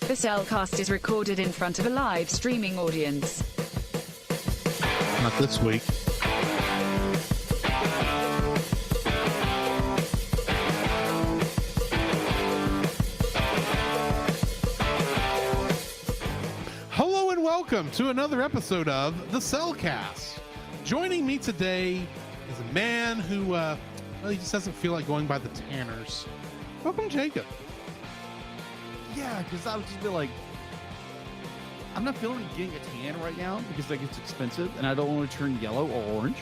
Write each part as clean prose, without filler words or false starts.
The Cellcast is recorded in front of a live streaming audience. Not this week. Hello and welcome to another episode of The Cellcast. Joining me today is a man who, he just doesn't feel like going by the Tanners. Welcome, Jacob. Yeah, because I would just be like, I'm not feeling like getting a tan right now because like it's expensive and I don't want to turn yellow or orange.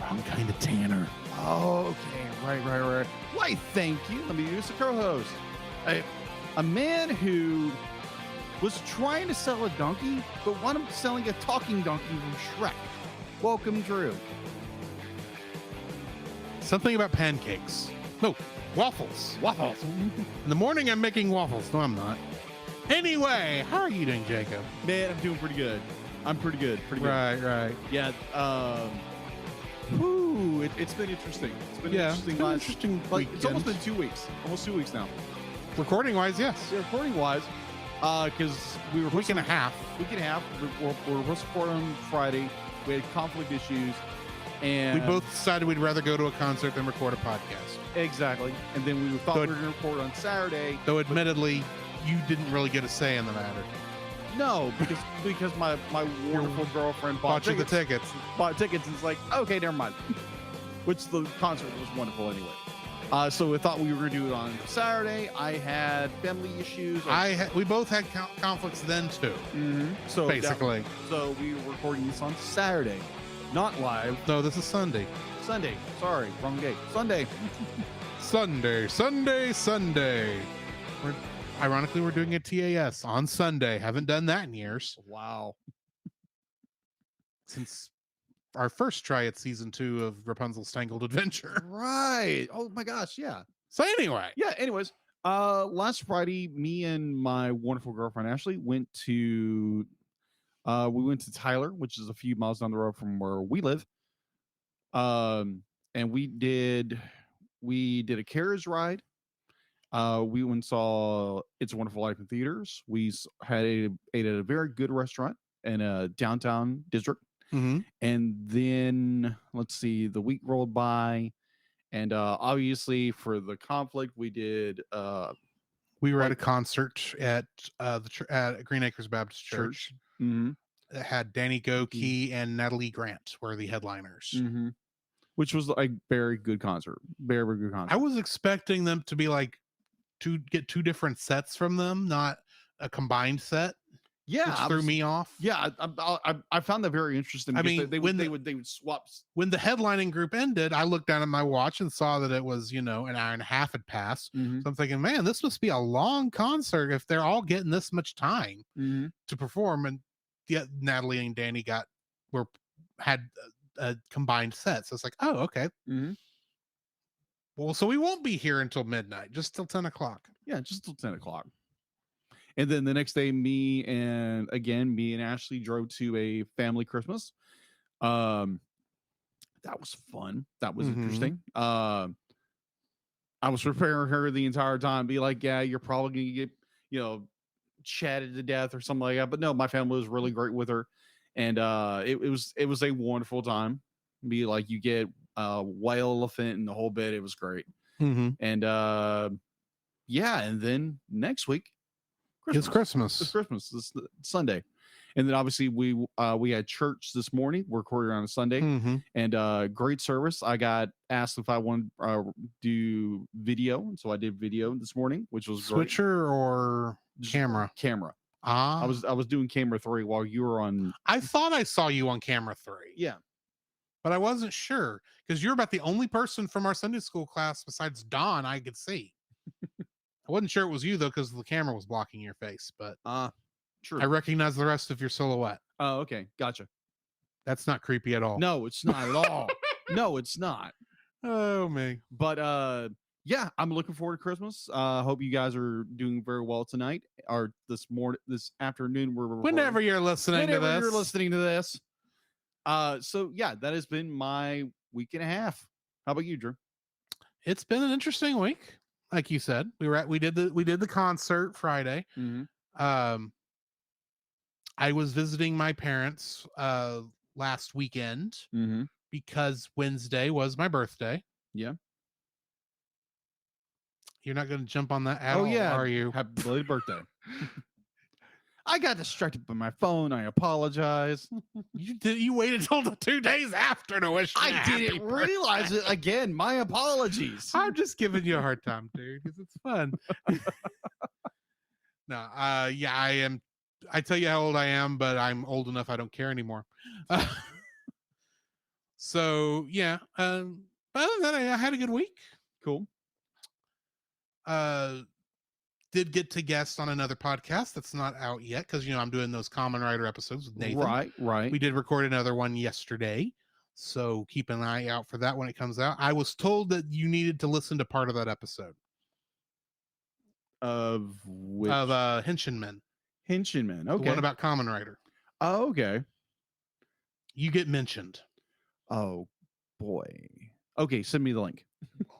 Wrong kind of Tanner. Oh, okay. Right. Why, thank you. Let me use the co-host. A man who was trying to sell a donkey, but wound up selling a talking donkey from Shrek. Welcome, Drew. Something about pancakes. No, waffles. Waffles. In the morning, I'm making waffles. No, I'm not. Anyway, how are you doing, Jacob? Man, I'm doing pretty good. I'm pretty good. Right. Yeah. It's been interesting. It's been interesting. Like, it's almost been 2 weeks. Almost 2 weeks now. Recording-wise, yes. Yeah, recording-wise, because we were Week and a half. We're supposed to record on Friday. We had conflict issues, and We both decided we'd rather go to a concert than record a podcast. exactly. And then we thought we were going to record on Saturday. Though, admittedly, you didn't really get a say in the matter. No, because my wonderful girlfriend bought Bought you the tickets. Bought tickets, and it's like, okay, never mind. Which the concert was wonderful anyway. So we thought we were going to do it on Saturday. I had family issues. We both had conflicts then, too. Mm-hmm. So basically. So we were recording this on Saturday, not live. No, this is Sunday. Sunday. Sorry, wrong day. Sunday. Sunday. Ironically, we're doing a TAS on Sunday. Haven't done that in years. Wow. Since our first try at season 2 of Rapunzel's Tangled Adventure. Right. Oh my gosh. Yeah. So anyway. Yeah. Anyways, last Friday, me and my wonderful girlfriend Ashley went to Tyler, which is a few miles down the road from where we live. And we did a carriage ride. We went and saw It's a Wonderful Life in theaters. We ate at a very good restaurant in a downtown district. Mm-hmm. And then let's see, the week rolled by, and obviously for the conflict, we did. We were at a concert at at Green Acres Baptist Church. Mm-hmm. It had Danny Goki and Natalie Grant were the headliners. Mm-hmm. Which was a very good concert. Very, very good concert. I was expecting them to be like get two different sets from them, not a combined set. Yeah, which threw me off. Yeah, I found that very interesting. I mean, they would swap. When the headlining group ended, I looked down at my watch and saw that it was, an hour and a half had passed. Mm-hmm. So I'm thinking, man, this must be a long concert if they're all getting this much time to perform. And yet Natalie and Danny had a combined set. So it's like, oh, okay. Mm-hmm. Well, so we won't be here until midnight, just till 10 o'clock. Yeah, just till 10 o'clock. And then the next day, me and Ashley drove to a family Christmas. That was fun. That was interesting. I was preparing her the entire time, be like, yeah, you're probably gonna get, chatted to death or something like that. But no, my family was really great with her. And it was a wonderful time. Be like, you get a white elephant and the whole bit. It was great. Mm-hmm. And and then next week, It's Christmas. It's Christmas this Sunday. And then obviously we had church this morning. We're recording on a Sunday. Mm-hmm. And great service. I got asked if I wanted to do video. And so I did video this morning, which was Switcher great. or camera? Camera. Ah. I was doing camera 3 while you were on. I thought I saw you on camera 3. Yeah. But I wasn't sure because you're about the only person from our Sunday school class besides Dawn I could see. I wasn't sure it was you though because the camera was blocking your face, but true. I recognize the rest of your silhouette. Oh, okay. Gotcha. That's not creepy at all. No, it's not at all. No, it's not. Oh, me. But yeah, I'm looking forward to Christmas. Hope you guys are doing very well tonight or this afternoon. Whenever you're listening to this. So yeah, that has been my week and a half. How about you, Drew? It's been an interesting week. like you said, we did the concert Friday. Um, I was visiting my parents last weekend because Wednesday was my birthday. Yeah. You're not going to jump on that at all, are you? Happy belated birthday. I got distracted by my phone. I apologize. You waited till the 2 days after to wish me a I happy didn't birthday. realize it again. My apologies. I'm just giving you a hard time, dude, because it's fun. No, yeah, I am. I tell you how old I am, but I'm old enough I don't care anymore. So yeah, but other than that, I had a good week. Cool. Did get to guest on another podcast that's not out yet because I'm doing those Common Writer episodes with Nathan. Right. We did record another one yesterday, so keep an eye out for that when it comes out. I was told that you needed to listen to part of that episode Of which? of Henchmen. Henchmen. Okay. The one about Common Writer. Oh, okay. You get mentioned. Oh boy. Okay, send me the link.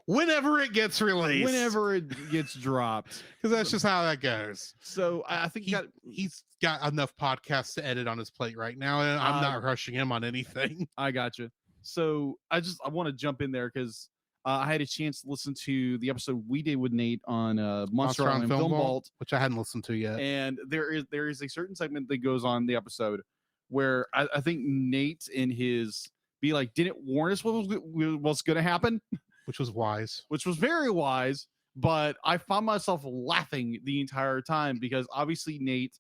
Whenever it gets released. Whenever it gets dropped. Because that's just how that goes. So I think he's got enough podcasts to edit on his plate right now, and I'm not rushing him on anything. I gotcha. So I want to jump in there because I had a chance to listen to the episode we did with Nate on Monster Island Film Vault, which I hadn't listened to yet. And there is a certain segment that goes on in the episode where I think Nate in his be like didn't warn us what's going to happen, which was wise, which was very wise. But I found myself laughing the entire time because obviously Nate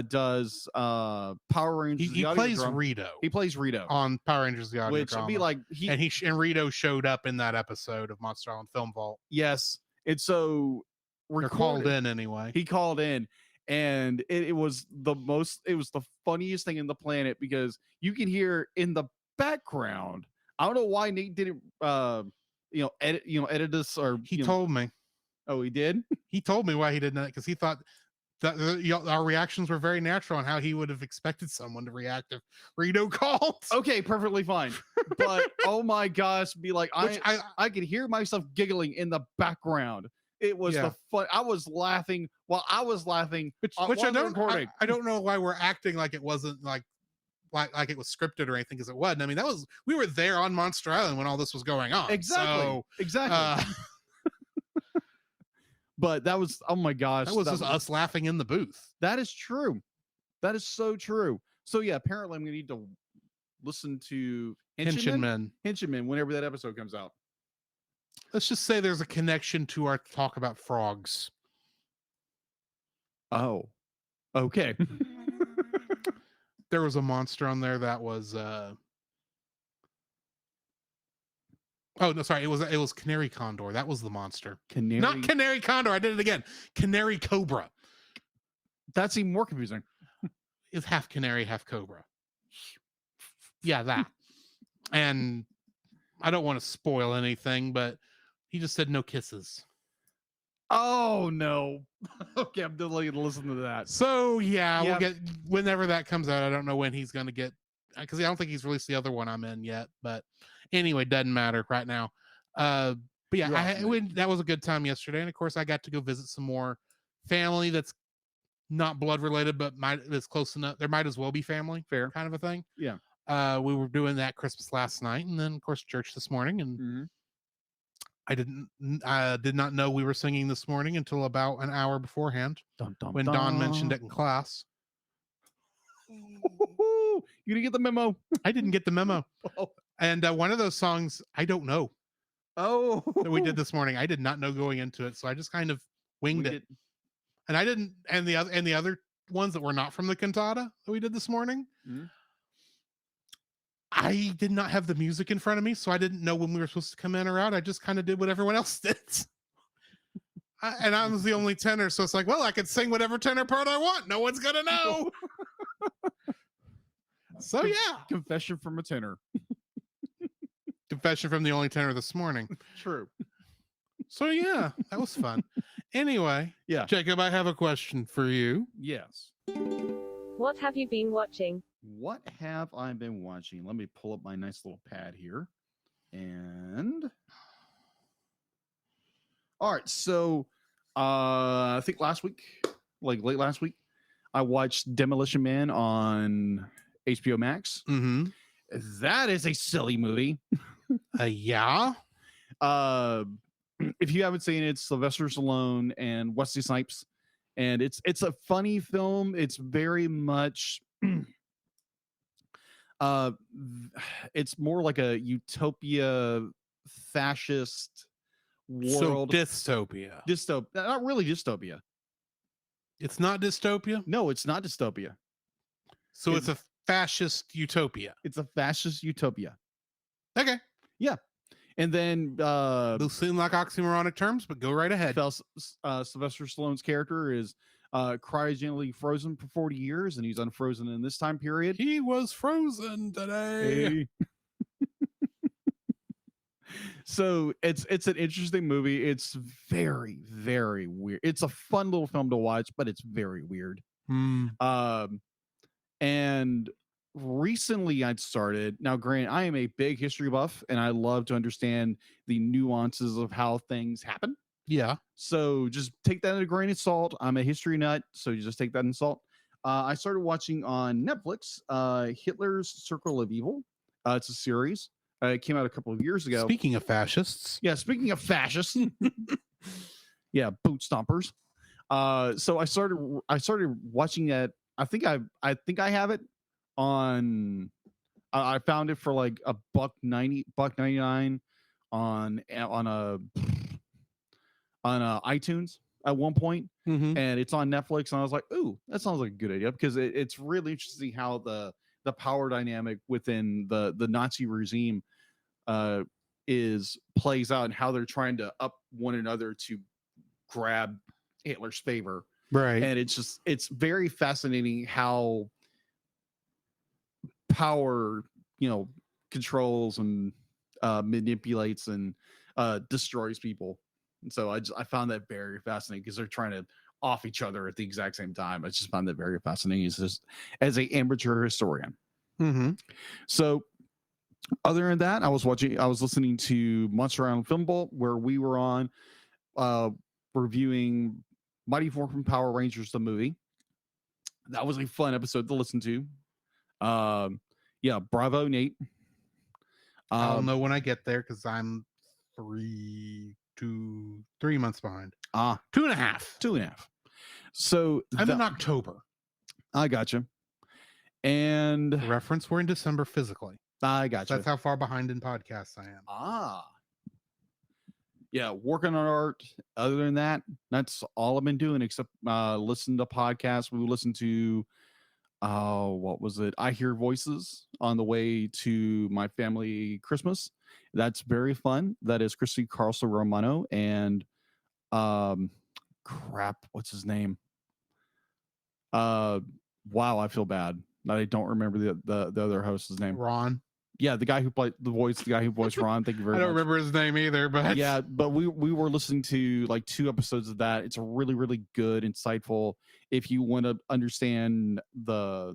does Power Rangers. He plays Rito. He plays Rito on Power Rangers the audio which drama. would be like and Rito showed up in that episode of Monster Island Film Vault. Yes, and so called in anyway. He called in, and it was the funniest thing in the planet because you can hear in the background. I don't know why Nate didn't edit this or he told me. Oh, he did. He told me why he did that because he thought that our reactions were very natural and how he would have expected someone to react if Rito called. Okay, perfectly fine. But oh my gosh, be like I could hear myself giggling in the background. It was the fun. I was laughing while I was laughing. Which I don't know why we're acting like it wasn't like it was scripted or anything because it wasn't. I mean, we were there on Monster Island when all this was going on. Exactly. So, exactly. But that was, oh my gosh. That was just us laughing in the booth. That is true. That is so true. So yeah, apparently I'm going to need to listen to Henchmen whenever that episode comes out. Let's just say there's a connection to our talk about frogs. Oh, okay. There was a monster on there that was oh no, sorry, it was Canary Condor. That was the monster. Not Canary Condor. I did it again. Canary Cobra. That's even more confusing. It's half canary, half cobra. Yeah, that. And I don't want to spoil anything, but he just said no kisses. Oh no. Okay, I'm definitely gonna listen to that. So yeah, we'll get whenever that comes out. I don't know when he's gonna get because I don't think he's released the other one I'm in yet. But anyway, doesn't matter right now. But yeah, that was a good time yesterday, and of course I got to go visit some more family that's not blood related, but that's close enough. There might as well be family, fair kind of a thing. Yeah. We were doing that Christmas last night, and then of course church this morning, and I did not know we were singing this morning until about an hour beforehand when Don mentioned it in class. You didn't get the memo. I didn't get the memo. And one of those songs I don't know. Oh, that we did this morning. I did not know going into it, so I just kind of winged it. And I didn't. And the other ones that were not from the cantata that we did this morning. I did not have the music in front of me, so I didn't know when we were supposed to come in or out. I just kind of did what everyone else did. And I was the only tenor, so it's like, well, I could sing whatever tenor part I want. No one's going to know. So, yeah. Confession from a tenor. Confession from the only tenor this morning. True. So, yeah, that was fun. Anyway, yeah, Jacob, I have a question for you. Yes. What have you been watching? What have I been watching? Let me pull up my nice little pad here. And All right, so I think last week, like late last week, I watched Demolition Man on HBO Max. Mm-hmm. That is a silly movie. Yeah. If you haven't seen it, it's Sylvester Stallone and Wesley Snipes, and it's a funny film. It's very much it's more like a utopia fascist world. So dystopia. Not really dystopia. It's not dystopia. No, it's not dystopia. So it's a fascist utopia. It's a fascist utopia. Okay. Yeah. And then Those seem like oxymoronic terms, but go right ahead. Sylvester Stallone's character is cryogenically frozen for 40 years, and he's unfrozen in this time period. He was frozen today. Hey. So it's an interesting movie. It's very, very weird. It's a fun little film to watch, but it's very weird. And recently I'd started. Now, Grant, I am a big history buff, and I love to understand the nuances of how things happen. Yeah. So just take that in a grain of salt. I'm a history nut, so you just take that in salt. I started watching on Netflix Hitler's Circle of Evil. It's a series. It came out a couple of years ago. Speaking of fascists. Yeah, speaking of fascists. Yeah, boot stompers. So I started watching that. I think I have it on. I found it for like $1.99 on iTunes at one point, Mm-hmm. and it's on Netflix. And I was like, "Ooh, that sounds like a good idea," because it's really interesting how the power dynamic within the Nazi regime plays out, and how they're trying to up one another to grab Hitler's favor. Right. And it's very fascinating how power, controls and manipulates and destroys people. And so I found that very fascinating, because they're trying to off each other at the exact same time. I just found that very fascinating as a amateur historian. Mm-hmm. So other than that, I was listening to Monster Island Film Bolt, where we were on reviewing Mighty Morphin Power Rangers, the movie. That was a fun episode to listen to. Yeah, bravo, Nate. I'll know when I get there, because I'm 3 months behind. 2.5. 2.5. So I'm in October. I gotcha. And For reference, we're in December physically. I gotcha. That's how far behind in podcasts I am. Yeah, working on art. Other than that, that's all I've been doing, except listen to podcasts. We listen to what was it? I Hear Voices on the way to my family Christmas. That's very fun. That is Christy Carlson Romano and what's his name? Wow, I feel bad that I don't remember the other host's name. Ron. Yeah, the guy who played the guy who voiced Ron. Thank you very much. I don't remember his name either, but yeah, but we were listening to like 2 episodes of that. It's really, really good, insightful. If you want to understand the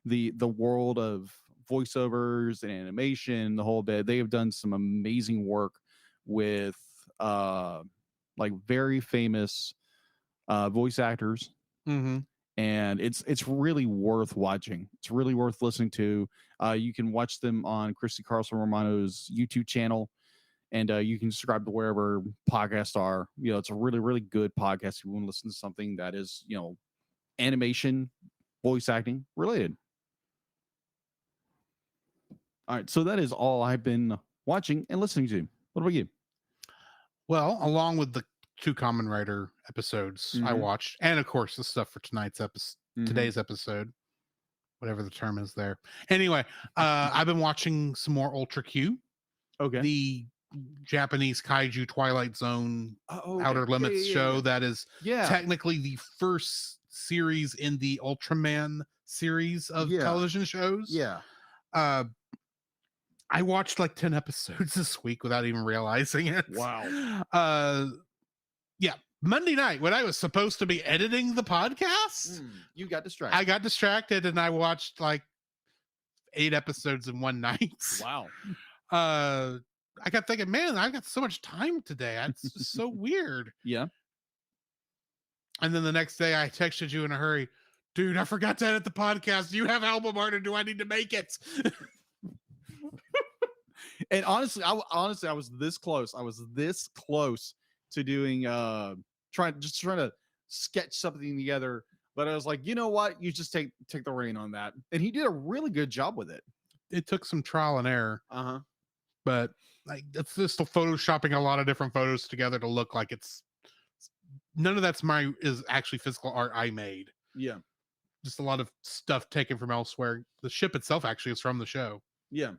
world of voiceovers and animation, the whole bit, they have done some amazing work with like very famous voice actors. Mm-hmm. And it's really worth watching. It's really worth listening to. You can watch them on Christy Carlson Romano's YouTube channel, and you can subscribe to wherever podcasts are. It's a really, really good podcast if you want to listen to something that is, animation, voice acting related. All right, so that is all I've been watching and listening to. What about you? Well, along with the 2 Kamen Rider episodes I watched, and of course the stuff for today's episode, whatever the term is there. Anyway, I've been watching some more Ultra Q. Okay. The Japanese kaiju Twilight Zone Outer Limits show that is technically the first series in the Ultraman series of television shows. Yeah. I watched like 10 episodes this week without even realizing it. Wow. Yeah. Monday night, when I was supposed to be editing the podcast, you got distracted. I got distracted and I watched like 8 episodes in one night. Wow. I kept thinking, man, I've got so much time today. It's just so weird. Yeah. And then the next day I texted you in a hurry, dude, I forgot to edit the podcast. Do you have album art or do I need to make it? And honestly, I was this close. I was this close to doing trying to sketch something together. But I was like, you know what? You just take the reign on that. And he did a really good job with it. It took some trial and error. Uh-huh. But like it's just photoshopping a lot of different photos together to look like it's none of that's is actually physical art I made. Yeah. Just a lot of stuff taken from elsewhere. The ship itself actually is from the show. Yeah.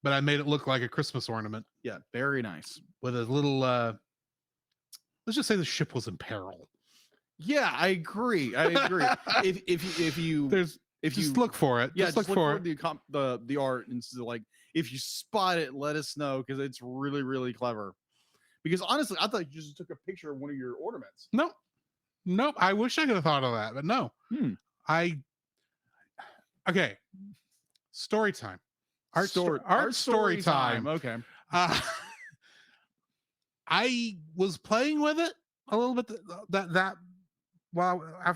But I made it look like a Christmas ornament. Yeah. Very nice. With a little let's just say the ship was in peril. Yeah, I agree. if you just look for it. Yeah, just look for it. The art, and so like if you spot it, let us know because it's really, really clever. Because honestly, I thought you just took a picture of one of your ornaments. Nope. I wish I could have thought of that, but no. Okay. Story time. Art story time. Okay. I was playing with it a little bit while I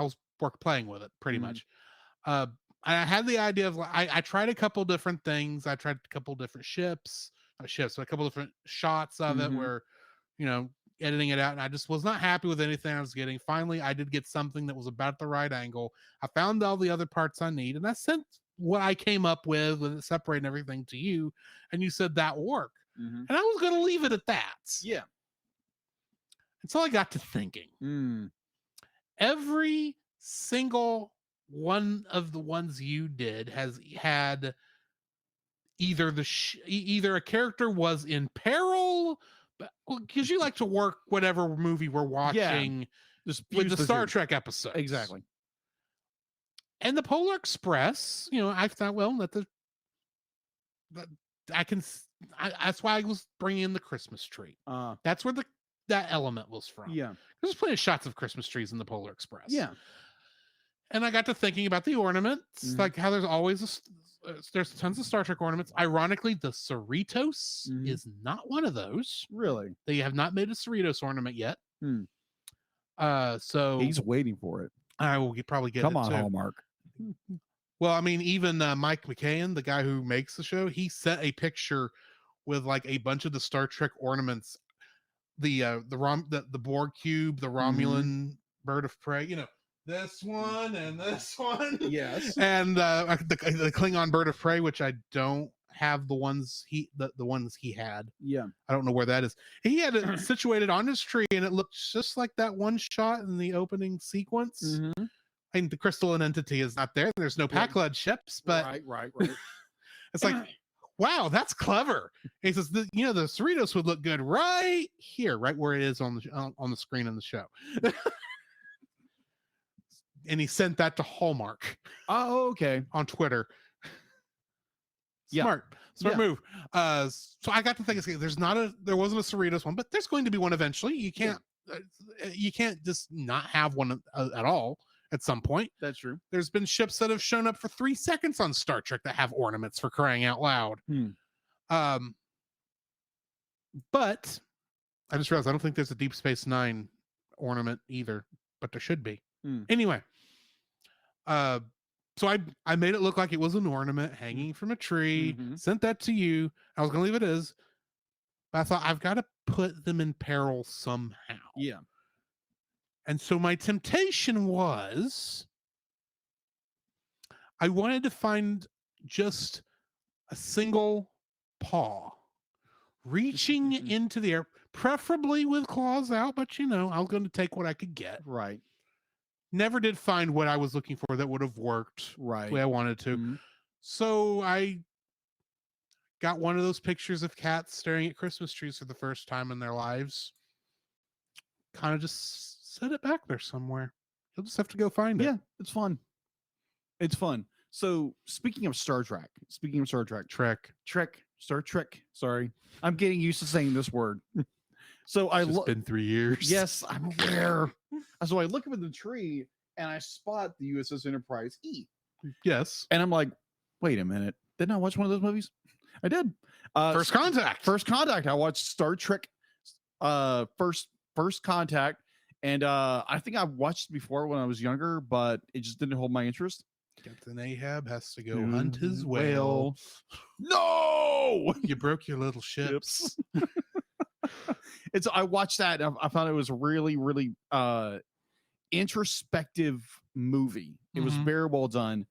was playing with it pretty much. I had the idea of I tried a couple different things. I tried a couple different a couple different shots of it where, editing it out, and I just was not happy with anything I was getting. Finally, I did get something that was about the right angle. I found all the other parts I need, and I sent what I came up with it separating everything to you, and you said that will work. And I was going to leave it at that. Yeah. And so I got to thinking. Every single one of the ones you did has had either either a character was in peril, because you like to work whatever movie we're watching with the Star Trek episode. Exactly. And the Polar Express, I thought, well, that's why I was bringing in the Christmas tree. That's where that element was from. Yeah. There's plenty of shots of Christmas trees in the Polar Express. Yeah. And I got to thinking about the ornaments, like how there's always there's tons of Star Trek ornaments. Ironically, the Cerritos is not one of those. Really? They have not made a Cerritos ornament yet. So he's waiting for it. I will probably get Come it on, too. Hallmark. Well, I mean, even Mike McCann, the guy who makes the show, he sent a picture with like a bunch of the Star Trek ornaments, the Borg cube, the Romulan bird of prey, this one and this one, yes, and the Klingon bird of prey, which I don't have the ones the ones he had. Yeah, I don't know where that is. He had it situated on his tree, and it looked just like that one shot in the opening sequence. I mean, the crystalline entity is not there. There's no Pac-Led ships, but right. It's like, wow, that's clever. And he says, the Cerritos would look good right here, right where it is on the screen in the show. And he sent that to Hallmark. Oh, okay. On Twitter. Smart move. So I got to think, there wasn't a Cerritos one, but there's going to be one eventually. You can't just not have one at all. At some point. That's true. There's been ships that have shown up for 3 seconds on Star Trek that have ornaments, for crying out loud. But I just realized I don't think there's a Deep Space Nine ornament either, but there should be. Anyway, so I made it look like it was an ornament hanging from a tree, sent that to you. I was going to leave it as, but I thought I've got to put them in peril somehow. Yeah. And so my temptation was I wanted to find just a single paw reaching into the air, preferably with claws out, but I was going to take what I could get. Right. Never did find what I was looking for that would have worked the way I wanted to. So I got one of those pictures of cats staring at Christmas trees for the first time in their lives. Kind of just set it back there somewhere. You'll just have to go find it. Yeah, it's fun. It's fun. So speaking of Star Trek, Star Trek. Sorry, I'm getting used to saying this word. So it's been 3 years. Yes, I'm aware. So I look up at the tree and I spot the USS Enterprise E. Yes, and I'm like, wait a minute, didn't I watch one of those movies? I did. First Contact. First Contact. I watched Star Trek. First Contact, and I think I watched it before when I was younger, but it just didn't hold my interest. Captain Ahab has to go hunt his whale. No, You broke your little ships. I watched that. And I found it was a really, really introspective movie. It was very well done,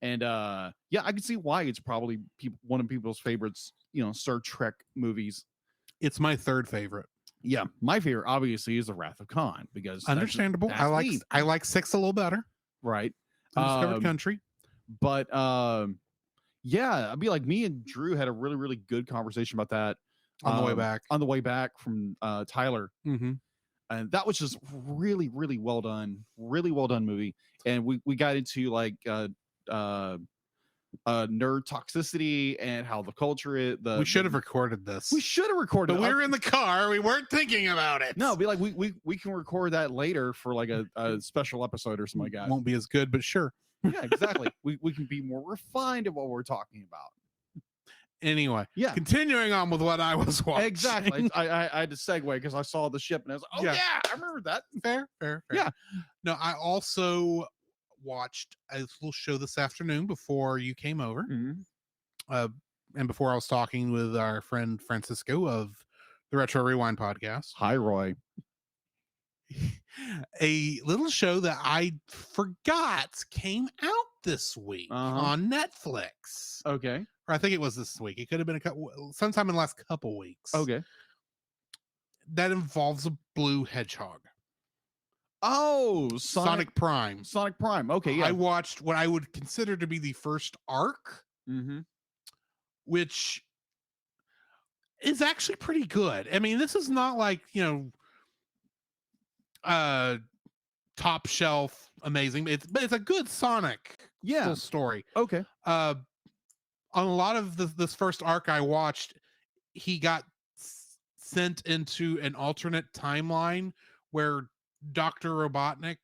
and yeah, I can see why it's probably one of people's favorites. Star Trek movies. It's my third favorite. Yeah, my favorite obviously is The Wrath of Khan because understandable. I like 6 a little better. Right. Undiscovered Country. But yeah, I'd be like, me and Drew had a really, really good conversation about that on the way back. On the way back from Tyler. Mm-hmm. And that was just really, really well done. Really well done movie. And we got into like nerd toxicity and how the culture is. We should have recorded this. We should have recorded but we were in the car. We weren't thinking about it. No, be like, we can record that later for like a special episode or something like that. Won't be as good, but sure. Yeah, exactly. we can be more refined in what we're talking about. Anyway, yeah. Continuing on with what I was watching. Exactly. I had to segue because I saw the ship and I was like, oh yeah, I remember that. Fair. Yeah. No, I also watched a little show this afternoon before you came over. And before I was talking with our friend Francisco of the Retro Rewind podcast. Hi, Roy. A little show that I forgot came out this week on Netflix. Okay. Or I think it was this week. It could have been sometime in the last couple weeks. Okay. That involves a blue hedgehog. Oh, Sonic Prime. Sonic Prime. Okay, yeah. I watched what I would consider to be the first arc, which is actually pretty good. I mean, this is not like, top shelf amazing. But it's a good Sonic full story. Okay. On a lot of this first arc I watched, he got sent into an alternate timeline where Dr. Robotnik,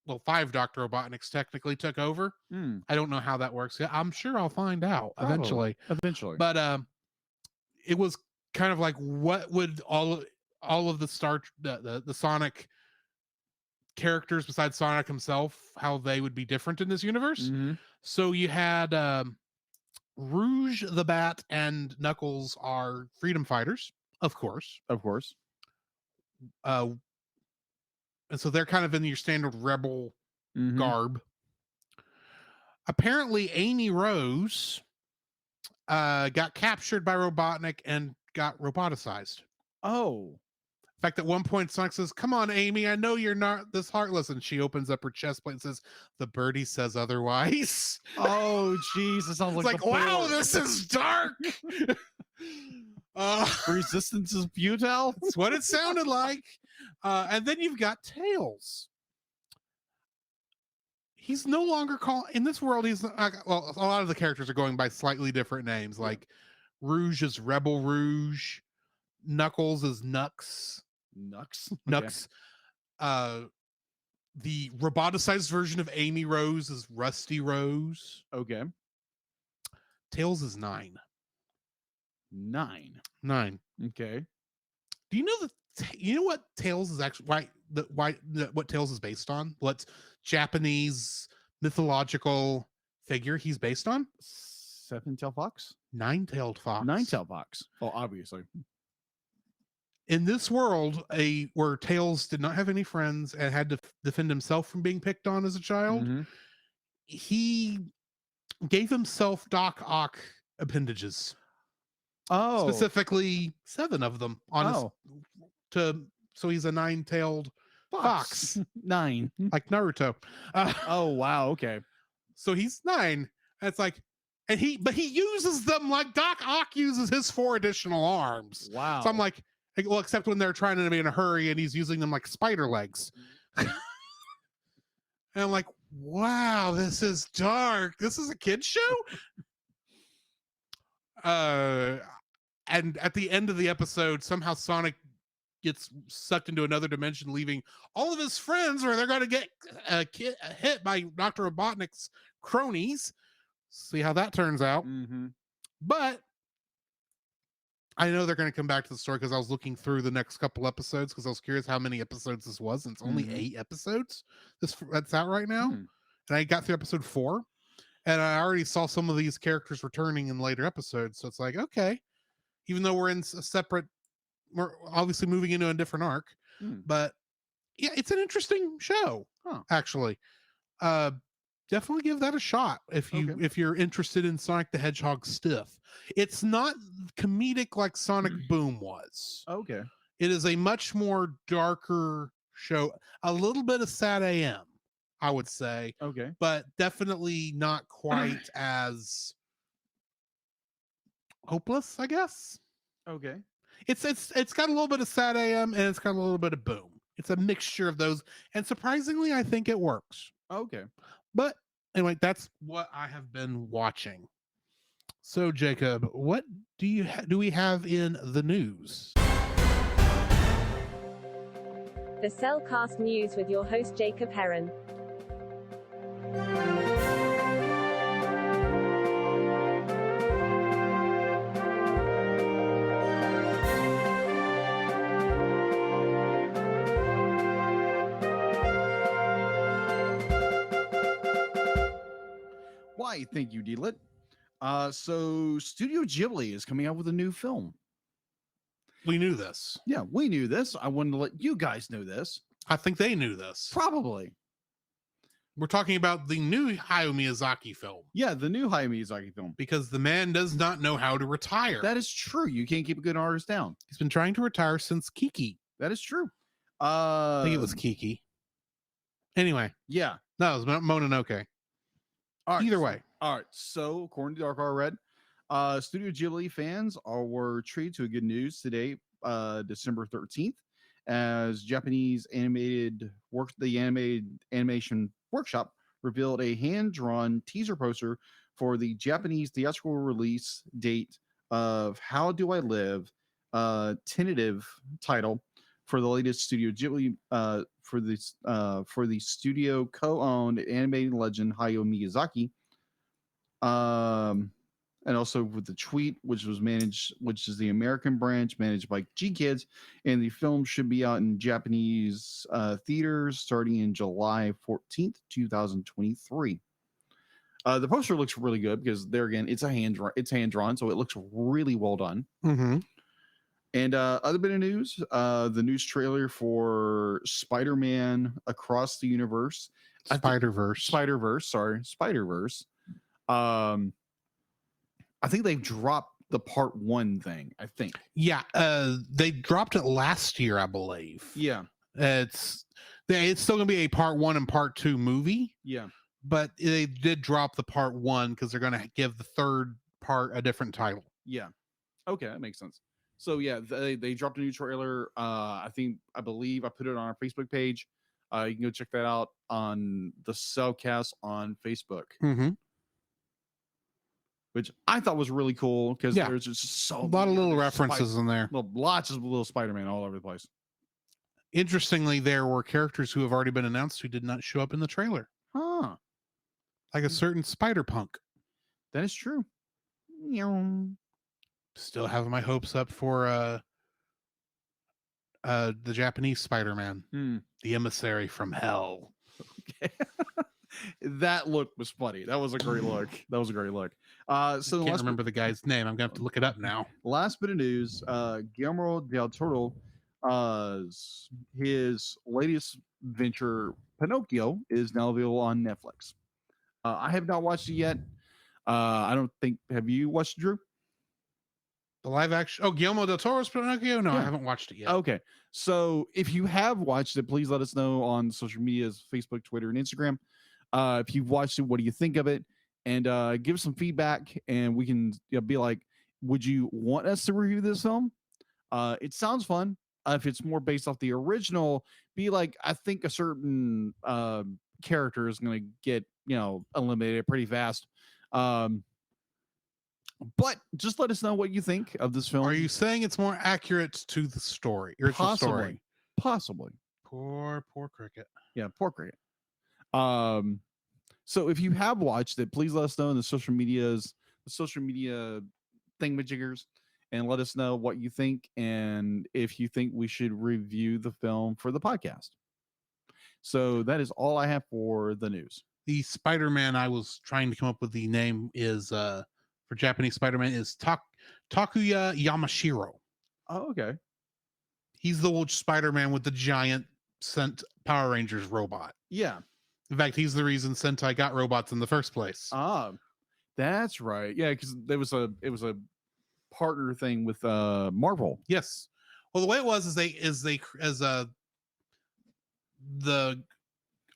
well, 5 Dr. Robotniks technically took over. I don't know how that works. I'm sure I'll find out eventually. But it was kind of like, what would all of the Sonic characters besides Sonic himself, how they would be different in this universe. So you had Rouge the Bat and Knuckles are freedom fighters, of course. And so they're kind of in your standard rebel garb. Apparently, Amy Rose got captured by Robotnik and got roboticized. Oh. In fact, at one point, Sonic says, "Come on, Amy, I know you're not this heartless." And she opens up her chest plate and says, "The birdie says otherwise." Oh, jeez. It sounds like wow, this is dark. Resistance is futile. That's what it sounded like. And then you've got Tails. He's no longer called in this world. He's well, a lot of the characters are going by slightly different names. Like Rouge is Rebel Rouge, Knuckles is Nux. Nux. The roboticized version of Amy Rose is Rusty Rose. Okay. Tails is 9. 9. Okay. Do you know what Tails is actually what Tails is based on? What Japanese mythological figure he's based on? 7-tailed fox? 9-tailed fox. 9-tailed fox. Oh, obviously. In this world, where Tails did not have any friends and had to defend himself from being picked on as a child, he gave himself Doc Ock appendages. Oh, specifically 7 of them on so he's a 9-tailed fox. 9, like Naruto. Oh wow, okay. So he's 9. It's like, and he uses them like Doc Ock uses his 4 additional arms. Wow. So I'm like, well, except when they're trying to be in a hurry and he's using them like spider legs. And I'm like, wow, this is dark. This is a kid's show. And at the end of the episode, somehow Sonic gets sucked into another dimension, leaving all of his friends, or they're going to get hit by Dr. Robotnik's cronies. See how that turns out. But I know they're going to come back to the story because I was looking through the next couple episodes because I was curious how many episodes this was. And it's only 8 episodes that's out right now. And I got through episode 4, and I already saw some of these characters returning in later episodes. So it's like, okay, even though we're in a separate, we're obviously moving into a different arc, but yeah, it's an interesting show, actually. Definitely give that a shot if you're interested in Sonic the Hedgehog stuff. It's not comedic like Sonic Boom was. Okay. It is a much more darker show, a little bit of sad AM, I would say. Okay. But definitely not quite as hopeless, I guess. Okay. It's got a little bit of sad AM and it's got a little bit of Boom. It's a mixture of those, and surprisingly, I think it works. Okay. But anyway, that's what I have been watching. So, Jacob, what do we have in the news? The Cellcast News with your host Jacob Heron. Why, thank you, D-Lit. So Studio Ghibli is coming out with a new film. We knew this. Yeah, we knew this. I wanted to let you guys know this. I think they knew this. Probably. We're talking about the new Hayao Miyazaki film. Yeah, the new Hayao Miyazaki film. Because the man does not know how to retire. That is true. You can't keep a good artist down. He's been trying to retire since Kiki. That is true. I think it was Kiki. Anyway. Yeah. No, it was Mononoke. All right, Either way. All right. So, according to Dark R Red, Studio Ghibli fans were treated to a good news today, December 13th, as the animated animation workshop revealed a hand-drawn teaser poster for the Japanese theatrical release date of How Do I Live, tentative title for the latest Studio Ghibli for the studio co-owned animated legend Hayao Miyazaki. And also with the Tweet, which is the American branch managed by G Kids, and the film should be out in Japanese theaters starting in July 14th, 2023. The poster looks really good because there again, it's hand drawn, so it looks really well done. Mm-hmm. And other bit of news, the news trailer for Spider-Man Across the Universe, Spider-Verse. I think they've dropped the part 1 thing. I think. Yeah, they dropped it last year, I believe. Yeah, it's still gonna be a part 1 and part 2 movie. Yeah, but they did drop the part 1 because they're gonna give the third part a different title. Yeah, okay, that makes sense. So yeah, they dropped a new trailer. I believe I put it on our Facebook page. You can go check that out on the Cellcast on Facebook. Mm-hmm. Which I thought was really cool because there's just a lot of little references in there. Lots of little Spider-Man all over the place. Interestingly, there were characters who have already been announced who did not show up in the trailer. Huh. Like a certain Spider-Punk. That is true. Still have my hopes up for the Japanese Spider-Man. The Emissary from Hell. Okay. That look was funny. That was a great look. So I can't remember the guy's name. I'm gonna have to look it up now. Last bit of news: Guillermo del Toro, his latest venture, Pinocchio, is now available on Netflix. I have not watched it yet. I don't think. Have you watched it, Drew? The live action. Oh, Guillermo del Toro's Pinocchio? No, I haven't watched it yet. Okay. So if you have watched it, please let us know on social medias, Facebook, Twitter, and Instagram. If you've watched it, what do you think of it? And give some feedback, and we can be like, would you want us to review this film? It sounds fun. If it's more based off the original, be like, I think a certain character is going to get, eliminated pretty fast. But just let us know what you think of this film. Are you saying it's more accurate to the story? Possibly. Possibly. Poor Cricket. Yeah, poor Cricket. So if you have watched it, please let us know in the social media thingamajiggers and let us know what you think and if you think we should review the film for the podcast. So that is all I have for the news. The Spider-Man I was trying to come up with the name is for Japanese Spider-Man is Takuya Yamashiro. Oh, okay. He's the old Spider-Man with the giant sent Power Rangers robot. Yeah. In fact, he's the reason Sentai got robots in the first place. That's right. Yeah, because it was a partner thing with Marvel. Yes. Well, the way it was is the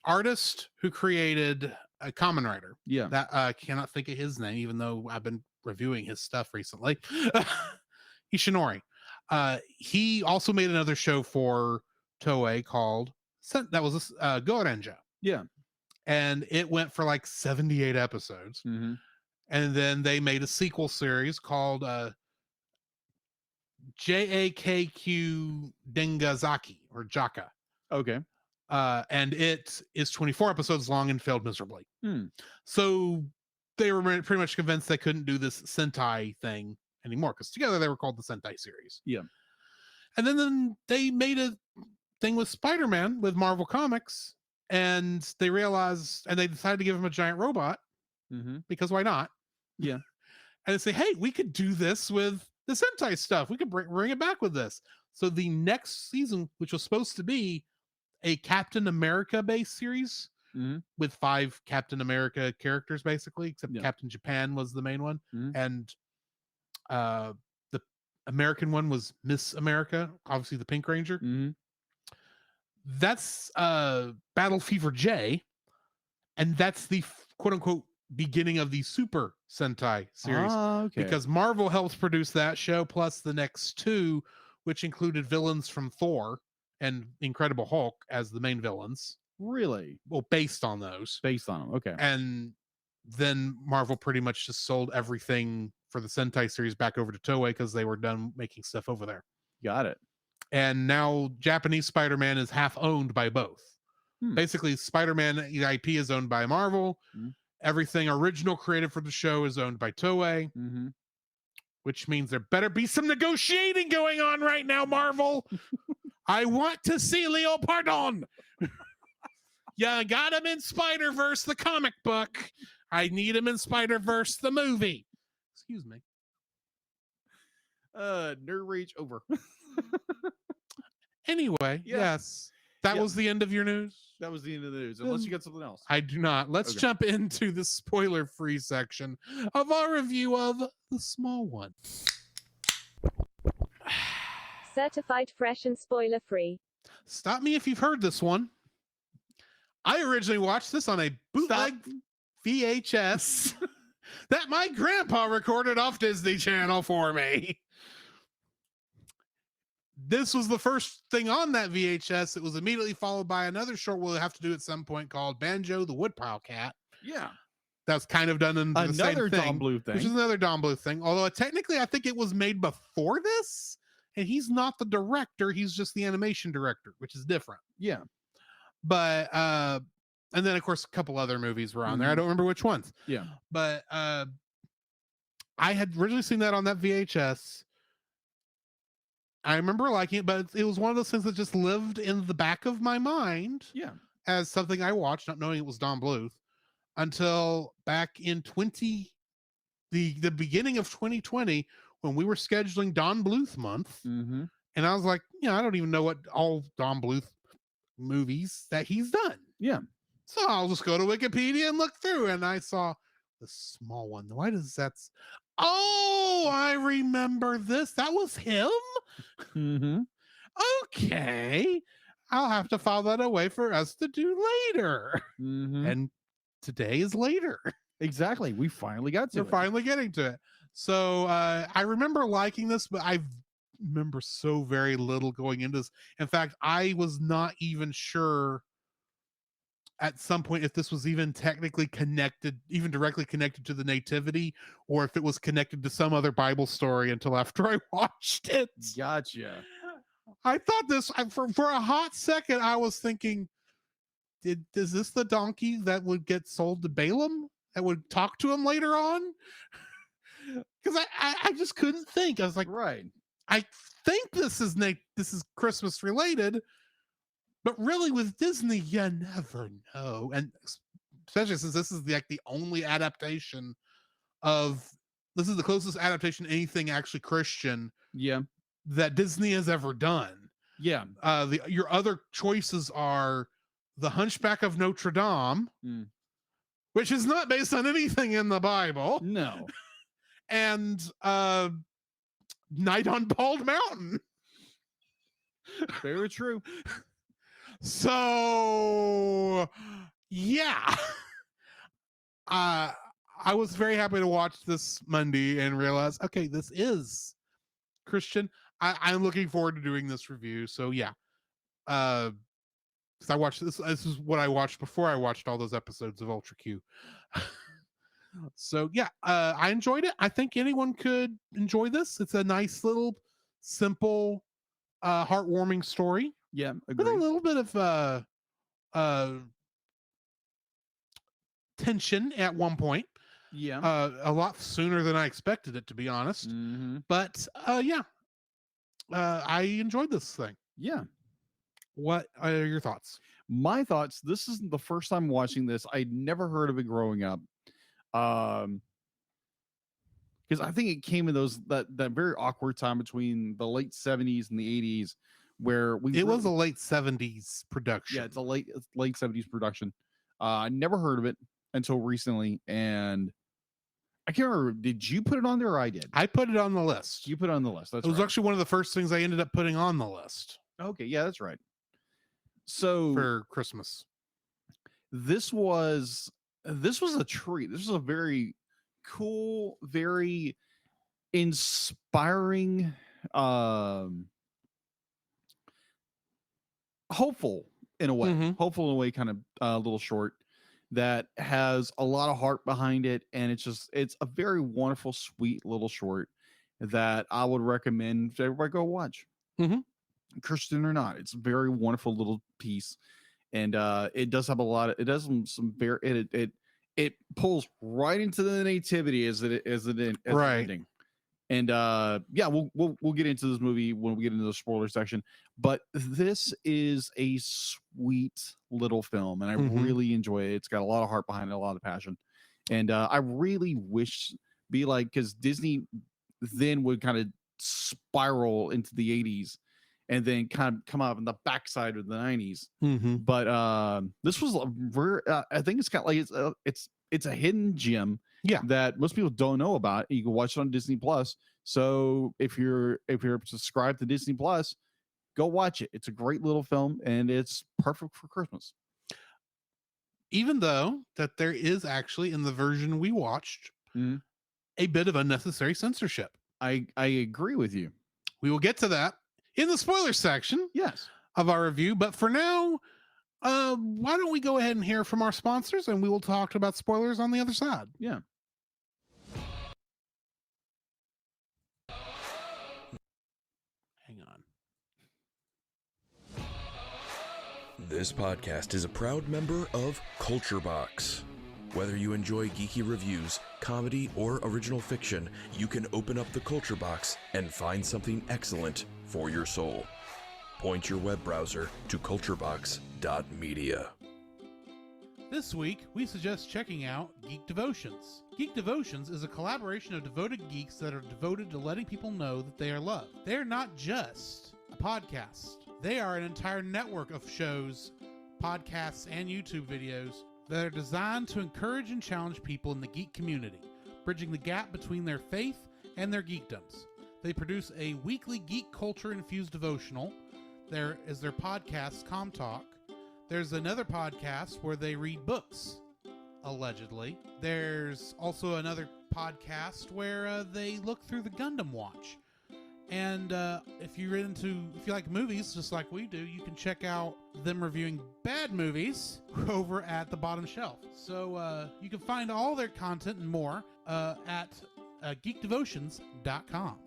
artist who created a Kamen Rider. Yeah. That I cannot think of his name, even though I've been reviewing his stuff recently. Ishinori. He also made another show for Toei called Gorenja. Yeah. And it went for like 78 episodes. Mm-hmm. And then they made a sequel series called JAKQ Dengazaki or Jaka. Okay. And it is 24 episodes long and failed miserably. So they were pretty much convinced they couldn't do this Sentai thing anymore because together they were called the Sentai series. Yeah. And then they made a thing with Spider-Man with Marvel Comics, and they realized, and they decided to give him a giant robot because why not? Yeah. And they say, hey, we could do this with the Sentai stuff. We could bring it back with this. So the next season, which was supposed to be a Captain America based series with 5 Captain America characters, basically, except Captain Japan was the main one. And the American one was Miss America, obviously the Pink Ranger. That's Battle Fever J. And that's the quote unquote beginning of the Super Sentai series. Okay. Because Marvel helps produce that show, plus the next 2, which included villains from Thor and Incredible Hulk as the main villains. Really? Well, based on those. Based on them. Okay. And then Marvel pretty much just sold everything for the Sentai series back over to Toei because they were done making stuff over there. Got it. And now Japanese Spider-Man is half owned by both. Basically, Spider-Man IP is owned by Marvel. Everything original created for the show is owned by Toei. Which means there better be some negotiating going on right now, Marvel. I want to see Leo Pardon. You got him in Spider-Verse, the comic book. I need him in Spider-Verse, the movie. Excuse me. Nerd rage over. Anyway, yes. That was the end of your news? That was the end of the news, unless you got something else. I do not. Let's jump into the spoiler-free section of our review of The Small One. Certified fresh and spoiler-free. Stop me if you've heard this one. I originally watched this on a bootleg VHS that my grandpa recorded off Disney Channel for me. This was the first thing on that VHS. It was immediately followed by another short we'll have to do at some point called Banjo the Woodpile Cat. Yeah. That's kind of done in the same thing. Don Bluth thing. Which is another Don Bluth thing. Although technically I think it was made before this. And he's not the director. He's just the animation director, which is different. Yeah. But, and then of course a couple other movies were on there. I don't remember which ones. Yeah. But, I had originally seen that on that VHS. I remember liking it, but it was one of those things that just lived in the back of my mind. Yeah. As something I watched, not knowing it was Don Bluth, until back in the beginning of 2020, when we were scheduling Don Bluth month. And I was like, I don't even know what all Don Bluth movies that he's done. Yeah. So I'll just go to Wikipedia and look through, and I saw The Small One. Why does that? Oh, I remember this. That was him? Okay. I'll have to file that away for us to do later. And today is later. Exactly. We finally got to it. We're finally getting to it. So I remember liking this, but I remember so very little going into this. In fact, I was not even sure at some point if this was even technically connected, even directly connected to the Nativity, or if it was connected to some other Bible story until after I watched it. Gotcha. I thought this for a hot second. I was thinking, is this the donkey that would get sold to Balaam that would talk to him later on? because I just couldn't think. I was like, Right. I think this is Christmas related, but really with Disney, you never know. And especially since this is the only adaptation of this is the closest adaptation to anything actually Christian Yeah. that Disney has ever done. Yeah. Your other choices are The Hunchback of Notre Dame, which is not based on anything in the Bible, No. and Night on Bald Mountain. Very true. So yeah. I was very happy to watch this Monday and realize, okay, this is Christian. I'm looking forward to doing this review. So yeah. 'Cause I watched this. This is what I watched before I watched all those episodes of Ultra Q. So yeah, I enjoyed it. I think anyone could enjoy this. It's a nice little, simple, heartwarming story Yeah. with a Agree. little bit of tension at one point. Yeah. A lot sooner than I expected it, to be honest. Mm-hmm. But yeah, I enjoyed this thing. Yeah. What are your thoughts? My thoughts, this isn't the first time watching this. I'd never heard of it growing up. Because I think it came in that very awkward time between the late 70s and the 80s where it was a late 70s production. Yeah, it's late 70s production. I never heard of it until recently, and I can't remember. Did you put it on there or I did? I put it on the list. You put it on the list. That's it was right. actually one of the first things I ended up putting on the list. Okay, yeah, that's right. So for Christmas. This was a treat. This was a very cool, very inspiring, hopeful in a way, kind of little short that has a lot of heart behind it, and it's a very wonderful, sweet little short that I would recommend everybody go watch. Christian or not, it's a very wonderful little piece, and it does have a lot of some very it pulls right into the nativity as the ending. And yeah, we'll get into this movie when we get into the spoiler section. But this is a sweet little film, and I really enjoy it. It's got a lot of heart behind it, a lot of passion, and I really wish because Disney then would kind of spiral into the 80s and then kind of come out on the backside of the 90s. But this was I think it's got it's a hidden gem that most people don't know about. You can watch it on Disney Plus. So if you're subscribed to Disney Plus, go watch it. It's a great little film, and it's perfect for Christmas. Even though that there is actually in the version we watched a bit of unnecessary censorship. I agree with you. We will get to that in the spoiler section of our review. But for now, why don't we go ahead and hear from our sponsors, and we will talk about spoilers on the other side. Yeah. Hang on. This podcast is a proud member of Culture Box. Whether you enjoy geeky reviews, comedy, or original fiction, you can open up the Culture Box and find something excellent for your soul. Point your web browser to culturebox.media. This week, we suggest checking out Geek Devotions. Geek Devotions is a collaboration of devoted geeks that are devoted to letting people know that they are loved. They are not just a podcast. They are an entire network of shows, podcasts, and YouTube videos that are designed to encourage and challenge people in the geek community, bridging the gap between their faith and their geekdoms. They produce a weekly geek culture-infused devotional. There is their podcast, Com Talk. There's another podcast where they read books, allegedly. There's also another podcast where they look through the Gundam Watch. And if you like movies, just like we do, you can check out them reviewing bad movies over at the bottom shelf. So you can find all their content and more at geekdevotions.com.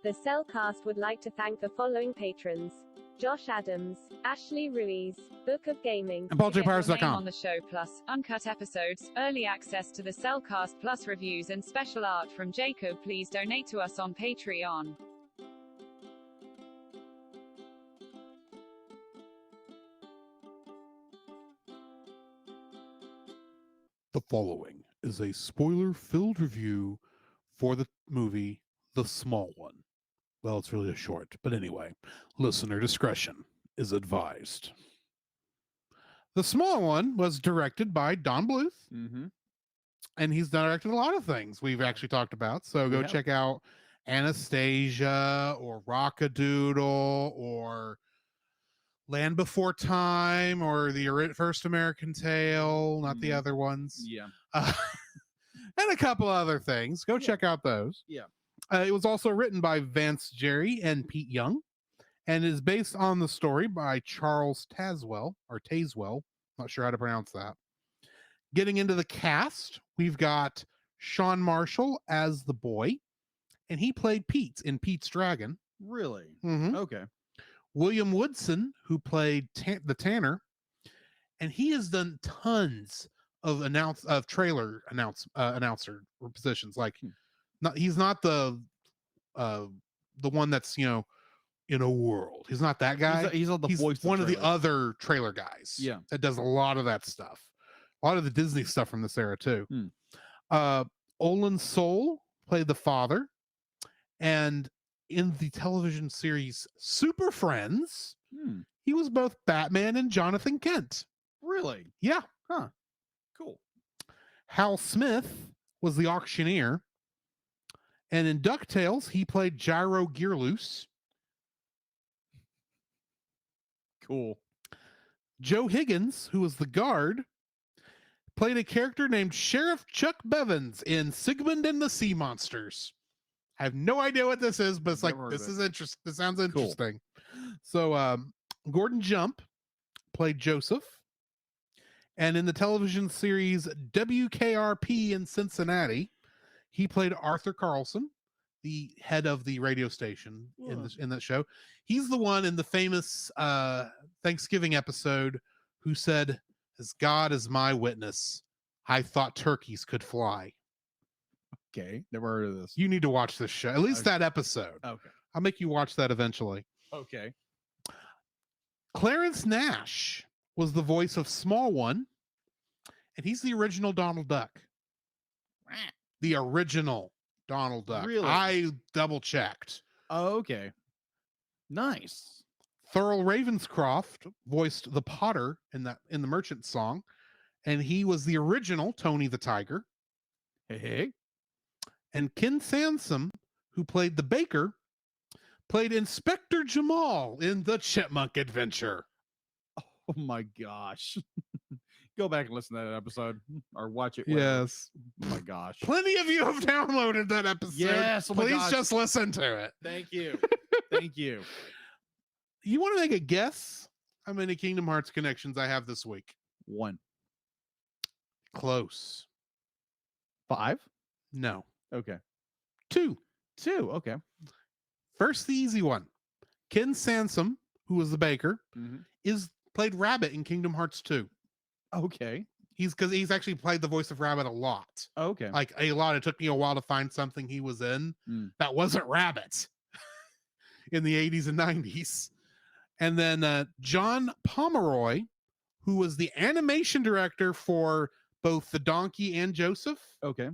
The Cellcast would like to thank the following patrons: Josh Adams, Ashley Ruiz, Book of Gaming. And To get your name PaulJPirates.com. on the show, plus uncut episodes, early access to the Cellcast Plus reviews, and special art from Jacob, please donate to us on Patreon. The following is a spoiler-filled review for the movie The Small One. Well, it's really a short, but anyway, listener discretion is advised. The Small One was directed by Don Bluth, Mm-hmm. and he's directed a lot of things we've actually talked about. So go have. check out Anastasia or Rockadoodle or Land Before Time or the First American Tale, not the Mhm. other ones. Yeah. And a couple other things. Go check out those. Yeah. It was also written by Vance Jerry and Pete Young, and is based on the story by Charles Tazewell. Not sure how to pronounce that. Getting into the cast, we've got Sean Marshall as the boy, and he played Pete in Pete's Dragon. Really? Mhm. Okay. William Woodson, who played the Tanner, and he has done tons of announcer positions. Like, he's not the one that's in a world. He's not that guy. He's not the He's voice. one of the trailers. other trailer guys. Yeah. That does a lot of that stuff. A lot of the Disney stuff from this era too. Olin Soul played the father, and in the television series Super Friends, he was both Batman and Jonathan Kent. Really? Yeah. Huh. Cool. Hal Smith was the auctioneer, and in DuckTales, he played Gyro Gearloose. Cool. Joe Higgins, who was the guard, played a character named Sheriff Chuck Bevins in Sigmund and the Sea Monsters. I have no idea what this is, but it's like, Never heard of this it. is interesting. This sounds Cool. interesting. So Gordon Jump played Joseph. And in the television series WKRP in Cincinnati, he played Arthur Carlson, the head of the radio station in that show. He's the one in the famous Thanksgiving episode who said, "As God is my witness, I thought turkeys could fly." Okay. Never heard of this. You need to watch this show, at least Okay. that episode. Okay. I'll make you watch that eventually. Okay. Clarence Nash was the voice of Small One, and he's the original Donald Duck. The original Donald Duck. Really? I double checked. Oh, okay. Nice. Thurl Ravenscroft voiced the Potter in the Merchant song, and he was the original Tony the Tiger. Hey. And Ken Sansom, who played the baker, played Inspector Jamal in The Chipmunk Adventure. Oh my gosh. Go back and listen to that episode or watch it. whatever. Yes. Oh my gosh. Plenty of you have downloaded that episode. Yes. Oh my Please gosh. just listen to it. Thank you. Thank you. You want to make a guess how many Kingdom Hearts connections I have this week? 1. Close. 5. No. Okay. 2. 2. Okay. First, the easy one. Ken Sansom, who was the baker, is played Rabbit in Kingdom Hearts 2. Okay. He's actually played the voice of Rabbit a lot. Okay. Like a lot. It took me a while to find something he was in that wasn't Rabbit in the 80s and 90s. And then John Pomeroy, who was the animation director for both the Donkey and Joseph. Okay.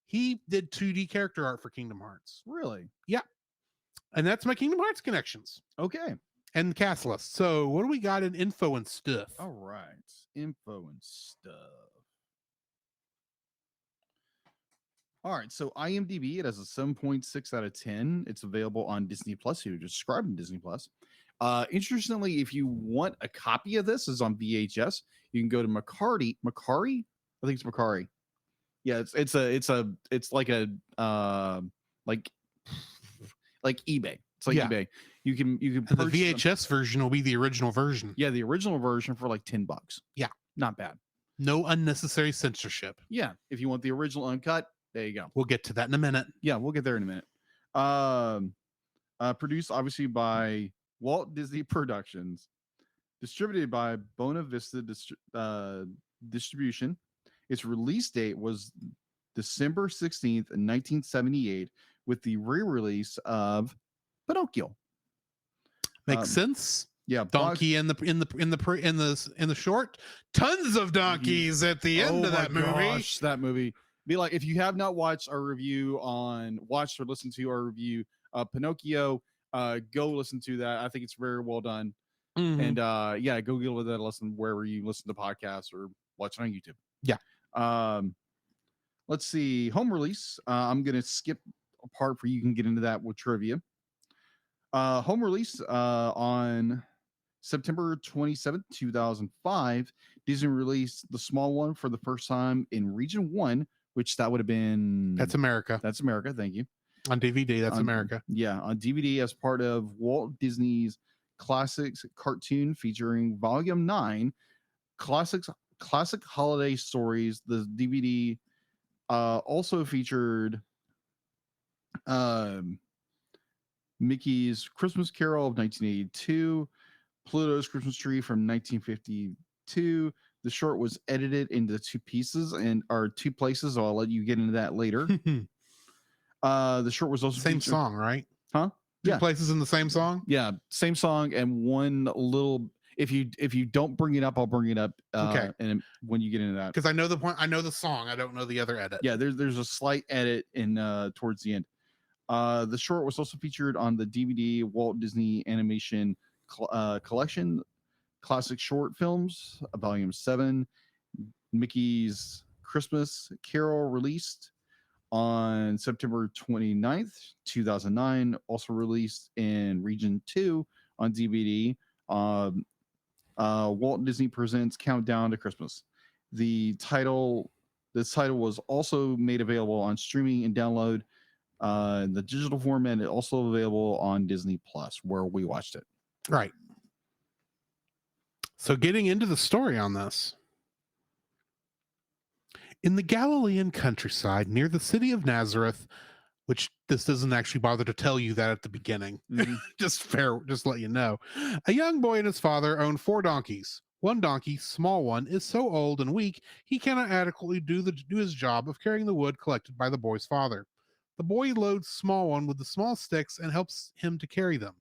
He did 2D character art for Kingdom Hearts. Really? Yeah. And that's my Kingdom Hearts connections Okay. and cast list. So what do we got in info and stuff? All right. Info and stuff. All right. So IMDb, it has a 7.6 out of 10. It's available on Disney Plus. You just subscribe to Disney Plus. Interestingly, if you want a copy of this, is on VHS. You can go to Macari. I think it's Macari. Yeah, it's like a like eBay. It's like Yeah. eBay. You can And the purchase them. VHS version will be the original version. Yeah, the original version for like $10. Yeah. Not bad. No unnecessary censorship. Yeah. If you want the original uncut, there you go. We'll get to that in a minute. Yeah, we'll get there in a minute. Produced obviously by Walt Disney Productions, distributed by Bona Vista Distribution. Its release date was December 16th, 1978, with the re-release of Pinocchio. Makes sense. Yeah, Donkey in the short, tons of donkeys at the end of that movie. Gosh, that movie. Be like, if you have not watched our review watched or listened to our review Pinocchio, go listen to that. I think it's very well done. Mhm. And yeah, go get that lesson wherever you listen to podcasts or watch it on YouTube. Yeah. Let's see. Home release. I'm gonna skip a part for you can get into that with trivia. Home release on September 27th, 2005, Disney released the small one for the first time in Region 1, which that would have been... That's America. That's America, thank you. On DVD, that's America. Yeah, on DVD as part of Walt Disney's Classics cartoon featuring Volume 9, Classic Holiday Stories. The DVD also featured Mickey's Christmas Carol of 1982, Pluto's Christmas Tree from 1952. The short was edited into two pieces or two places, so I'll let you get into that later. The short was also same song, right? Huh? Two places in the same song? Yeah, same song and one little. If you don't bring it up, I'll bring it up. Okay. And when you get into that, because I know the point, I know the song, I don't know the other edit. Yeah, there's a slight edit in towards the end. The short was also featured on the DVD Walt Disney Animation Collection, Classic Short Films, Volume 7, Mickey's Christmas Carol, released on September 29th, 2009, also released in Region 2 on DVD. Walt Disney Presents Countdown to Christmas. This title was also made available on streaming and download in the digital format. It's also available on Disney Plus, where we watched it. Right. So getting into the story on this. In the Galilean countryside near the city of Nazareth, which this doesn't actually bother to tell you that at the beginning, just let you know, a young boy and his father own 4 donkeys. One donkey, small one, is so old and weak he cannot adequately do his job of carrying the wood collected by the boy's father. The boy loads small one with the small sticks and helps him to carry them.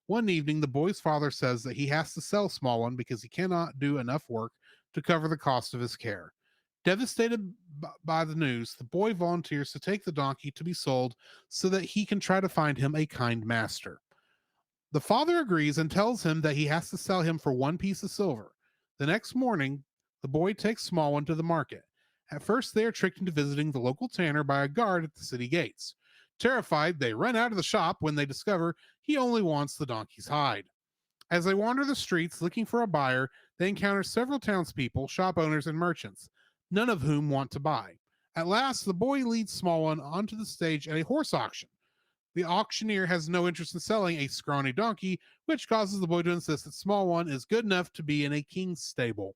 One evening, the boy's father says that he has to sell small one because he cannot do enough work to cover the cost of his care. Devastated by the news, the boy volunteers to take the donkey to be sold so that he can try to find him a kind master. The father agrees and tells him that he has to sell him for 1 piece of silver. The next morning, the boy takes small one to the market. At first, they are tricked into visiting the local tanner by a guard at the city gates. Terrified, they run out of the shop when they discover he only wants the donkey's hide. As they wander the streets looking for a buyer, they encounter several townspeople, shop owners, and merchants, none of whom want to buy. At last, the boy leads small one onto the stage at a horse auction. The auctioneer has no interest in selling a scrawny donkey, which causes the boy to insist that small one is good enough to be in a king's stable.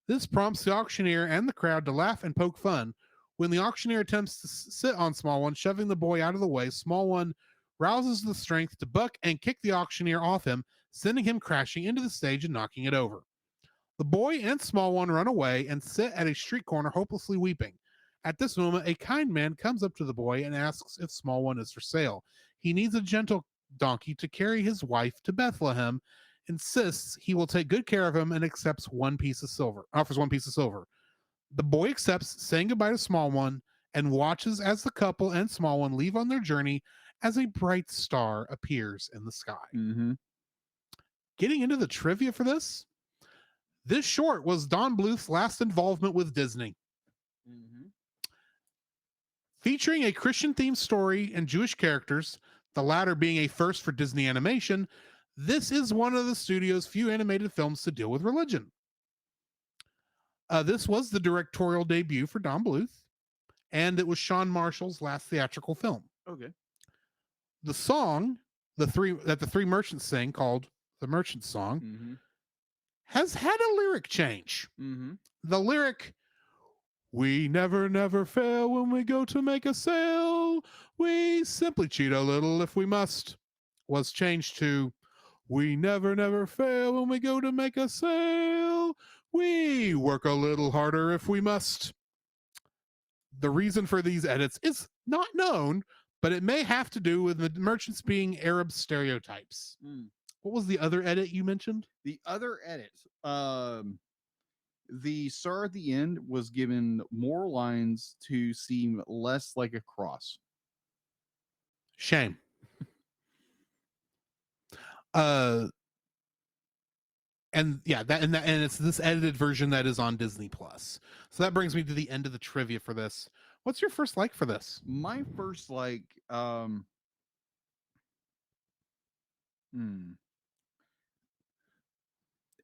This prompts the auctioneer and the crowd to laugh and poke fun. When the auctioneer attempts to sit on small one, shoving the boy out of the way, small one rouses the strength to buck and kick the auctioneer off him, sending him crashing into the stage and knocking it over. The boy and small one run away and sit at a street corner hopelessly weeping. At this moment, a kind man comes up to the boy and asks if small one is for sale. He needs a gentle donkey to carry his wife to Bethlehem, insists he will take good care of him, and offers 1 piece of silver. The boy accepts, saying goodbye to small one, and watches as the couple and small one leave on their journey as a bright star appears in the sky. Mm-hmm. Getting into the trivia for this short was Don Bluth's last involvement with Disney. Mm-hmm. Featuring a Christian-themed story and Jewish characters, the latter being a first for Disney animation, this is one of the studio's few animated films to deal with religion. This was the directorial debut for Don Bluth, and it was Sean Marshall's last theatrical film. Okay. The song, the three merchants sing, called The Merchant Song, Mm-hmm. has had a lyric change. Mm-hmm. The lyric, "We never, never fail when we go to make a sale. We simply cheat a little if we must," was changed to, We never fail when we go to make a sale. We work a little harder if we must. The reason for these edits is not known, but it may have to do with the merchants being Arab stereotypes. What was the other edit you mentioned? The other edit, the star at the end was given more lines to seem less like a cross. Shame. And it's this edited version that is on Disney Plus. So that brings me to the end of the trivia for this. What's your first like for this? My first like,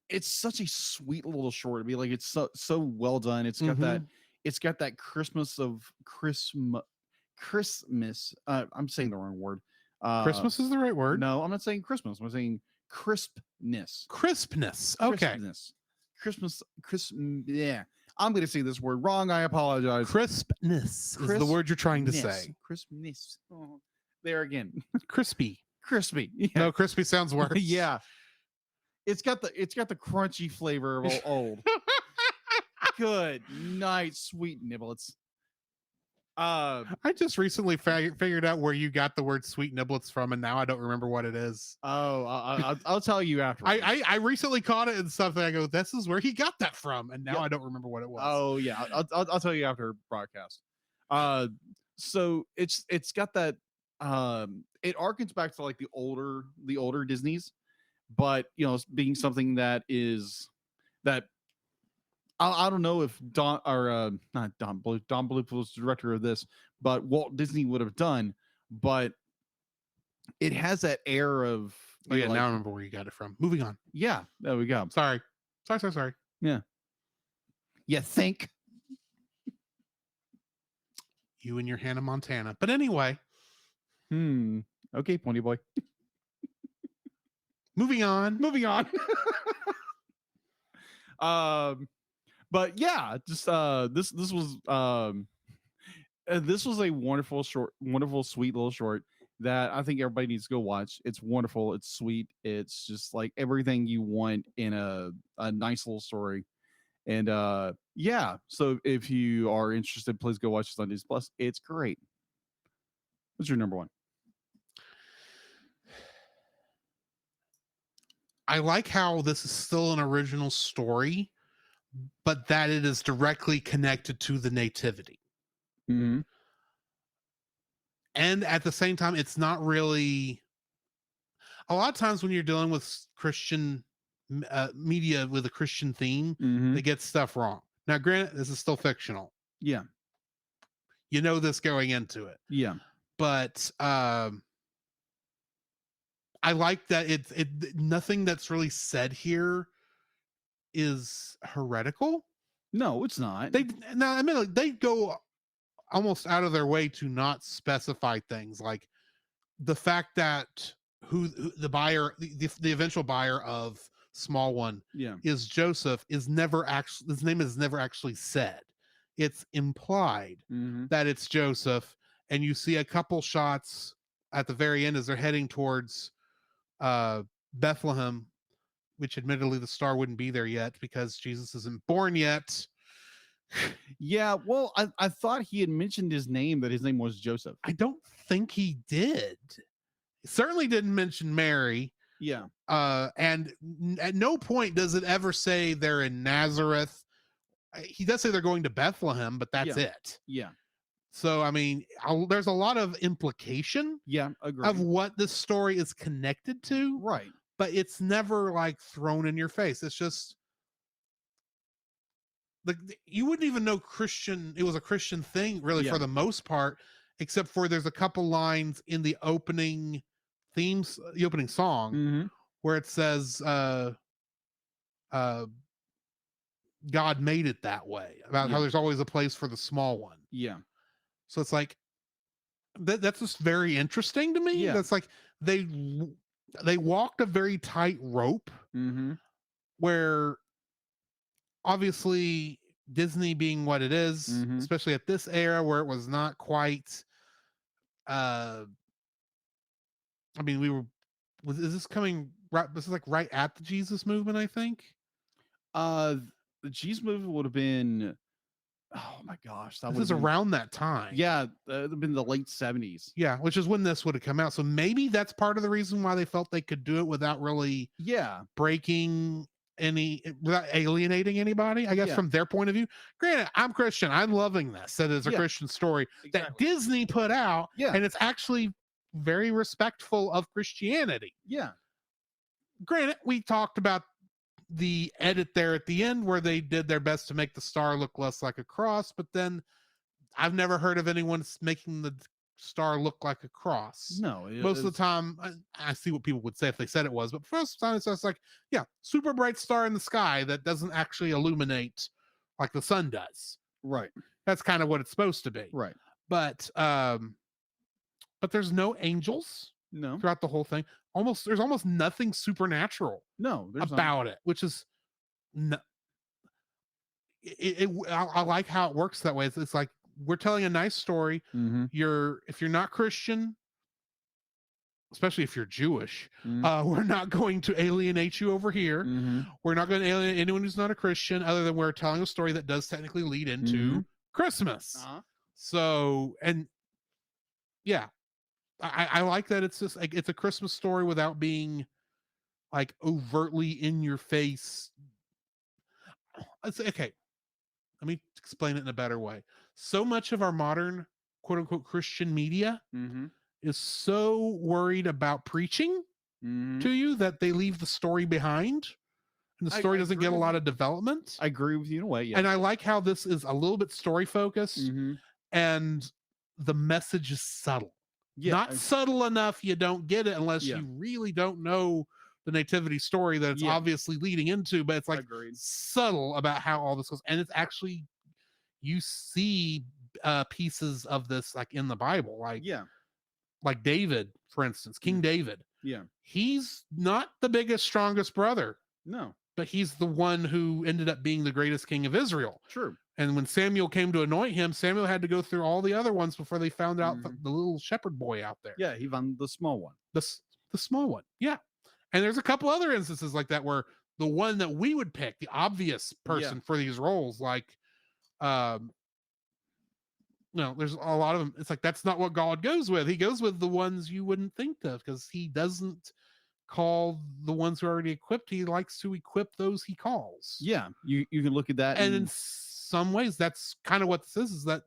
it's such a sweet little short. I mean, like, it's so well done. It's got that Christmas. I'm saying the wrong word. Christmas is the right word. No, I'm not saying Christmas. I'm saying crispness. Okay. Yeah. I'm going to say this word wrong. I apologize. Crispness is the word you're trying to say. Crispness. Oh, there again. Crispy. Yeah. No, crispy sounds worse. Yeah. It's got the crunchy flavor of old. Good night, sweet niblets. I just recently figured out where you got the word sweet niblets from, and now I don't remember what it is. Oh, I'll tell you after. I recently caught it in something. I go, this is where he got that from, and now I don't remember what it was. Oh yeah, I'll tell you after broadcast. So it's got that. It harkens back to like the older Disneys, but being something that is that. I don't know if Don Bluth was the director of this, but Walt Disney would have done. But it has that air of. Oh yeah, now I remember where you got it from. Moving on. Yeah, there we go. Sorry. Yeah. You think? You and your Hannah Montana. But anyway. Okay, Pony Boy. Moving on. But yeah, just this was a wonderful, sweet little short that I think everybody needs to go watch. It's wonderful, it's sweet, it's just like everything you want in a nice little story. And yeah, so if you are interested, please go watch Sundays Plus. It's great. What's your number one? I like how this is still an original story, but that it is directly connected to the nativity. Mm-hmm. And at the same time, it's not really. A lot of times when you're dealing with Christian media with a Christian theme, they get stuff wrong. Now, granted, this is still fictional. Yeah. You know this going into it. Yeah. But I like that it nothing that's really said here is heretical. No, it's not. They go almost out of their way to not specify things, like the fact that who the buyer, the eventual buyer of Small One, is Joseph, is never actually, his name is never actually said. It's implied that it's Joseph, and you see a couple shots at the very end as they're heading towards Bethlehem, which admittedly the star wouldn't be there yet because Jesus isn't born yet. Yeah, well, I thought he had mentioned his name, that his name was Joseph. I don't think he did. He certainly didn't mention Mary. Yeah. And at no point does it ever say they're in Nazareth. He does say they're going to Bethlehem, but that's it. Yeah. So, I mean, there's a lot of implication of what this story is connected to. Right. But it's never like thrown in your face. It's just you wouldn't even know it was a Christian thing really for the most part, except for there's a couple lines in the opening song where it says God made it that way, about how there's always a place for the small one. Yeah. So it's like that's just very interesting to me. Yeah. That's like they walked a very tight rope where obviously Disney being what it is, especially at this era where it was not quite I mean, is this coming This is like right at the Jesus movement, I think. The Jesus movement would have been, oh my gosh, that This would is have been, around that time. yeah, it would have been the late 70s. Yeah, which is when this would have come out. So maybe that's part of the reason why they felt they could do it without really breaking without alienating anybody, I guess, from their point of view. Granted, I'm Christian. I'm loving this. That is a Christian story that Disney put out. Yeah. And it's actually very respectful of Christianity. Yeah. Granted, we talked about the edit there at the end where they did their best to make the star look less like a cross, but then I've never heard of anyone making the star look like a cross. No, most of the time I see what people would say if they said it was, but first time it's just like, yeah, super bright star in the sky that doesn't actually illuminate like the sun does. Right. That's kind of what it's supposed to be. Right. But there's no angels throughout the whole thing. There's almost nothing supernatural about it, which is I like how it works that way. It's like we're telling a nice story. If you're not Christian, especially if you're Jewish, we're not going to alienate you over here. We're not going to alienate anyone who's not a Christian, other than we're telling a story that does technically lead into Christmas. So, and yeah, I like that. It's just like, it's a Christmas story without being like overtly in your face. Okay. Let me explain it in a better way. So much of our modern quote unquote Christian media is so worried about preaching to you that they leave the story behind, and the story doesn't get a lot of development. I agree with you in a way. Yeah. And I like how this is a little bit story focused and the message is subtle. Not subtle enough you don't get it unless you really don't know the nativity story that it's obviously leading into, but it's like subtle about how all this goes. And it's actually, you see pieces of this like in the Bible, like David, for instance, King David. Yeah. He's not the biggest, strongest brother. No. But he's the one who ended up being the greatest king of Israel. True. And when Samuel came to anoint him, Samuel had to go through all the other ones before they found out the little shepherd boy out there. Yeah, he found the small one. The small one. Yeah. And there's a couple other instances like that where the one that we would pick, the obvious person for these roles, like, there's a lot of them. It's like, that's not what God goes with. He goes with the ones you wouldn't think of, because he doesn't call the ones who are already equipped. He likes to equip those he calls. Yeah. You can look at that. And in some ways, that's kind of what this is that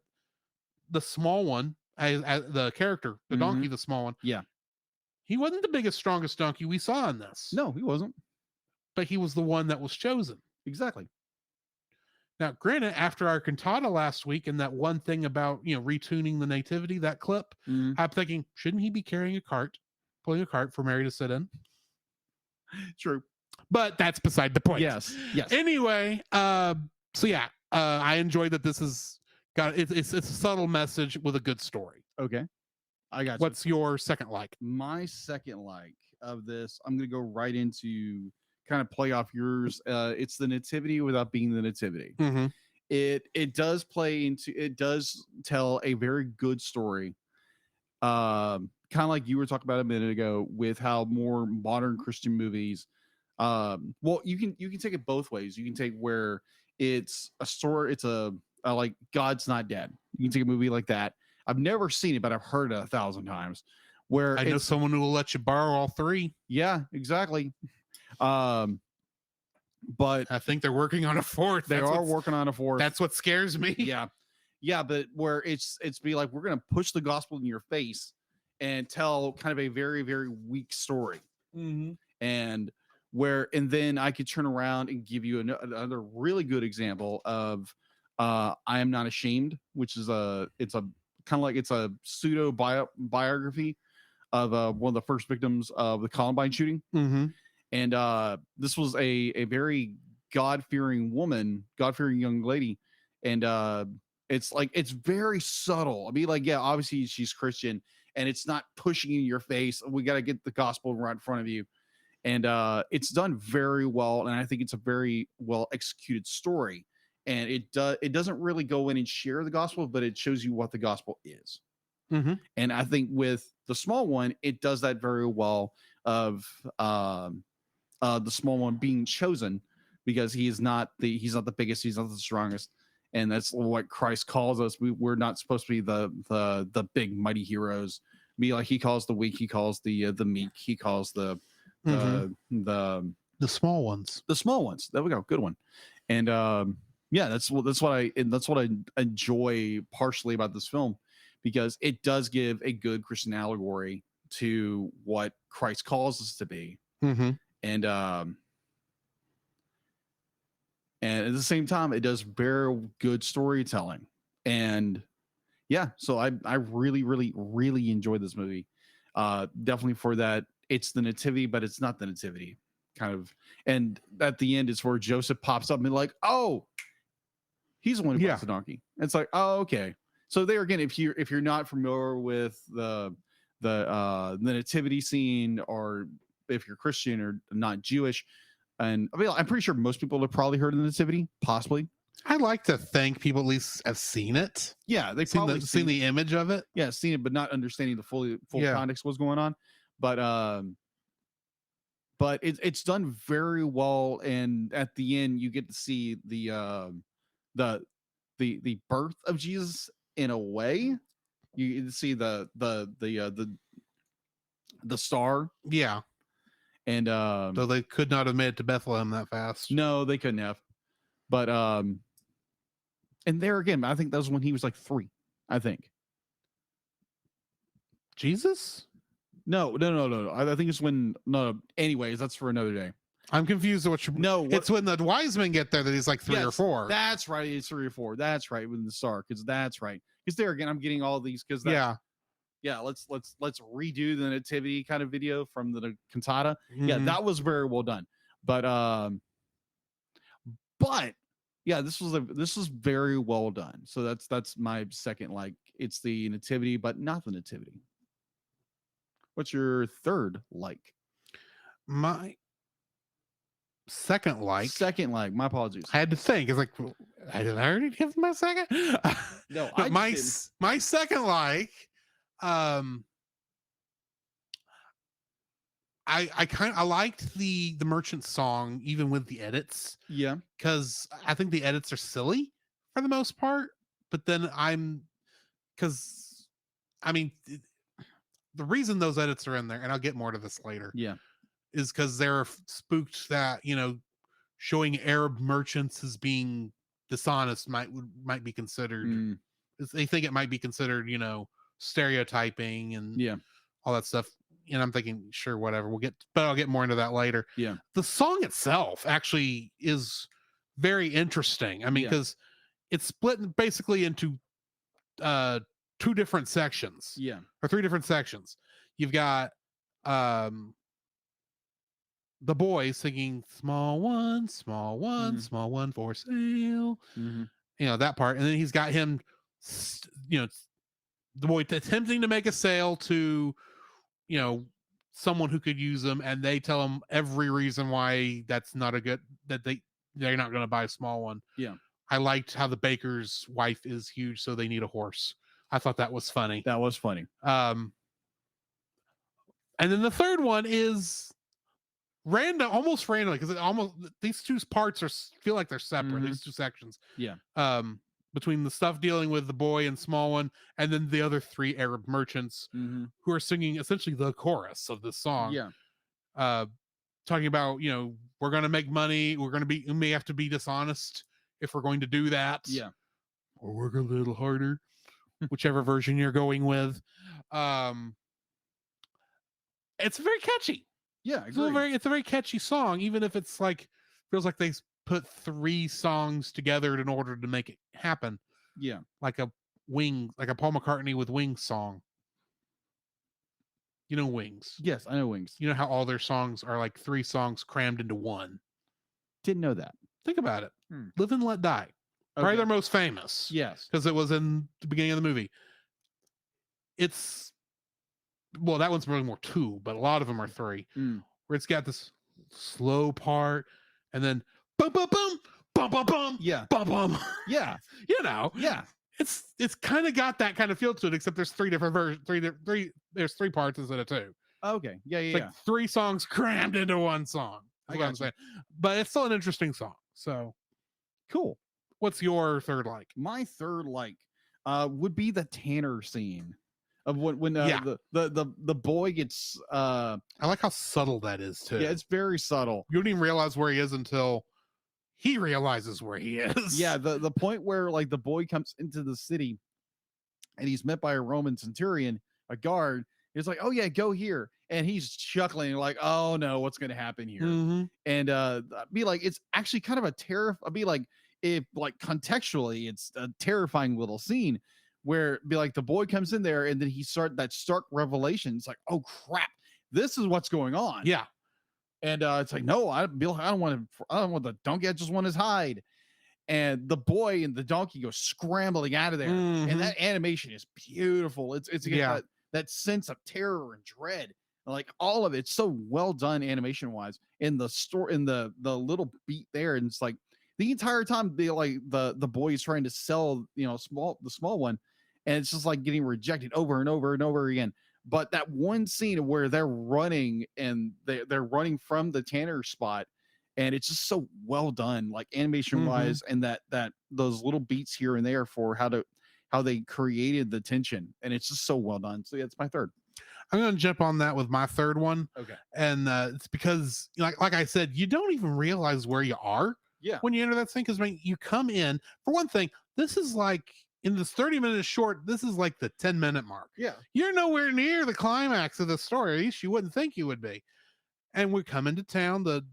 the small one, as the character, the donkey, the small one. Yeah. He wasn't the biggest, strongest donkey we saw in this. No, he wasn't. But he was the one that was chosen. Exactly. Now, granted, after our cantata last week and that one thing about, retuning the nativity, that clip, I'm thinking, shouldn't he be carrying pulling a cart for Mary to sit in? True. But that's beside the point. Yes. Anyway, so yeah, I enjoyed that this is it's a subtle message with a good story. Okay. I got you. What's your second like? My second like of this, I'm going to go right into kind of play off yours. It's the nativity without being the nativity. It does tell a very good story. Kind of like you were talking about a minute ago with how more modern Christian movies, well, you can take it both ways. You can take where it's a story, it's a like God's Not Dead. You can take a movie like that. I've never seen it, but I've heard it 1,000 times. Where I know someone who will let you borrow all three. Yeah, exactly. But I think they're working on a fourth. They are working on a fourth. That's what scares me. Yeah, but where it's be like, we're gonna push the gospel in your face and tell kind of a very, very weak story. And then I could turn around and give you another really good example of I Am Not Ashamed, which is it's a pseudo biography of one of the first victims of the Columbine shooting. And this was a very God-fearing woman, God-fearing young lady. And it's very subtle. I mean, like, yeah, obviously she's Christian and it's not pushing in your face. We got to get the gospel right in front of you. And it's done very well. And I think it's a very well executed story. And it doesn't really go in and share the gospel, but it shows you what the gospel is. And I think with the small one, it does that very well of the small one being chosen because he's not the biggest, he's not the strongest, and that's what Christ calls us. We're not supposed to be the big mighty heroes. Be like he calls the weak, he calls the meek, he calls the small ones. The small ones. There we go. Good one. And yeah, that's what I enjoy partially about this film, because it does give a good Christian allegory to what Christ calls us to be. And at the same time, it does very good storytelling. And yeah, so I really, really, really enjoyed this movie. Definitely for that. It's the nativity, but it's not the nativity kind of. And at the end, it's where Joseph pops up and like, oh, he's the one who buys the donkey. It's like, oh, okay. So there again, if you're not familiar with the nativity scene, or if you're Christian or not Jewish, and I mean, I'm pretty sure most people have probably heard of the nativity, possibly. I like to think people at least have seen it. Yeah, they've seen probably seen the image of it. Yeah, seen it, but not understanding the full context of what's going on. But it's done very well, and at the end you get to see the birth of Jesus in a way. You get to see the star. Yeah. And so they could not have made it to Bethlehem that fast. No, they couldn't have. But and there again, I think that was when he was like 3, I think. Jesus? No. I think it's when anyways, that's for another day. I'm confused what you it's when the wise men get there that he's like 3 or 4. That's right. It's 3 or 4. That's right. With the star. Because that's right. Because there again, I'm getting all these because let's redo the nativity kind of video from the cantata. Yeah, that was very well done. But yeah, this was very well done. So that's my second like. It's the nativity, but not the nativity. What's your third like? My second like. My apologies. I had to think. It's like, did I already give my second? No, my second like. I liked the merchant song even with the edits. Yeah, because I think the edits are silly for the most part. But then the reason those edits are in there, and I'll get more to this later. Yeah, is because they're spooked that showing Arab merchants as being dishonest might be considered. They think it might be considered stereotyping and all that stuff. And I'm thinking, sure, whatever. But I'll get more into that later. Yeah. The song itself actually is very interesting. I mean, because it's split basically into 2 different sections. Yeah. Or 3 different sections. You've got the boy singing small one, small one for sale. That part. And then he's got him, the boy attempting to make a sale to someone who could use them, and they tell him every reason why that's not they're not going to buy a small one. Yeah. I liked how the baker's wife is huge, so they need a horse. I thought that was funny. And then the third one is almost randomly, because these 2 parts feel like they're separate. These 2 sections. Yeah. Between the stuff dealing with the boy and small one, and then the other 3 Arab merchants who are singing essentially the chorus of the song. Yeah. Talking about, we're going to make money. We may have to be dishonest if we're going to do that. Yeah. Or work a little harder, whichever version you're going with. It's very catchy. Yeah. It's a very catchy song, even if it's like, feels like they put 3 songs together in order to make it happen. Yeah. Like a Paul McCartney with Wings song. Wings. Yes, I know Wings. You know how all their songs are like 3 songs crammed into one. Didn't know that. Think about it. Live and Let Die. Okay. Probably their most famous. Yes. Because it was in the beginning of the movie. That one's really more 2, but a lot of them are 3. Where it's got this slow part, and then bum bum bum bum bum bum. Yeah. Bum bum. Yeah. Yeah. It's kind of got that kind of feel to it, except there's 3 different versions. There's 3 parts instead of 2. Okay. Yeah. Like 3 songs crammed into one song. is what I'm saying. But it's still an interesting song. So Cool. what's your third like? My third like would be the Tanner scene of when Yeah. the boy gets I like how subtle that is too. yeah, it's very subtle. You don't even realize where he is until he realizes where he is. Yeah, the point where like the boy comes into the city and he's met by a Roman centurion, a guard. He's like, "Oh yeah, go here," and he's chuckling like, "Oh no, what's going to happen here?" Mhm. And be like, it's actually kind of a terror. I'd be like, if like contextually, it's a terrifying little scene where be like the boy comes in there and then he start that stark revelation. It's like, oh crap, this is what's going on. Yeah. And it's like, no, I don't want the donkey. I just want his hide. And the boy and the donkey go scrambling out of there. Mhm. And that animation is beautiful. It's Yeah. that sense of terror and dread. Like all of it's so well done animation wise. In the store, in the little beat there, and it's like the entire time the boy is trying to sell, the small one, and it's just like getting rejected over and over and over again. But that one scene where they're running and they're running from the Tanner spot, and it's just so well done, like animation wise, and that those little beats here and there for how they created the tension, and it's just so well done. So yeah, it's my third. I'm going to jump on that with my third one. Okay. And it's because, like I said, you don't even realize where you are Yeah. when you enter that thing. Because when you come in, for one thing, this is like in this 30 minutes short, this is like the 10-minute mark. Yeah. You're nowhere near the climax of the story. At least you wouldn't think you would be. And we come into town. The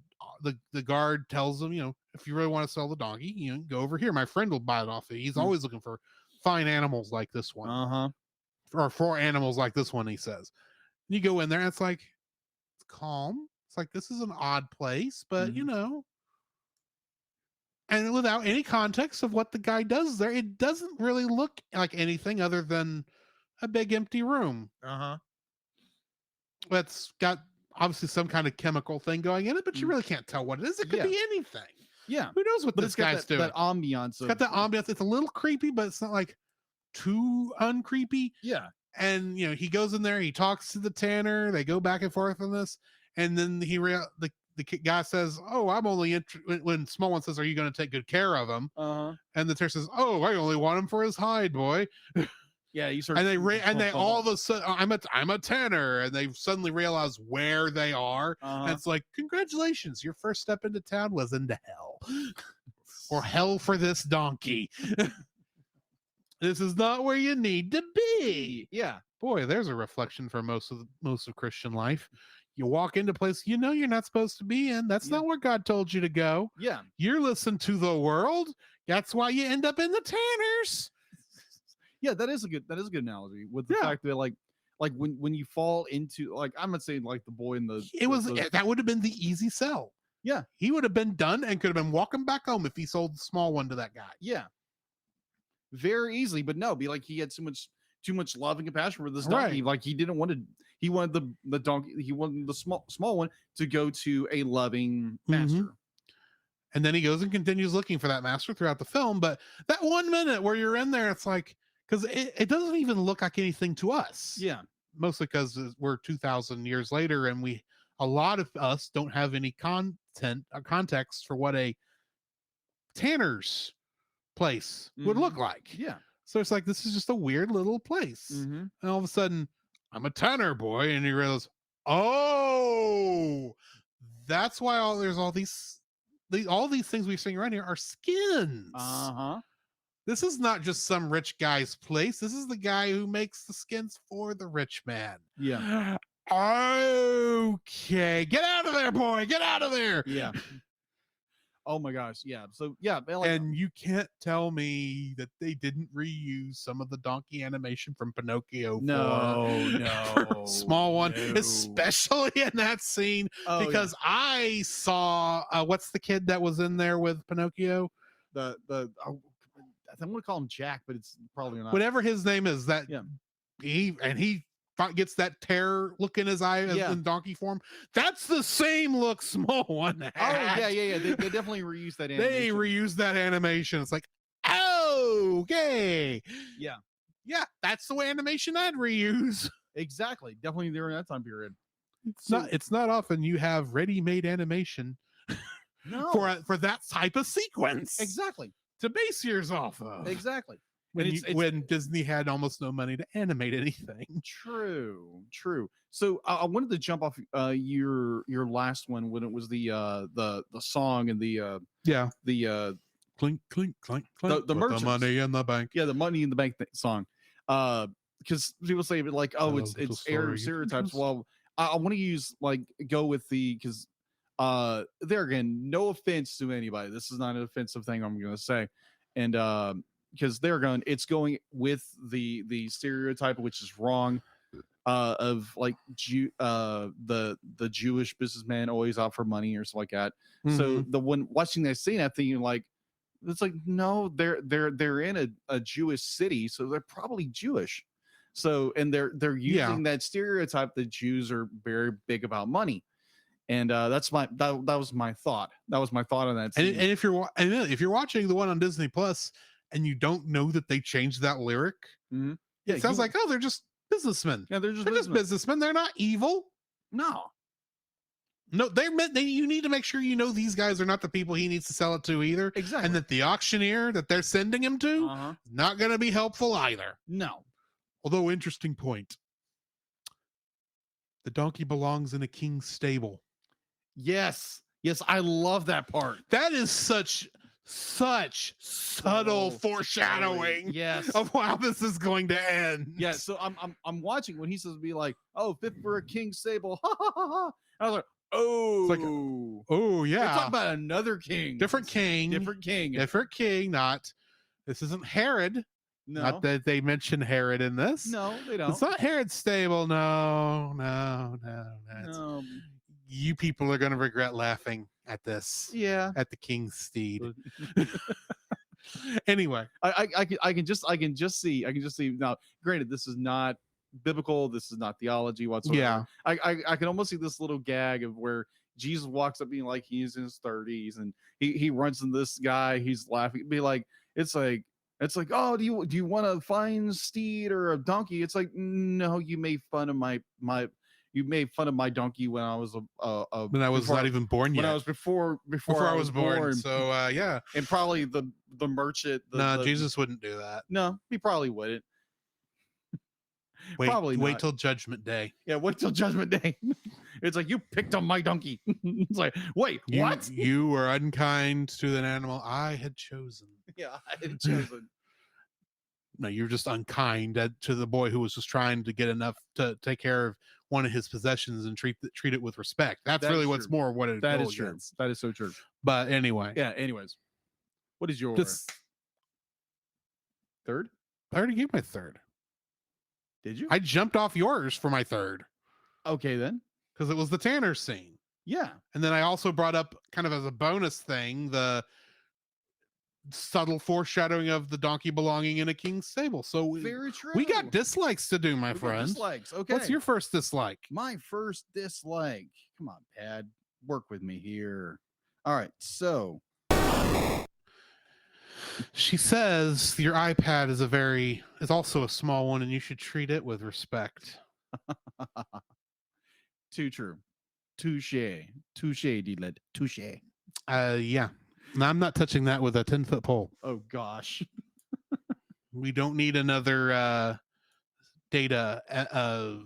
guard tells them, if you really want to sell the donkey, go over here. My friend will buy it off you. He's always looking for fine animals like this one. Uh-huh. Or for animals like this one, he says. And you go in there, and it's like, it's calm. It's like, this is an odd place, but and without any context of what the guy does there, it doesn't really look like anything other than a big empty room. Uh-huh. That's got obviously some kind of chemical thing going in it, but you really can't tell what it is. It could be anything. Yeah. Who knows what But this it's got guy's doing? that ambiance. It's got that ambiance. It's a little creepy, but it's not like too uncreepy. Yeah. And he goes in there, he talks to the Tanner, they go back and forth on this, and then the guy says, "Oh, I'm only when Small One says, are you going to take good care of him?" And the Tanner says, "Oh, I only want him for his hide, boy." Yeah, you sort and of they all of a sudden, I'm a Tanner, and they suddenly realize where they are. And it's like, congratulations, your first step into town was into hell, or hell for this donkey. This is not where you need to be. Yeah. Boy, there's a reflection for most of Christian life. You walk into a place you're not supposed to be in. That's not where God told you to go. Yeah. You're listening to the world. That's why you end up in the Tanners. Yeah, that is a good analogy with the fact that like when you fall into, like, I'm not saying like the boy in the that would have been the easy sell. Yeah. He would have been done and could have been walking back home if he sold the small one to that guy. Yeah. Very easily, but no, be like he had too much love and compassion for this donkey. Right. Like he wanted the donkey, he wanted the small one to go to a loving master. And then he goes and continues looking for that master throughout the film. But that 1 minute where you're in there, it's like, because it doesn't even look like anything to us. Yeah. Mostly because we're 2,000 years later, and a lot of us don't have any context for what a Tanner's place would look like. Yeah. So it's like, this is just a weird little place. And all of a sudden, I'm a Tanner boy, and you realize, oh, that's why there's all these things we're seeing around here are skins. This is not just some rich guy's place. This is the guy who makes the skins for the rich man. Yeah. Okay. Get out of there, boy. Get out of there. Yeah. Oh my gosh. Yeah. So yeah. And you can't tell me that they didn't reuse some of the donkey animation from Pinocchio. No. Small One, especially in that scene, because I saw what's the kid that was in there with Pinocchio? I'm going to call him Jack, but it's probably not. Whatever his name is, he gets that terror look in his eye in donkey form. That's the same look Small One had. Oh, yeah. They definitely reused that animation. They reused that animation. It's like, okay. Yeah. Yeah, that's the way animation I'd reuse. Exactly. Definitely during that time period. It's not often you have ready-made animation No. for that type of sequence. Exactly. To base yours off of. Exactly. When Disney had almost no money to animate anything. True. So I wanted to jump off your last one when it was the song and the Clink, clink, clink, clink. The merchants. The money in the bank. Yeah, the Money in the Bank song. Because people say like, oh, it's stereotypes. Well, I want to go with because there again, no offense to anybody. This is not an offensive thing I'm going to say, and because it's going with the stereotype, which is wrong. Of like the Jewish businessman always out for money or something like that. Mm-hmm. So when watching that scene, I'm thinking like, it's like, no, they're in a Jewish city, so they're probably Jewish. So and they're using that stereotype that Jews are very big about money, and that was my thought. That was my thought on that scene. And if you're watching the one on Disney Plus and you don't know that they changed that lyric, it sounds like, oh, they're just businessmen. Yeah, they're just businessmen. They're not evil. No, you need to make sure you know these guys are not the people he needs to sell it to either. Exactly. And that the auctioneer that they're sending him to is not going to be helpful either. No. Although, interesting point. The donkey belongs in a king's stable. Yes, I love that part. That is such subtle foreshadowing of how this is going to end. Yeah, so I'm watching when he says be like, oh, fit for a king's stable. Ha ha ha ha. I was like, oh yeah. We're talking about another king. Different king. Not this isn't Herod. No. Not that they mention Herod in this. No, they don't. It's not Herod's stable. No. You people are going to regret laughing at this. Yeah. At the king's steed. Anyway, I can just see now. Granted, this is not biblical. This is not theology whatsoever. Yeah. I can almost see this little gag of where Jesus walks up being like he's in his 30s and he runs into this guy. He's laughing. Be like, it's like, oh, do you want a fine steed or a donkey? It's like, no, you made fun of my donkey when I was when I was not even born yet. When I was before I was born. So yeah, and probably the merchant. Jesus wouldn't do that. No, he probably wouldn't. Wait till Judgment Day. Yeah, wait till Judgment Day. It's like, you picked on my donkey. It's like, wait, what? You were unkind to an animal I had chosen. Yeah, I had chosen. No, you're just unkind to the boy who was just trying to get enough to take care of one of his possessions and treat it with respect. That's really what's more what it that is true. That is so true. But anyway. Yeah, anyways. What is your third? I already gave my third. Did you? I jumped off yours for my third. Okay, then. Because it was the Tanner scene. Yeah. And then I also brought up, kind of as a bonus thing, the subtle foreshadowing of the donkey belonging in a king's stable. So very true. We got dislikes to do, my friend. Dislikes. Okay. What's your first dislike? My first dislike. Come on, Pad. Work with me here. All right. So she says your iPad is also a small one and you should treat it with respect. Too true. Touche, Deedlet. Touche. Yeah. No, I'm not touching that with a 10-foot pole. Oh gosh. We don't need another data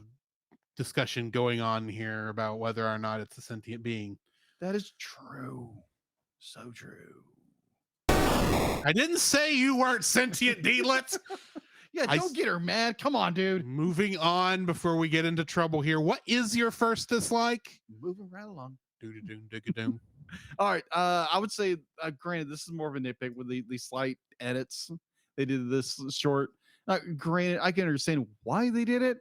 discussion going on here about whether or not it's a sentient being. That is true. So true. I didn't say you weren't sentient, Deedlet. Yeah, don't get her mad. Come on, dude. Moving on before we get into trouble here. What is your first dislike? Moving right along. Do-do-doom. All right. I would say, granted, this is more of a nitpick with the slight edits they did this short. Granted, I can understand why they did it,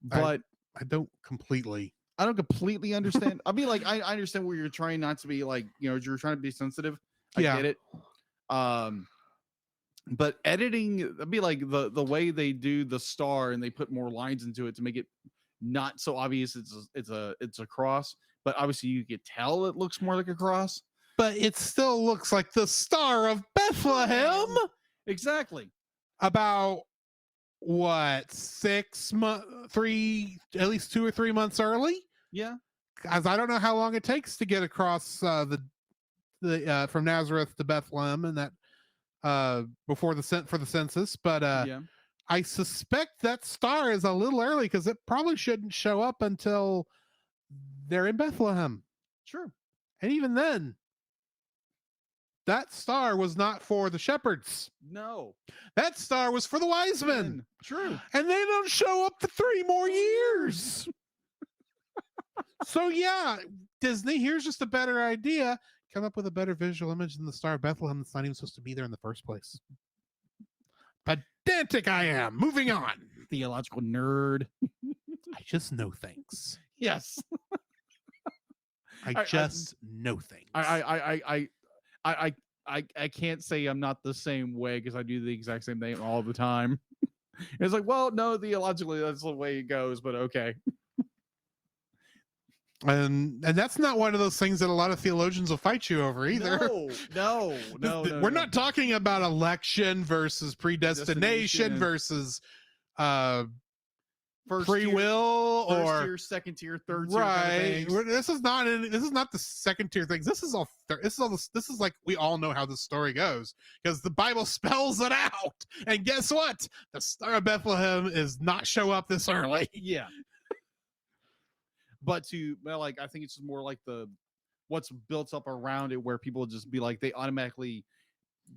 but I don't completely understand. I mean, like, I understand where you're trying not to be like, you're trying to be sensitive. I get it. But editing, it'd be like the way they do the star and they put more lines into it to make it not so obvious it's a cross, but obviously you could tell it looks more like a cross. But it still looks like the Star of Bethlehem. Exactly. About what, 3 at least 2 or 3 months early? Yeah. Because I don't know how long it takes to get across the the from Nazareth to Bethlehem, and that before for the census. But Yeah. I suspect that star is a little early because it probably shouldn't show up until they're in Bethlehem. Sure. And even then, that star was not for the shepherds. No. That star was for the wise men. True. And they don't show up for 3 more years. So yeah, Disney, here's just a better idea. Come up with a better visual image than the Star of Bethlehem that's not even supposed to be there in the first place. Pedantic I am. Moving on. Theological nerd. I just know things. Yes. I just know things. I can't say I'm not the same way because I do the exact same thing all the time. It's like, well, no, theologically that's the way it goes, but okay. And that's not one of those things that a lot of theologians will fight you over either. No. We're not talking about election versus predestination versus first free tier, will first or tier, second tier, third tier. right. Kind of This is not the second tier things. This is like we all know how the story goes because the Bible spells it out. And guess what? The Star of Bethlehem is not show up this early. Yeah. But I think it's more like what's built up around it, where people just be like, they automatically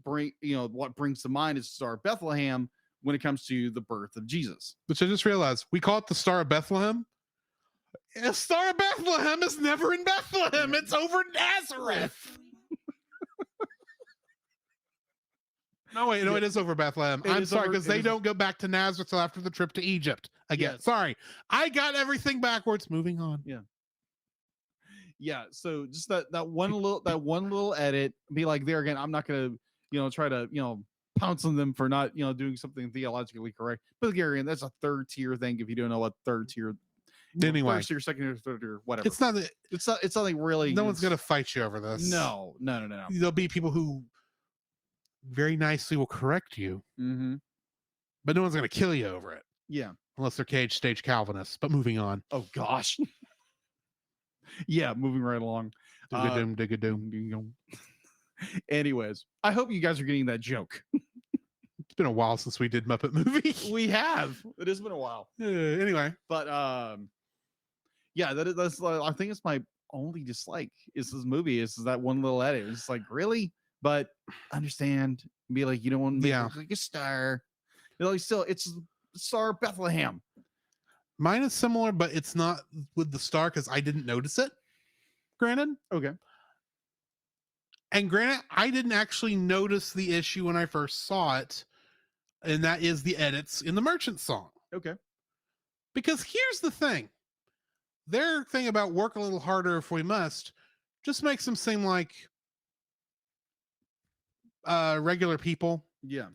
bring, what brings to mind is Star of Bethlehem when it comes to the birth of Jesus. Which I just realized we call it the Star of Bethlehem. A Star of Bethlehem is never in Bethlehem. It's over Nazareth. No, wait, no, it is over Bethlehem. I'm sorry, because they don't go back to Nazareth till after the trip to Egypt again. Yes. Sorry, I got everything backwards. Moving on. Yeah. So just that one little edit. Be like, there again, I'm not gonna try to pounce on them for not doing something theologically correct. But again, that's a third tier thing. If you don't know what third tier. Anyway, first tier, second tier, third tier, whatever. It's not. It's nothing really. No one's gonna fight you over this. No. There'll be people who very nicely will correct you, but no one's gonna kill you over it. Yeah, unless they're cage stage Calvinists. But moving on. Oh gosh. Yeah, moving right along. Dig-a-doom. Anyways, I hope you guys are getting that joke. It's been a while since we did Muppet Movie. We have. It has been a while. Anyway, but yeah, that's I think it's my only dislike is this movie. Is that one little edit? It's like, really? But understand, be like, you don't want to look like a star. Still, it's Star of Bethlehem. Mine is similar, but it's not with the star because I didn't notice it. Granted. Okay. And granted, I didn't actually notice the issue when I first saw it, and that is the edits in the Merchant song. Okay. Because here's the thing. Their thing about work a little harder if we must just makes them seem like regular people. Yeah.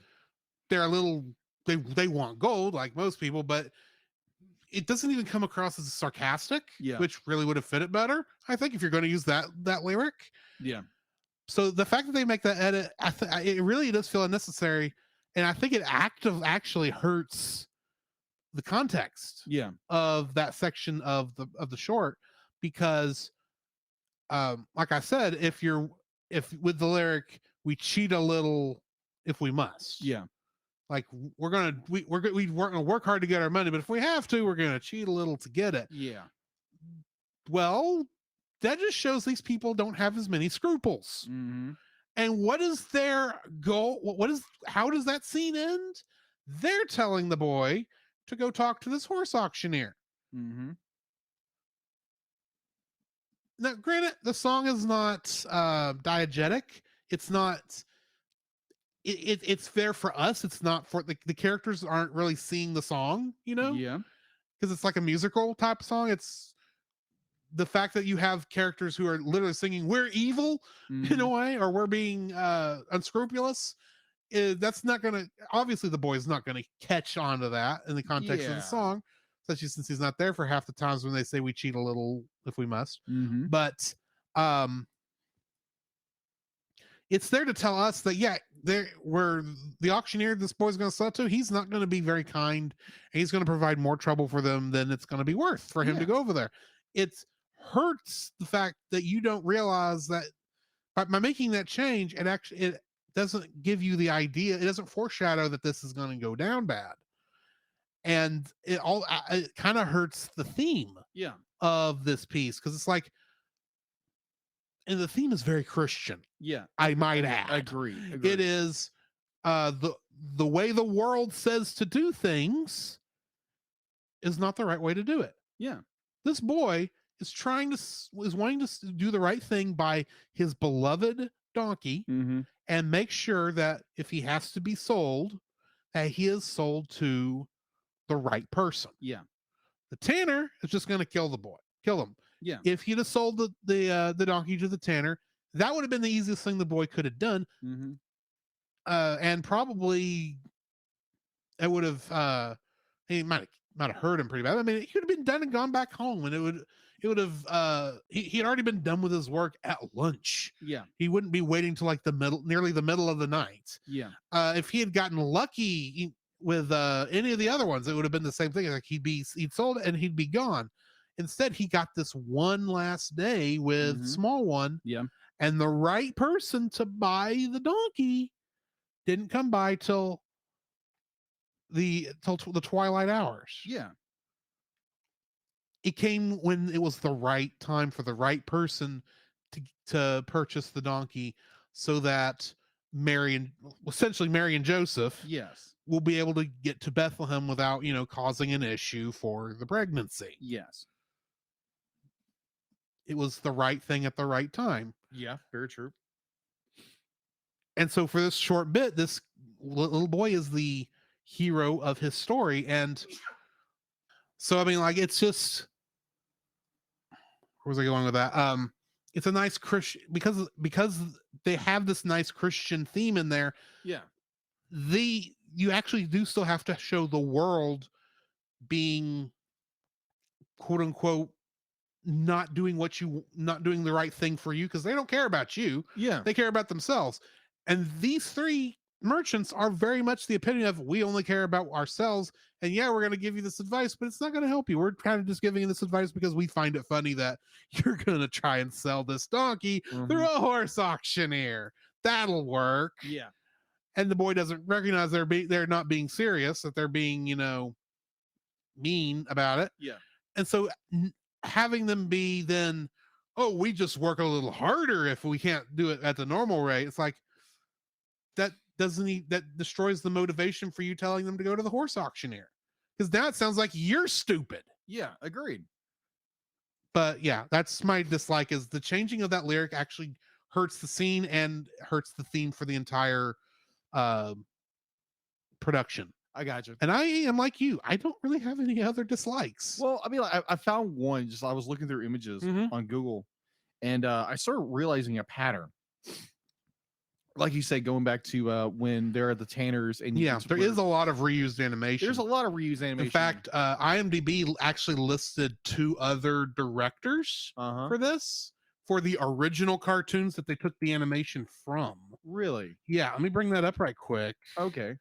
They're a little, they want gold like most people, but it doesn't even come across as sarcastic, which really would have fit it better, I think, if you're going to use that lyric. Yeah. So the fact that they make that edit, it really does feel unnecessary, and I think it actually hurts the context of that section of the short, because like I said, if with the lyric, we cheat a little if we must. Yeah. Like we're gonna work hard to get our money, but if we have to, we're gonna cheat a little to get it. Yeah. Well, that just shows these people don't have as many scruples. Mm-hmm. And what is their goal? How does that scene end? They're telling the boy to go talk to this horse auctioneer. Mm-hmm. Now, granted, the song is not diegetic. It's not. It's there for us. It's not for the characters aren't really seeing the song, Yeah. Because it's like a musical type song. It's the fact that you have characters who are literally singing "We're evil" in a way, or we're being unscrupulous. That's not gonna. Obviously, the boy's not gonna catch on to that in the context of the song, especially since he's not there for half the times when they say we cheat a little if we must. Mm-hmm. But it's there to tell us that where the auctioneer this boy's going to sell to, he's not going to be very kind, and he's going to provide more trouble for them than it's going to be worth for him to go over there. It hurts the fact that you don't realize that by making that change, it doesn't give you the idea. It doesn't foreshadow that this is going to go down bad, and it kind of hurts the theme Yeah. of this piece because it's like, and the theme is very Christian. Yeah. I might add. Agree. It is the way the world says to do things is not the right way to do it. Yeah. This boy is wanting to do the right thing by his beloved donkey and make sure that if he has to be sold, that he is sold to the right person. Yeah. The tanner is just going to kill him. Yeah. If he'd have sold the donkey to the tanner, that would have been the easiest thing the boy could have done. And probably it would have he might have hurt him pretty bad. I mean, he could have been done and gone back home, and it would have he had already been done with his work at lunch. Yeah. He wouldn't be waiting till like nearly the middle of the night. Yeah. If he had gotten lucky with any of the other ones, it would have been the same thing. Like he'd sold it and he'd be gone. Instead, he got this one last day with Small One. Yeah. And the right person to buy the donkey didn't come by till the twilight hours. Yeah. It came when it was the right time for the right person to purchase the donkey, so that essentially Mary and Joseph, yes, will be able to get to Bethlehem without, causing an issue for the pregnancy. Yes. It was the right thing at the right time. Yeah, very true. And so for this short bit, this little boy is the hero of his story. And so, I mean, like, it's just, where was I going with that? It's a nice Christian, because they have this nice Christian theme in there. Yeah. You actually do still have to show the world being, quote unquote, not doing the right thing for you, because they don't care about you. Yeah. They care about themselves. And these three merchants are very much the epitome of, we only care about ourselves. And yeah, we're going to give you this advice, but it's not going to help you. We're kind of just giving you this advice because we find it funny that you're going to try and sell this donkey through a horse auctioneer. That'll work. Yeah. And the boy doesn't recognize they're not being serious, that they're being, mean about it. Yeah. And so having them be then, oh, we just work a little harder if we can't do it at the normal rate. It's like, that destroys the motivation for you telling them to go to the horse auctioneer, because now it sounds like you're stupid. Yeah, agreed. But yeah, that's my dislike, is the changing of that lyric actually hurts the scene and hurts the theme for the entire production. I got you. And I am like you. I don't really have any other dislikes. Well, I mean, I found one. I was looking through images on Google, and I started realizing a pattern. Like you said, going back to when they're at the Tanners, and there is a lot of reused animation. There's a lot of reused animation. In fact, IMDb actually listed 2 other directors for this, for the original cartoons that they took the animation from. Really? Yeah, let me bring that up right quick. Okay.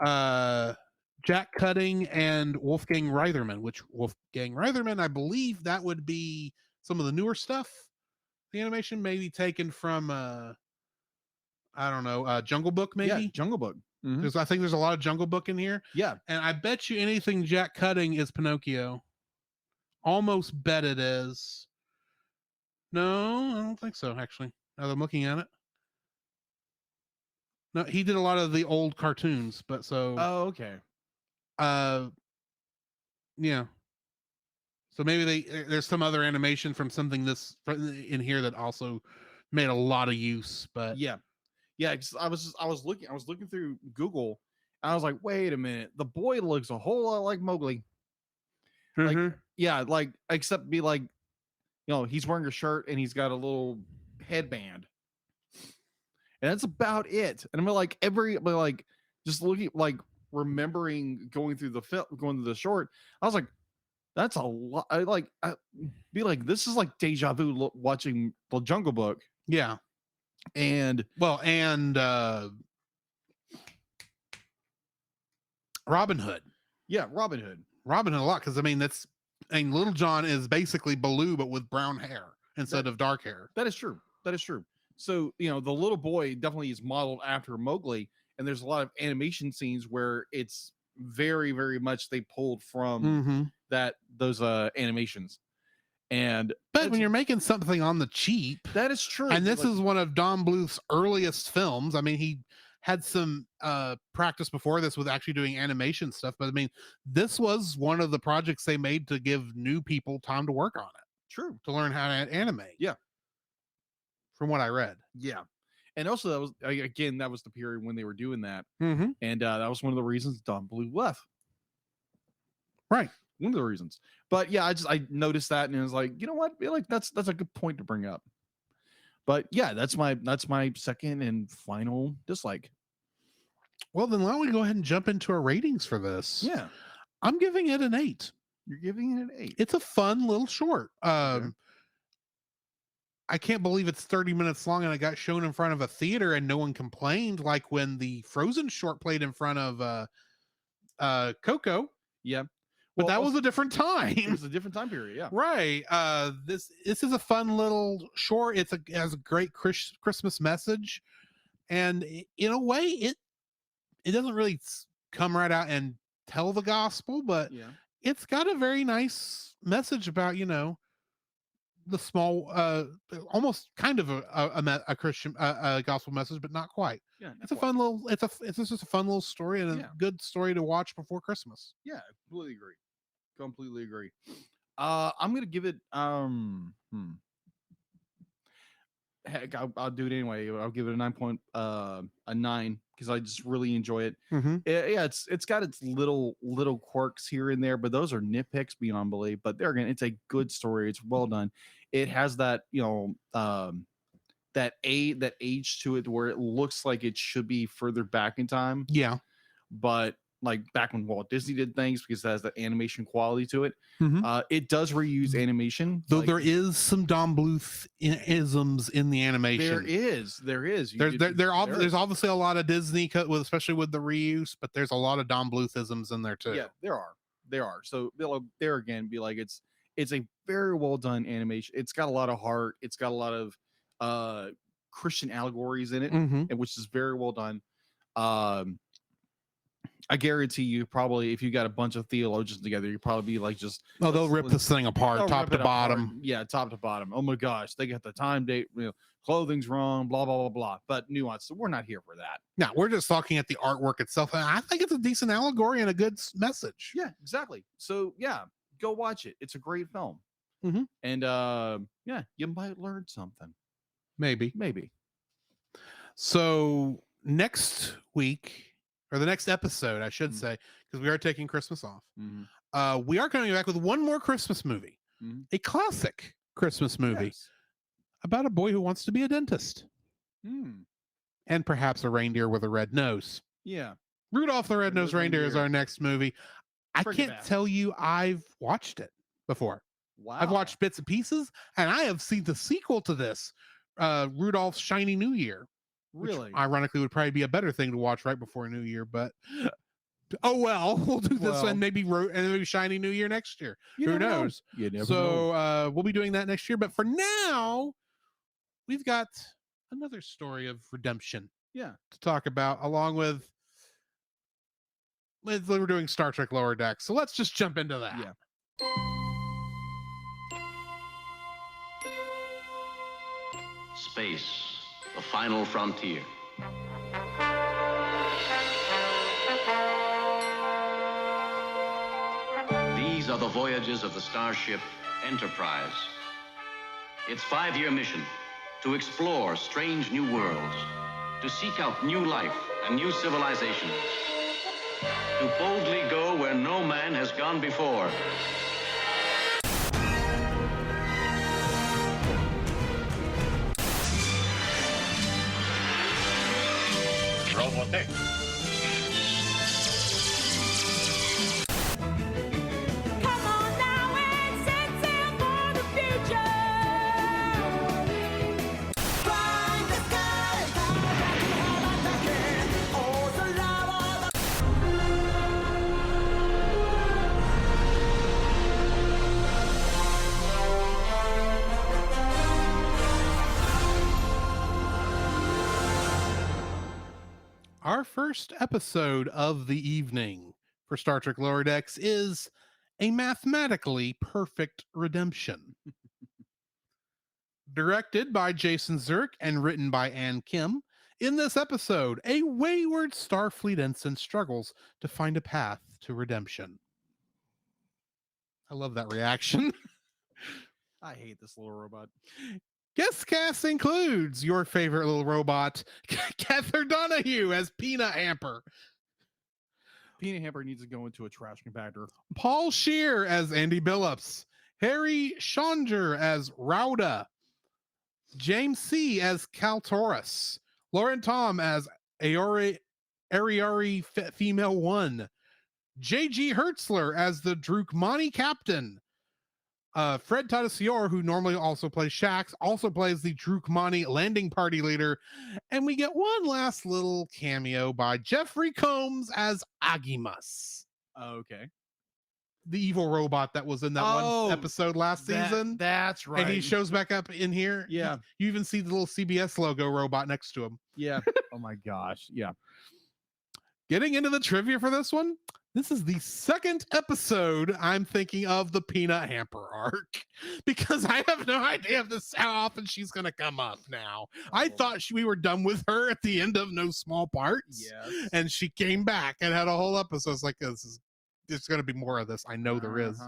Jack Cutting and Wolfgang Reitherman, which Wolfgang Reitherman, I believe that would be some of the newer stuff. The animation may be taken from I don't know, Jungle Book, maybe? Yeah, Jungle Book. Because I think there's a lot of Jungle Book in here. Yeah. And I bet you anything Jack Cutting is Pinocchio. Almost bet it is. No, I don't think so, actually. Now that I'm looking at it. No, he did a lot of the old cartoons, but so... Oh, okay. Yeah. So maybe there's some other animation from something in here that also made a lot of use, but... Yeah. Yeah, because I was looking through Google, and I was like, wait a minute, the boy looks a whole lot like Mowgli. Like, yeah, like, except be like, he's wearing a shirt and he's got a little headband, and that's about it. And I'm like, just looking, like, remembering going through the short, I was like, that's a lot. This is like deja vu watching the Jungle Book. Yeah. And Robin Hood. Yeah, Robin Hood a lot, because Little John is basically Baloo but with brown hair instead of dark hair. That is true. So, the little boy definitely is modeled after Mowgli, and there's a lot of animation scenes where it's very, very much they pulled from those animations. But when you're making something on the cheap, that is true. and this is one of Don Bluth's earliest films. I mean, he had some practice before this with actually doing animation stuff, but I mean, this was one of the projects they made to give new people time to work on it. True. To learn how to animate. Yeah. From what I read. Yeah. And also that was the period when they were doing that. And that was one of the reasons Don Bluth left. Right. One of the reasons. But yeah, I noticed that and it was like, you know what? I feel like that's a good point to bring up. But yeah, that's my second and final dislike. Well, then why don't we go ahead and jump into our ratings for this? Yeah. I'm giving it an 8. You're giving it an 8. It's a fun little short. Okay. I can't believe it's 30 minutes long and it got shown in front of a theater and no one complained, like when the Frozen short played in front of Coco. Yeah. But that was a different time. It was a different time period, yeah. Right. This is a fun little short. It has a great Christmas message. And in a way, it doesn't really come right out and tell the gospel, but it's got a very nice message about, the small, almost kind of a Christian gospel message, but not quite. Yeah, it's a fun little. It's just a fun little story and a good story to watch before Christmas. Yeah, completely agree. I'm gonna give it. Heck, I'll do it anyway. I'll give it a 9 because I just really enjoy it. It's got its little quirks here and there, but those are nitpicks beyond belief. But there again, it's a good story. It's well done. It has that that age to it where it looks like it should be further back in time. Yeah, but like back when Walt Disney did things, because it has that animation quality to it. It does reuse animation, though there is some Don Bluth isms in the animation. There is. There's obviously a lot of Disney, especially with the reuse, but there's a lot of Don Bluth isms in there too. Yeah, there are. So there again, be like it's a very well done animation. It's got a lot of heart. It's got a lot of Christian allegories in it, and which is very well done. I guarantee you, probably, if you got a bunch of theologians together, you'd probably be like, they'll rip this thing apart, top to bottom. Yeah, top to bottom. Oh my gosh, they got the time date, clothing's wrong, blah blah blah blah. But nuance. So we're not here for that. No, we're just talking at the artwork itself, and I think it's a decent allegory and a good message. Yeah, exactly. So yeah, go watch it. It's a great film. And you might learn something. Maybe. So next week. Or the next episode, I should say, because we are taking Christmas off. We are coming back with one more Christmas movie, a classic Christmas movie about a boy who wants to be a dentist, and perhaps a reindeer with a red nose. Yeah, Rudolph the Red-Nosed Reindeer is our next movie. I can't tell you I've watched it before. Wow, I've watched bits and pieces, and I have seen the sequel to this, Rudolph's Shiny New Year. Really? Which, ironically, would probably be a better thing to watch right before New Year, but oh well, we'll do this one, maybe Shiny New Year next year. Who knows? You never know. We'll be doing that next year. But for now, we've got another story of redemption. Yeah, to talk about, along with we're doing Star Trek Lower Decks. So let's just jump into that. Yeah. Space. The final frontier. These are the voyages of the starship Enterprise. Its 5-year mission: to explore strange new worlds, to seek out new life and new civilizations, to boldly go where no man has gone before. Robotech. Come on now and set sail for the future. Fly the sky, oh, the lava. Our first episode of the evening for Star Trek Lower Decks is a mathematically perfect redemption. Directed by Jason Zirk and written by Ann Kim, in this episode, a wayward Starfleet ensign struggles to find a path to redemption. I love that reaction. I hate this little robot. Guest cast includes your favorite little robot, Catherine Donahue as Peanut Hamper, Peanut Hamper needs to go into a trash compactor. Paul Scheer as Andy Billups, Harry Schonger as Rauda, James C. as Kaltoris, Lauren Tom as Ariari Female 1, J.G. Hertzler as the Drukmani Captain, Fred Tatasciore, who normally also plays Shax, also plays the Drukmani landing party leader. And we get one last little cameo by Jeffrey Combs as Agimus, Okay. the evil robot that was in that one episode last season. That's right. And he shows back up in here. Yeah. You even see the little CBS logo robot next to him. Yeah. Oh my gosh. Yeah. Getting into the trivia for this one, this is the second episode I'm thinking of the Peanut Hamper arc, because I have no idea if this how often she's going to come up now. I thought we were done with her at the end of No Small Parts. Yes. And she came back and had a whole episode. It's like, there's going to be more of this. I know there is.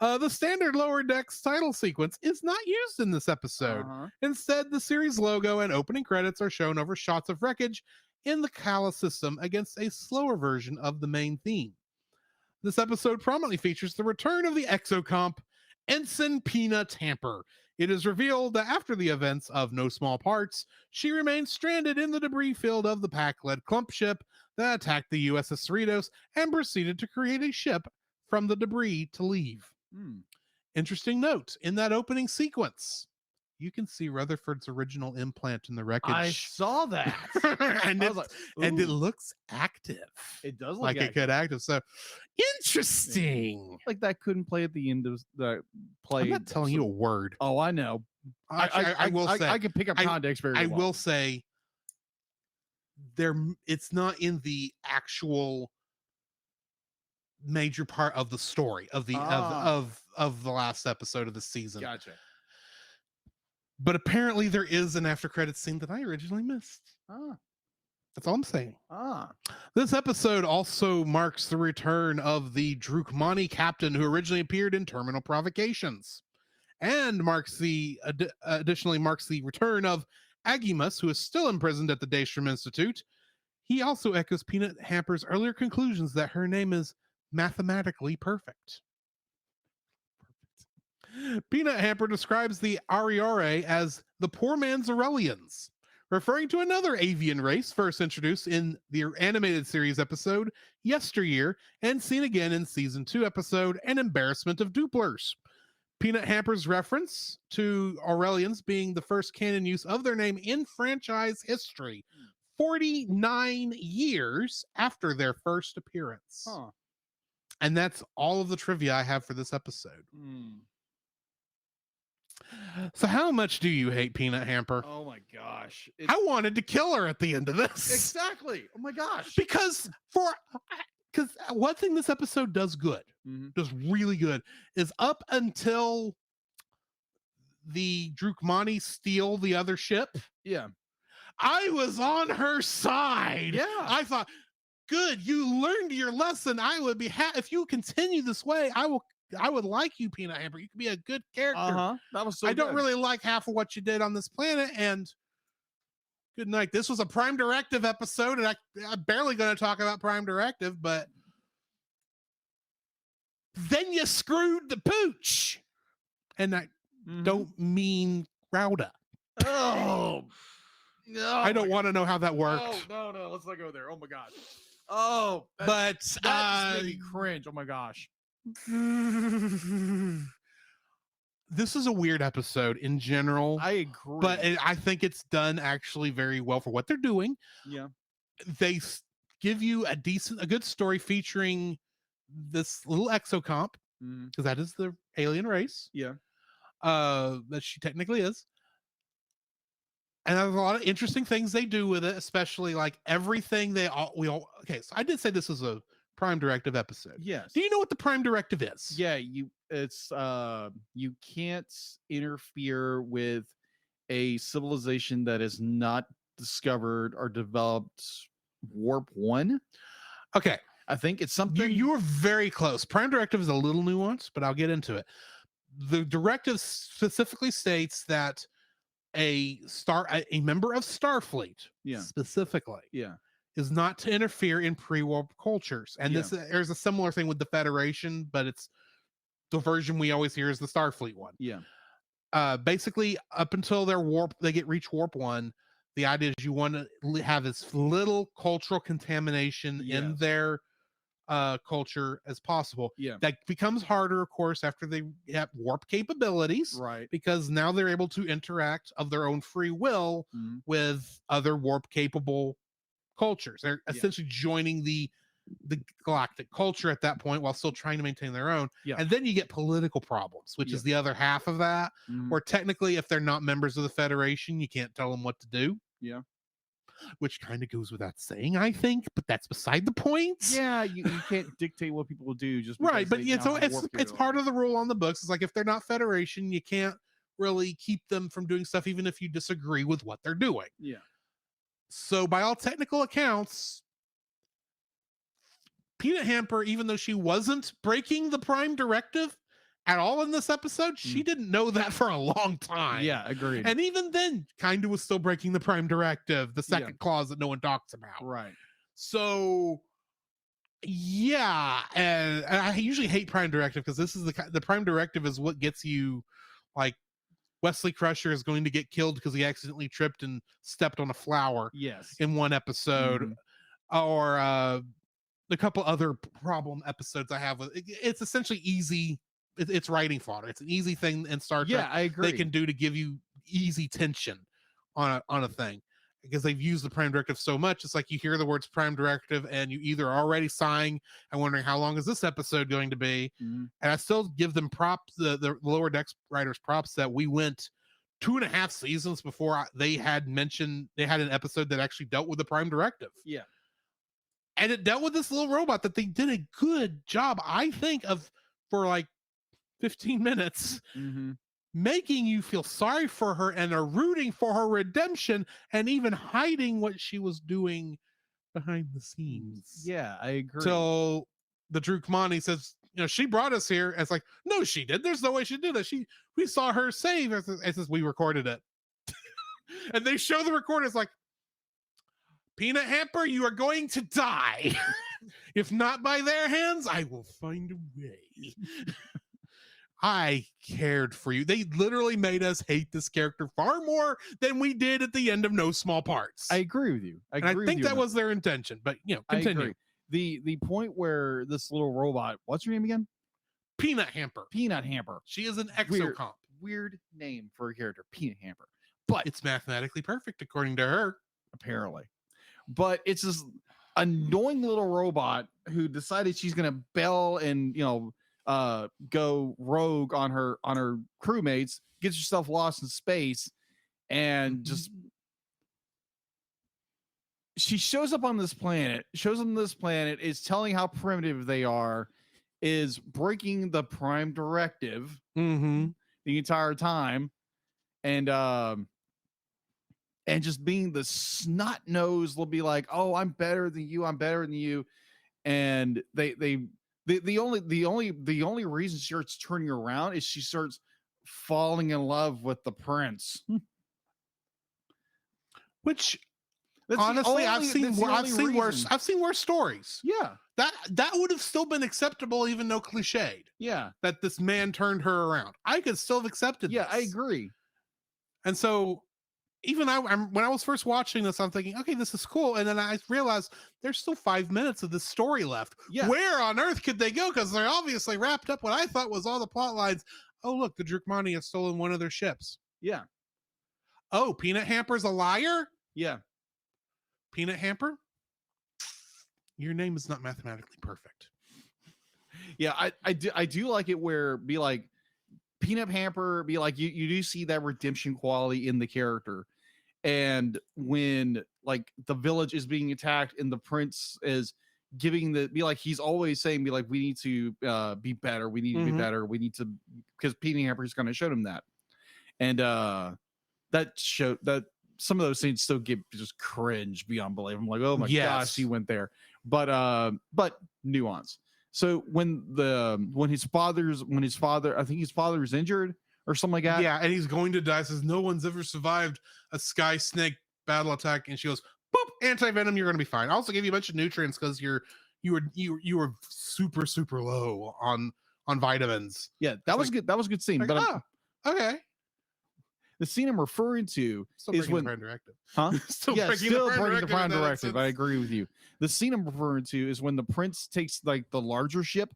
The standard Lower Decks title sequence is not used in this episode. Instead, the series logo and opening credits are shown over shots of wreckage in the Kala system against a slower version of the main theme. This episode prominently features the return of the exocomp Ensign Peanut Hamper. It is revealed that after the events of No Small Parts, she remained stranded in the debris field of the Pack-led clump ship that attacked the USS Cerritos and proceeded to create a ship from the debris to leave. Interesting note, in that opening sequence, you can see Rutherford's original implant in the wreckage. I saw that. and, it looks active. It does look like active. it could active. So interesting. Like that couldn't play at the end of the play. I'm not telling you a word. Oh, I know. I will say I can pick up context very well. I will say it's not in the actual major part of the story of the of the last episode of the season. Gotcha. But apparently there is an after credits scene that I originally missed. That's all I'm saying. This episode also marks the return of the Drukmani captain who originally appeared in Terminal Provocations, and additionally marks the return of Agimus, who is still imprisoned at the Daystrom Institute. He also echoes Peanut Hamper's earlier conclusions that her name is mathematically perfect. Peanut Hamper describes the Ariare as the poor man's Aurelians, referring to another avian race first introduced in the animated series episode Yesteryear and seen again in season 2 episode An Embarrassment of Duplers. Peanut Hamper's reference to Aurelians being the first canon use of their name in franchise history, 49 years after their first appearance. And that's all of the trivia I have for this episode. So how much do you hate Peanut Hamper? Oh my gosh. I wanted to kill her at the end of this. Exactly. Oh my gosh. Because one thing this episode does good, does really good, is up until the Drukmani steal the other ship. Yeah. I was on her side. Yeah. I thought, good, you learned your lesson. I would be if you continue this way, I would like you, Peanut Hamper. You could be a good character. That was so I don't good. really like half of what you did on this planet, and good night. This was a Prime Directive episode, and I'm barely going to talk about Prime Directive, but then you screwed the pooch. And I don't mean Rauda. Oh, no. I don't want to know how that worked. Oh, no. Let's not go there. Oh my gosh. Oh, but that made me cringe. Oh my gosh. This is a weird episode in general. I agree. But I think it's done actually very well for what they're doing. Yeah. They give you a good story featuring this little exocomp, because that is the alien race. Yeah. That she technically is. And there's a lot of interesting things they do with it, especially like everything okay, so I did say this was a Prime Directive episode. Yes. Do you know what the Prime Directive is? Yeah, you can't interfere with a civilization that is not discovered or developed warp 1. Okay. I think it's something You were very close. Prime Directive is a little nuanced, but I'll get into it. The directive specifically states that a member of Starfleet, specifically, is not to interfere in pre-warp cultures. And there's a similar thing with the Federation, but it's the version we always hear is the Starfleet one. Yeah. Basically, up until they reach warp 1, the idea is you want to have as little cultural contamination in their culture as possible. Yeah. That becomes harder, of course, after they have warp capabilities, right? Because now they're able to interact of their own free will with other warp capable cultures. They're essentially joining the galactic culture at that point while still trying to maintain their own. And then you get political problems, which is the other half of that, where technically if they're not members of the Federation, you can't tell them what to do. Yeah. Which kind of goes without saying, I think, but that's beside the point. Yeah, you can't dictate what people will do just right, but so it's part of the rule on the books. It's like if they're not Federation, you can't really keep them from doing stuff even if you disagree with what they're doing. Yeah. So by all technical accounts, Peanut Hamper, even though she wasn't breaking the Prime Directive at all in this episode, she didn't know that for a long time. Yeah, agreed. And even then, kind of was still breaking the Prime Directive, the second clause that no one talks about. Right. So, yeah, and I usually hate Prime Directive because this is the Prime Directive is what gets you, like, Wesley Crusher is going to get killed because he accidentally tripped and stepped on a flower. Yes. In one episode, or a couple other problem episodes I have with it's essentially easy. It's writing fodder. It's an easy thing in Star Trek. Yeah, I agree. They can do to give you easy tension on a thing because they've used the Prime Directive so much. It's like you hear the words Prime Directive and you either are already sighing and wondering how long is this episode going to be. And I still give them props, the Lower Decks writers props that we went 2.5 seasons before they had mentioned they had an episode that actually dealt with the Prime Directive. Yeah. And it dealt with this little robot that they did a good job, I think, for like 15 minutes, making you feel sorry for her and are rooting for her redemption and even hiding what she was doing behind the scenes. Yeah, I agree. So the Drukmani says, she brought us here. And it's like, no, she did. There's no way she did that. We saw her save. It says we recorded it. And they show the recorder. It's like, Peanut Hamper, you are going to die. If not by their hands, I will find a way. I cared for you. They literally made us hate this character far more than we did at the end of No Small Parts. I agree with you. I think that was their intention, but continue. I agree. The point where this little robot, what's her name again? Peanut Hamper. Peanut Hamper. She is an exocomp. Weird name for a character, Peanut Hamper. But it's mathematically perfect according to her. Apparently. But it's this annoying little robot who decided she's gonna bail and go rogue on her crewmates, gets herself lost in space, and just she shows up on this planet, is telling how primitive they are, is breaking the Prime Directive the entire time, and just being the snot nose will be like, oh, I'm better than you, and the only reason she starts turning around is she starts falling in love with the prince. Which honestly, I've seen worse stories. Yeah. That would have still been acceptable, even though cliched. Yeah. That this man turned her around. I could still have accepted this. I agree. And so even when I was first watching this, I'm thinking, okay, this is cool. And then I realized there's still 5 minutes of this story left. Yeah. Where on earth could they go? Because they're obviously wrapped up what I thought was all the plot lines. Oh, look, the Drukmani have stolen one of their ships. Yeah. Oh, Peanut Hamper's a liar? Yeah. Peanut Hamper? Your name is not mathematically perfect. Yeah, I do like it where be like Peanut Hamper, be like you do see that redemption quality in the character. And when like the village is being attacked and the prince is giving he's always saying we need to be better, we need to be better, we need to, because Peanut Hamper is going to show him that. And that showed that some of those scenes still get just cringe beyond belief. I'm like, oh my gosh, he went there. But nuance. So when his father, I think his father is injured or something like that. Yeah, and he's going to die. Says no one's ever survived a sky snake battle attack, and she goes, "Boop, anti-venom. You're gonna be fine. I'll also give you a bunch of nutrients because you were super low on vitamins." Yeah, that was good. That was a good scene. Like, But okay. The scene I'm referring to is when the Prime Directive. Huh? still yeah, breaking still the Prime breaking the Prime in that Directive. I instance. agree with you. The scene I'm referring to is when the prince takes like the larger ship,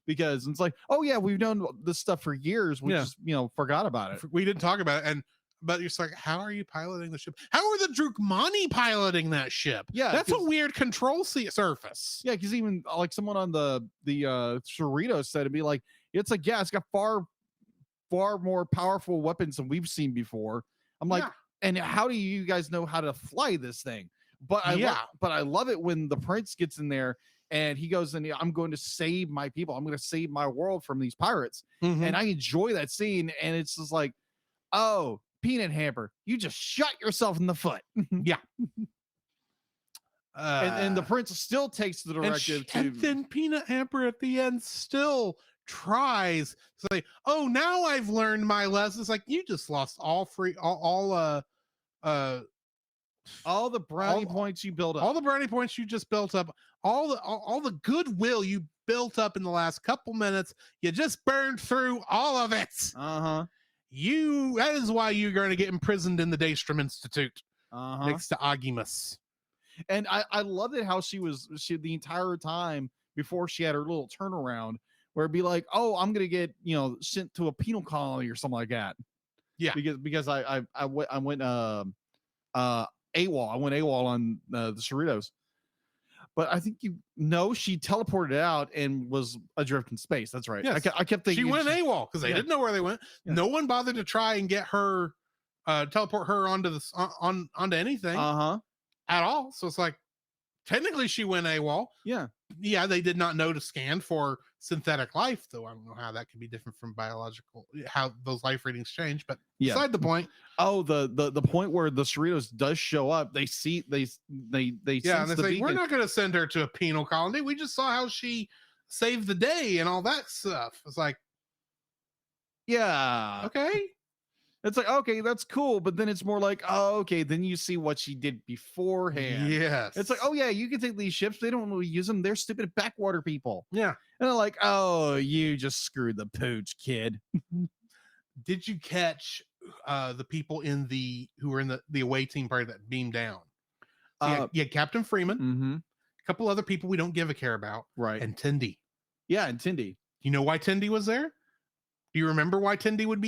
because it's like, oh yeah, we've known this stuff for years. We just forgot about it. We didn't talk about it, but it's like, how are you piloting the ship? How are the Drukmani piloting that ship? Yeah, that's a weird control surface. Yeah, because even like someone on the Cerritos said it'd be like, it's like, yeah, it's got far more powerful weapons than we've seen before. I'm like, and how do you guys know how to fly this thing? But I love it when the prince gets in there and he goes, and I'm going to save my people. I'm going to save my world from these pirates. And I enjoy that scene. And it's just like, oh, Peanut Hamper, you just shot yourself in the foot. Yeah. And the prince still takes the directive and then Peanut Hamper at the end still tries to say, oh, now I've learned my lesson. It's like, you just lost all the brownie points you built up, all the brownie points you just built up, all the goodwill you built up in the last couple minutes. You just burned through all of it. That is why you're going to get imprisoned in the Daystrom Institute next to Agimus. And I loved it how she the entire time before she had her little turnaround where it'd be like, oh, I'm gonna get sent to a penal colony or something like that. Yeah, because I went AWOL. I went AWOL on the Cerritos. But I think she teleported out and was adrift in space. That's right. Yes. I kept thinking she went AWOL because they didn't know where they went. Yeah. No one bothered to try and get her, teleport her onto onto anything at all. So it's like, technically she went AWOL. Yeah, they did not know to scan for synthetic life, though. I don't know how that could be different from biological, how those life readings change, but beside the point. Oh, the point where the Cerritos does show up, they see they and they say, we're not going to send her to a penal colony. We just saw how she saved the day and all that stuff. It's like, yeah, okay. It's like, okay, that's cool. But then it's more like, oh, okay, then you see what she did beforehand. Yes. It's like, oh, yeah, you can take these ships. They don't really use them. They're stupid backwater people. Yeah. And they're like, oh, you just screwed the pooch, kid. Did you catch the people who were in the away team party that beamed down? So you had Captain Freeman, a couple other people we don't give a care about. Right. And Tindy. Yeah, and Tindy. You know why Tindy was there? Do you remember why Tindy would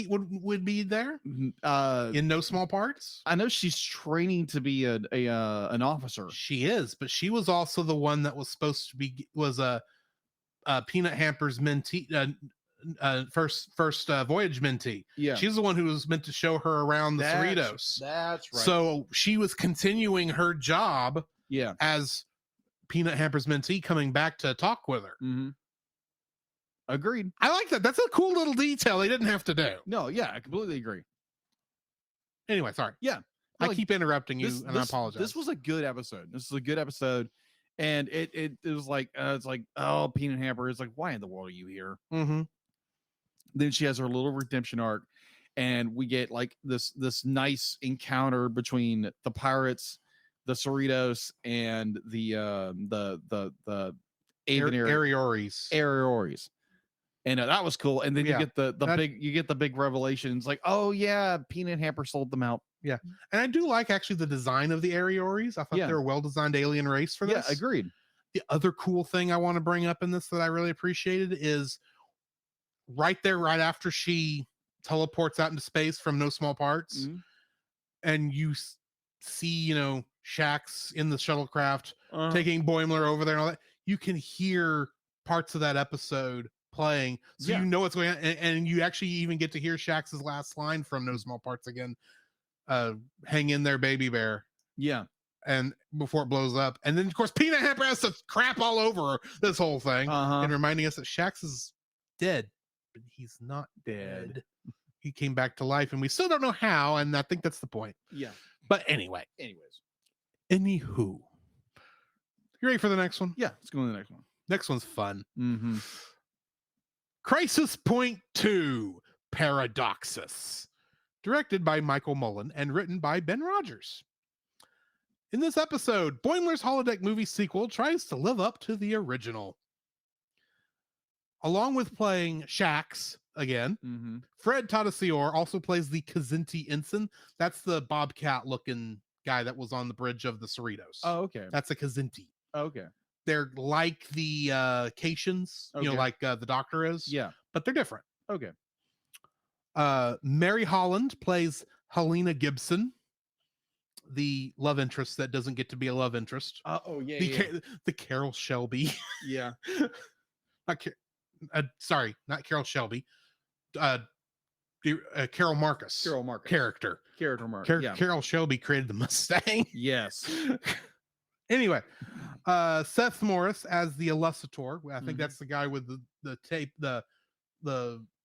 be there? In no small parts? I know she's training to be an officer. She is, but she was also the one that was supposed to be Peanut Hamper's mentee, first voyage mentee. Yeah, she's the one who was meant to show her around the Cerritos. That's right. So she was continuing her job. Yeah, as Peanut Hamper's mentee, coming back to talk with her. Agreed. I like that. That's a cool little detail they didn't have to do. No, yeah, I completely agree. Anyway, sorry. Yeah. I keep interrupting you, and I apologize. This was a good episode. And it was like, it's like, oh, Peanut Hamper is like, why in the world are you here? Then she has her little redemption arc, and we get like this nice encounter between the pirates, the Cerritos, and the Ariores. And that was cool. And then you get the big revelations, like, oh yeah, Peanut Hamper sold them out. Yeah, and I do like actually the design of the Ariores. I thought they were a well-designed alien race for this. Yeah, agreed. The other cool thing I want to bring up in this that I really appreciated is right after she teleports out into space from No Small Parts, and you see Shax in the shuttlecraft taking Boimler over there and all that. You can hear parts of that episode playing, so you know what's going on, and you actually even get to hear Shax's last line from No Small Parts again. hang in there, baby bear. Yeah. And before it blows up. And then, of course, Peanut Hamper has to crap all over this whole thing. And reminding us that Shax is dead. But he's not dead. He came back to life, and we still don't know how, and I think that's the point. Yeah. But anyway. Anywho. You ready for the next one? Yeah, let's go to the next one. Next one's fun. Mm-hmm. Crisis Point 2, Paradoxus. Directed by Michael Mullen and written by Ben Rogers. In this episode, Boimler's holodeck movie sequel tries to live up to the original. Along with playing Shax again, Fred Tatasciore also plays the Kazinti Ensign. That's the Bobcat-looking guy that was on the bridge of the Cerritos. Oh, okay. That's a Kazinti. Oh, okay. They're like the Caitians, like the Doctor is. Yeah. But they're different. Okay. Mary Holland plays Helena Gibson, the love interest that doesn't get to be a love interest. The Carol Shelby. Yeah. Sorry, not Carol Shelby. Carol Marcus. Carol Marcus. Character Marcus. Carol Shelby created the Mustang. Yes. Anyway, Seth Morris as the Illustrator. I think that's the guy with the tape, the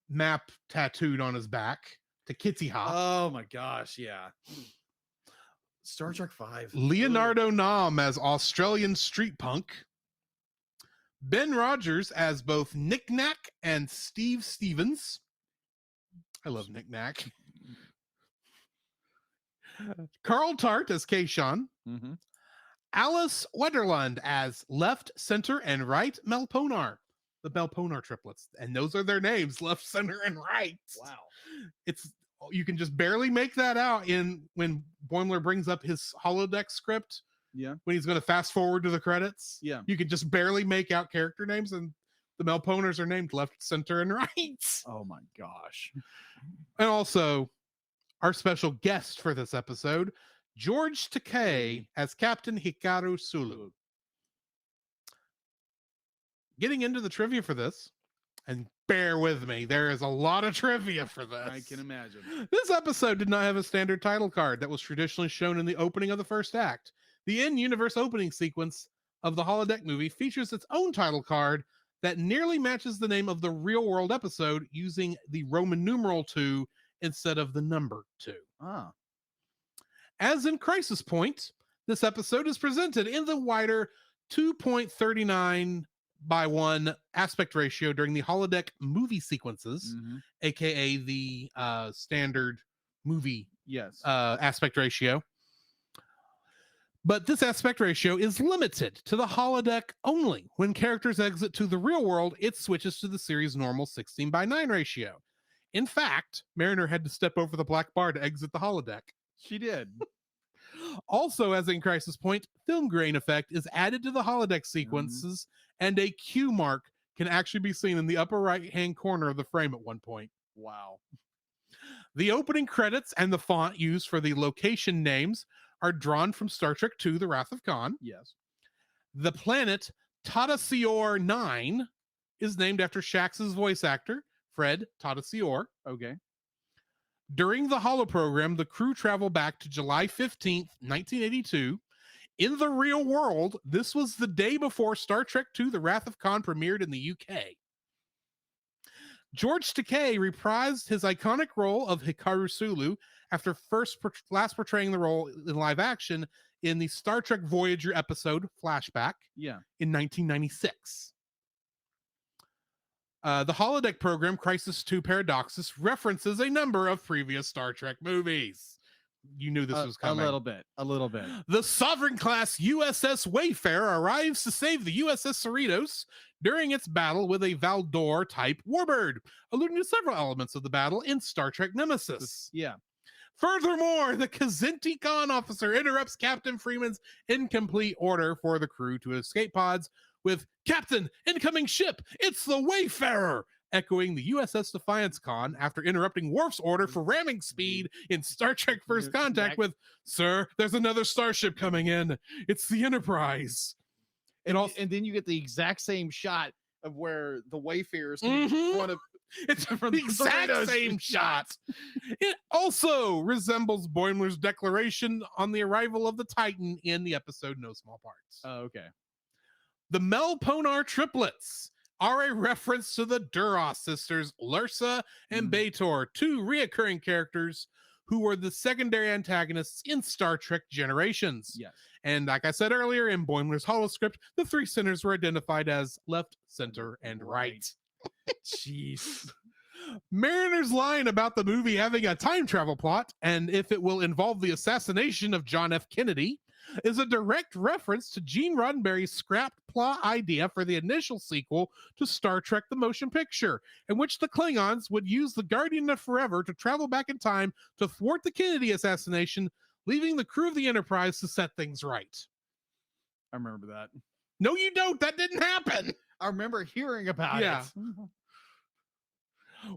map tattooed on his back to Kitty Hop. Oh my gosh, yeah. Star Trek 5. Leonardo Nam as Australian street punk. Ben Rogers as both Nick Nack and Steve Stevens. I love Nick Nack. Carl Tart as Kayshawn. Alice Wetterlund as left, center, and right Melponar. The Melponar triplets. And those are their names, left, center, and right. Wow. You can just barely make that out when Boimler brings up his holodeck script. Yeah. When he's going to fast forward to the credits. Yeah. You could just barely make out character names, and the Melponers are named left, center, and right. Oh my gosh. And also, our special guest for this episode, George Takei as Captain Hikaru Sulu. Getting into the trivia for this, and bear with me, there is a lot of trivia for this. I can imagine. This episode did not have a standard title card that was traditionally shown in the opening of the first act. The in-universe opening sequence of the holodeck movie features its own title card that nearly matches the name of the real-world episode using the Roman numeral 2 instead of the number 2. Ah. As in Crisis Point, this episode is presented in the wider 2.39 by 1 aspect ratio during the holodeck movie sequences, aka the standard movie aspect ratio. But this aspect ratio is limited to the holodeck only. When characters exit to the real world, it switches to the series' normal 16 by 9 ratio. In fact, Mariner had to step over the black bar to exit the holodeck. She did. Also, as in Crisis Point, film grain effect is added to the holodeck sequences, and a Q mark can actually be seen in the upper right-hand corner of the frame at one point. Wow. The opening credits and the font used for the location names are drawn from Star Trek II, The Wrath of Khan. Yes. The planet Tatasciore 9 is named after Shax's voice actor, Fred Tatasciore. Okay. During the holo program, the crew travel back to July 15th, 1982. In the real world, this was the day before Star Trek II, The Wrath of Khan premiered in the UK. George Takei reprised his iconic role of Hikaru Sulu after last portraying the role in live action in the Star Trek Voyager episode Flashback in 1996. The holodeck program Crisis 2 Paradoxus references a number of previous Star Trek movies. You knew this was coming. A little bit. The Sovereign class USS Wayfarer arrives to save the USS Cerritos during its battle with a Valdor-type warbird, alluding to several elements of the battle in Star Trek Nemesis. Yeah. Furthermore, the Kazinti Khan officer interrupts Captain Freeman's incomplete order for the crew to escape pods with, "Captain, incoming ship, it's the Wayfarer," echoing the USS Defiance Khan after interrupting Worf's order for ramming speed in Star Trek First Contact with, "Sir, there's another starship coming in. It's the Enterprise." And then you get the exact same shot of where the Wayfarers in front of It's From the the exact Doritos same shot. It also resembles Boimler's declaration on the arrival of the Titan in the episode No Small Parts. Oh, okay. The Melponar triplets are a reference to the Duras sisters, Lursa and B'Etor, two reoccurring characters who were the secondary antagonists in Star Trek Generations. Yes. And like I said earlier, in Boimler's holoscript, the three centers were identified as left, center, and right. Jeez. Mariner's line about the movie having a time travel plot and if it will involve the assassination of John F. Kennedy is a direct reference to Gene Roddenberry's scrapped plot idea for the initial sequel to Star Trek the Motion Picture, in which the Klingons would use the Guardian of Forever to travel back in time to thwart the Kennedy assassination, leaving the crew of the Enterprise to set things right. I remember that. No, you don't. That didn't happen. I remember hearing about Yeah. it.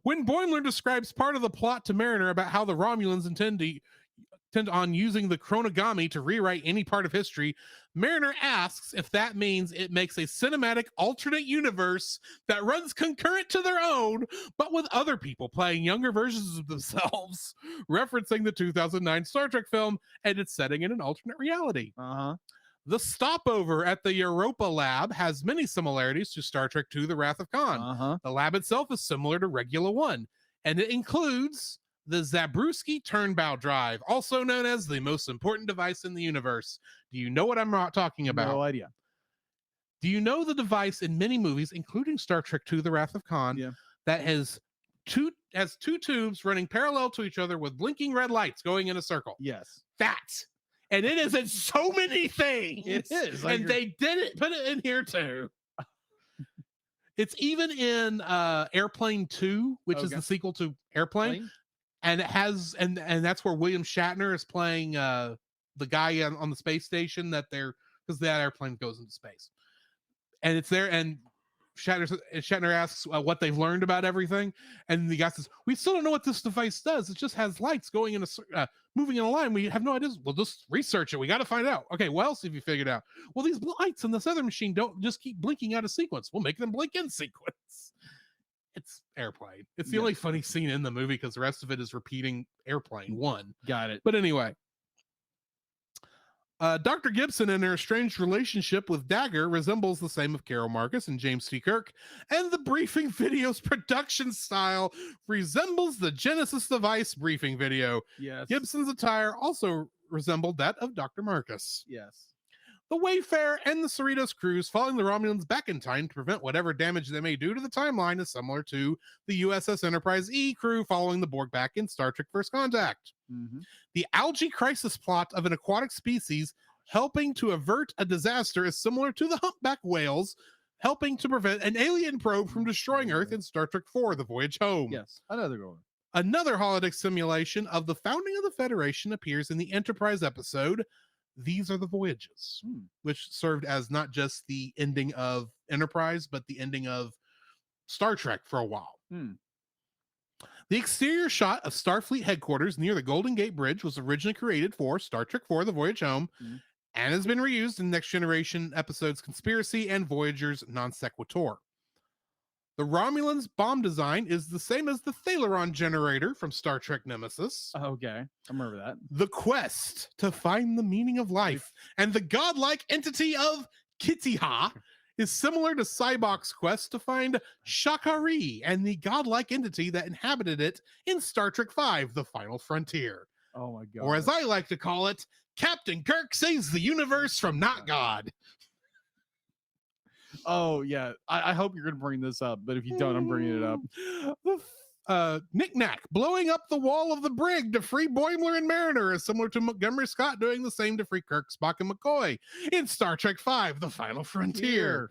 When Boimler describes part of the plot to Mariner about how the Romulans intend on using the chronogami to rewrite any part of history, Mariner asks if that means it makes a cinematic alternate universe that runs concurrent to their own, but with other people playing younger versions of themselves, referencing the 2009 Star Trek film and its setting in an alternate reality. Uh-huh. The stopover at the Europa lab has many similarities to Star Trek II: The Wrath of Khan. Uh-huh. The lab itself is similar to Regula 1, and it includes the Zabriskie Turnbow drive, also known as the most important device in the universe. Do you know what I'm talking about? No idea. Do you know the device in many movies, including Star Trek II: The Wrath of Khan, Yeah. that has two tubes running parallel to each other with blinking red lights going in a circle? Yes. That. And it is in so many things. It is. Like And they put it in here too. It's even in Airplane 2, which is Okay. the sequel to Airplane. And it has, and that's where William Shatner is playing the guy on the space station because that airplane goes into space. And it's there, and Shatner asks what they've learned about everything, and the guy says, "We still don't know what this device does. It just has lights going in moving in a line. We have no idea. We'll just research it. We got to find out. Okay, what else have you figured out? Well, these lights in this other machine don't just keep blinking out of sequence. We'll make them blink in sequence." It's Airplane. It's the only funny scene in the movie because the rest of it is repeating Airplane 1. Got it. But anyway, Dr. Gibson and her estranged relationship with Dagger resembles the same of Carol Marcus and James T. Kirk, and the briefing video's production style resembles the Genesis device briefing video. Yes. Gibson's attire also resembled that of Dr. Marcus. Yes. The Wayfarer and the Cerritos crews following the Romulans back in time to prevent whatever damage they may do to the timeline is similar to the USS Enterprise E crew following the Borg back in Star Trek First Contact. Mm-hmm. The algae crisis plot of an aquatic species helping to avert a disaster is similar to the humpback whales helping to prevent an alien probe from destroying Earth in Star Trek IV: The Voyage Home. Yes. Another good one. Another holodeck simulation of the founding of the Federation appears in the Enterprise episode These Are the Voyages, which served as not just the ending of Enterprise, but the ending of Star Trek for a while. The exterior shot of Starfleet headquarters near the Golden Gate Bridge was originally created for Star Trek IV: The Voyage Home and has been reused in Next Generation episodes Conspiracy and Voyager's Non Sequitur. The Romulans' bomb design is the same as the Thalaron generator from Star Trek Nemesis. Okay. I remember that. The quest to find the meaning of life and the godlike entity of Kitiha is similar to Cybok's quest to find Shakari and the godlike entity that inhabited it in Star Trek V: The Final Frontier. Oh my god. Or as I like to call it, Captain Kirk saves the universe from not God. Oh yeah. I hope you're gonna bring this up, but if you don't, I'm bringing it up. Knick-Knack blowing up the wall of the brig to free Boimler and Mariner is similar to Montgomery Scott doing the same to free Kirk, Spock, and McCoy in Star Trek V: The Final Frontier.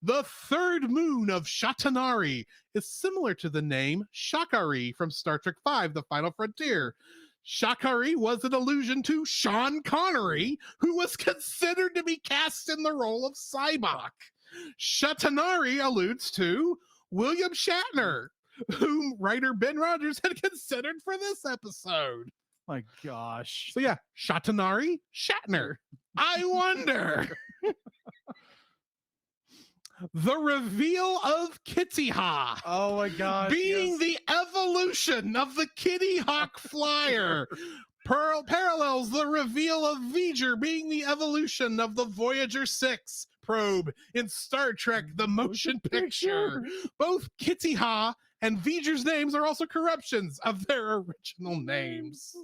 The third moon of Shatanari is similar to the name Shakari from Star Trek V: The Final Frontier. Shakari was an allusion to Sean Connery, who was considered to be cast in the role of Cybok. Shatanari alludes to William Shatner, whom writer Ben Rogers had considered for this episode. My gosh. So yeah, Shatanari, Shatner. I wonder. The reveal of Kitty Hawk Oh my gosh. being the evolution of the Kitty Hawk flyer. Parallels the reveal of V'ger being the evolution of the Voyager 6 probe in Star Trek the Motion Picture. Both Kitty Hawk and V'ger's names are also corruptions of their original names.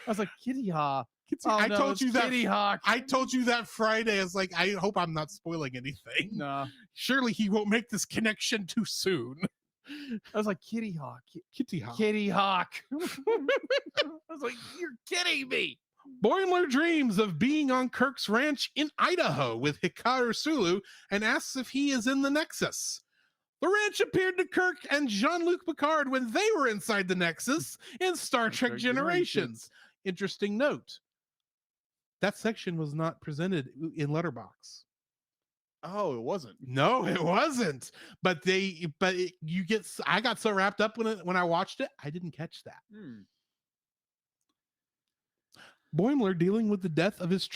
I was like, Kitty Hawk. I told it's you that. Kitty Hawk. I told you that Friday. I was like, I hope I'm not spoiling anything. No. Surely he won't make this connection too soon. I was like, Kitty Hawk. Kitty Hawk. Kitty Hawk. I was like, you're kidding me. Boimler dreams of being on Kirk's ranch in Idaho with Hikaru Sulu and asks if he is in the Nexus. The ranch appeared to Kirk and Jean-Luc Picard when they were inside the Nexus in Star Trek Generations. Interesting note. That section was not presented in Letterbox. Oh, it wasn't. No, it wasn't. I got so wrapped up when I watched it, I didn't catch that. Boimler dealing with the death of his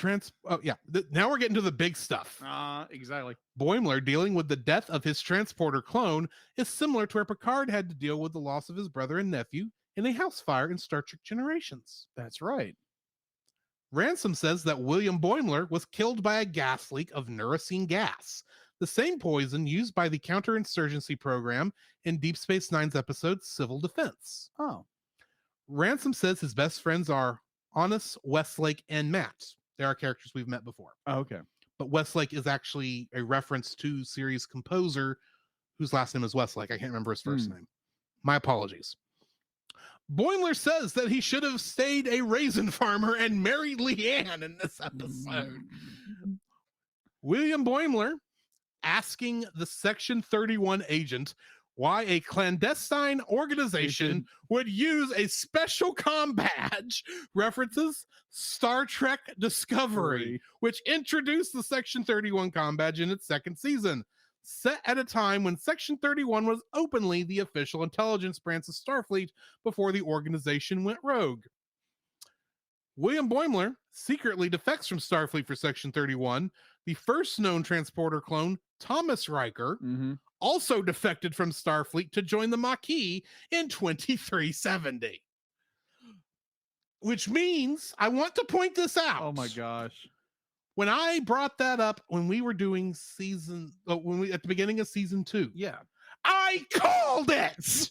now we're getting to the big stuff. Exactly. Boimler dealing with the death of his transporter clone is similar to where Picard had to deal with the loss of his brother and nephew in a house fire in Star Trek Generations. That's right. Ransom says that William Boimler was killed by a gas leak of neurocene gas, the same poison used by the counterinsurgency program in Deep Space Nine's episode Civil Defense. Oh. Ransom says his best friends are Honest, Westlake, and Matt. They are characters we've met before. Oh, okay. But Westlake is actually a reference to series composer whose last name is Westlake. I can't remember his first name. My apologies. Boimler says that he should have stayed a raisin farmer and married Leanne in this episode. William Boimler asking the Section 31 agent why a clandestine organization would use a special comm badge references Star Trek Discovery, which introduced the Section 31 comm badge in its second season, set at a time when Section 31 was openly the official intelligence branch of Starfleet before the organization went rogue. William Boimler secretly defects from Starfleet for Section 31. The first known transporter clone, Thomas Riker, also defected from Starfleet to join the Maquis in 2370. Which means, I want to point this out. Oh my gosh. When I brought that up when we were doing at the beginning of season 2, I called it.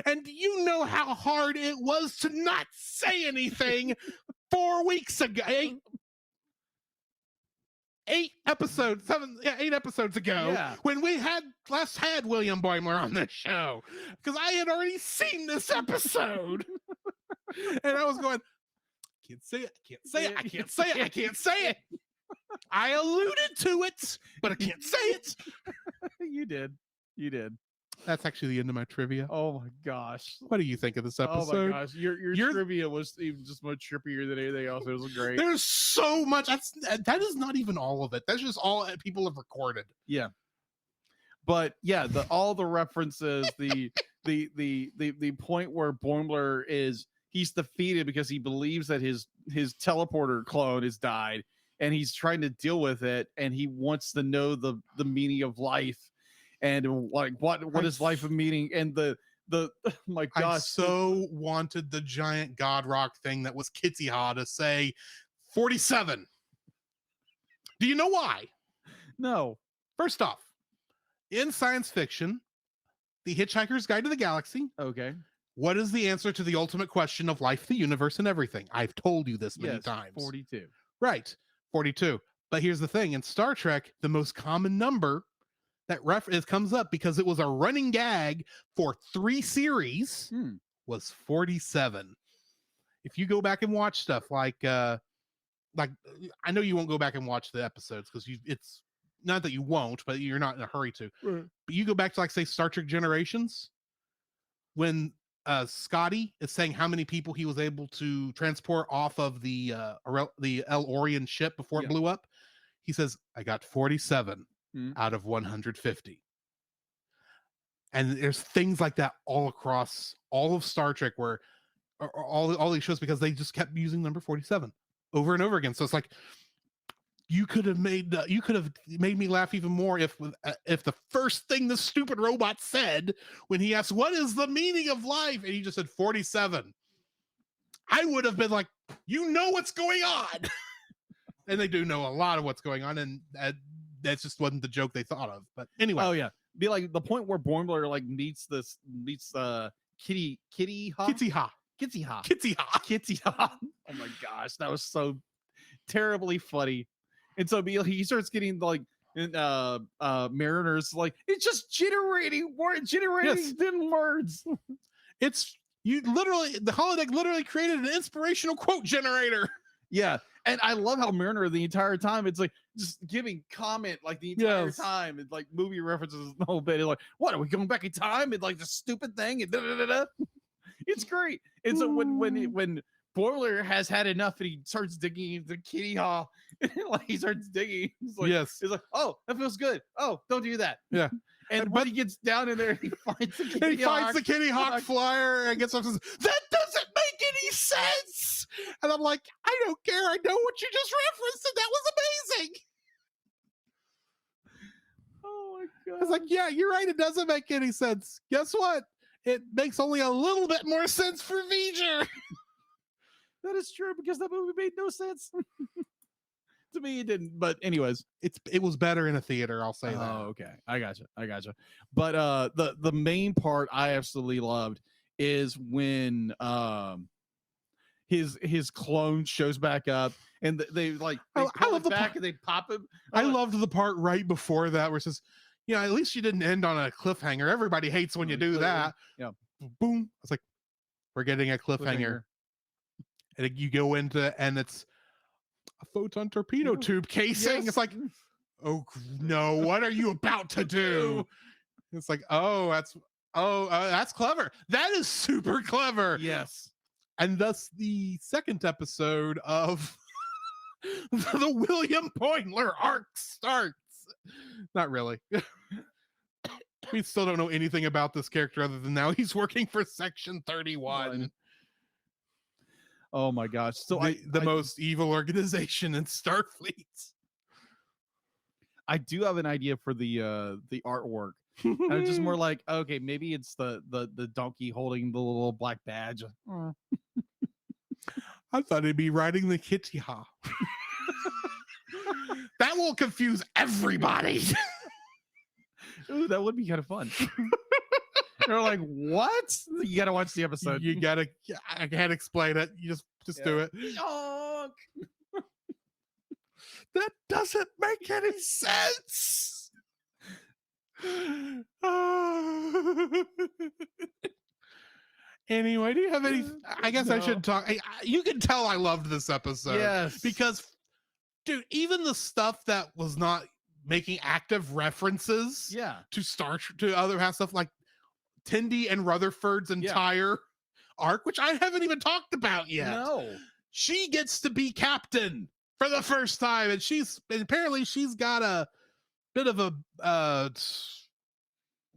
And you know how hard it was to not say anything 4 weeks ago. 8 episodes ago, when we last had William Boimler on the show, because I had already seen this episode. And I was going, can't say it. I alluded to it, but I can't say it. You did. That's actually the end of my trivia. Oh my gosh. What do you think of this episode? Oh my gosh. Your trivia was even just much trippier than anything else. It was great. There's so much. That is not even all of it. That's just all people have recorded. Yeah. But yeah, all the references, the point where Boimler he's defeated because he believes that his teleporter clone has died and he's trying to deal with it, and he wants to know the meaning of life and like what is life of meaning, and the oh my gosh. I so wanted the giant God Rock thing that was Kitty Hawk to say 47. Do you know why? No. First off, in science fiction, The Hitchhiker's Guide to the Galaxy. Okay. What is the answer to the ultimate question of life, the universe, and everything? I've told you this many times. 42. Right. 42. But here's the thing. In Star Trek, the most common number that comes up because it was a running gag for 3 series was 47. If you go back and watch stuff like I know you won't go back and watch the episodes because it's not that you won't, but you're not in a hurry to. Right. But you go back to like say Star Trek Generations, when Scotty is saying how many people he was able to transport off of the El Orion ship before it blew up. He says, I got 47 out of 150. And there's things like that all across all of Star Trek where all these shows, because they just kept using number 47 over and over again. So it's like, you could have made me laugh even more if the first thing the stupid robot said when he asked, what is the meaning of life? And he just said 47. I would have been like, you know what's going on. And they do know a lot of what's going on. And that just wasn't the joke they thought of. But anyway. Oh yeah. Be like the point where Boimler like meets Kitty Ha. Oh my gosh, that was so terribly funny. And so he starts getting like Mariner's like, it's just generating words. It's the holodeck literally created an inspirational quote generator. Yeah. And I love how Mariner the entire time, it's like just giving comment like the entire time. It's like movie references the whole bit. It's like, what, are we going back in time? And like the stupid thing and It's great. And so when Boiler has had enough and he starts digging into Kitty Hawk, like he starts digging. He's like, he's like, oh, that feels good. Oh, don't do that. Yeah. And when he gets down in there, he finds the Kitty Hawk flyer and gets up and says, that doesn't make any sense. And I'm like, I don't care. I know what you just referenced, and that was amazing. Oh my god. I was like, yeah, you're right. It doesn't make any sense. Guess what? It makes only a little bit more sense for V'ger. That is true, because that movie made no sense. To me, it didn't. But anyways, it was better in a theater. I'll say that. Oh, okay. I gotcha. But the main part I absolutely loved is when his clone shows back up and they pull it back and they pop him. I loved the part right before that where it says, at least you didn't end on a cliffhanger. Everybody hates when you do that. Yeah. Boom. It's like, we're getting a cliffhanger. And you go into, and it's a photon torpedo tube casing. Yes. It's like, oh no, what are you about to do? It's like, that's clever. That is super clever. Yes. And thus the second episode of the William Boimler arc starts. Not really. We still don't know anything about this character other than now he's working for Section 31. Oh my gosh. So the most evil organization in Starfleet. I do have an idea for the artwork. I'm just more like, okay, maybe it's the donkey holding the little black badge. I thought it'd be riding the Kitty Hawk. That will confuse everybody. Ooh, that would be kind of fun. They're like, what? You gotta watch the episode. I can't explain it. You just do it. That doesn't make any sense. Anyway, do you have any? I guess I should talk. You can tell I loved this episode. Yes. Because, dude, even the stuff that was not making active references to other half stuff, like Tindy and Rutherford's entire arc, which I haven't even talked about yet. No. She gets to be captain for the first time, and apparently she's got a bit of a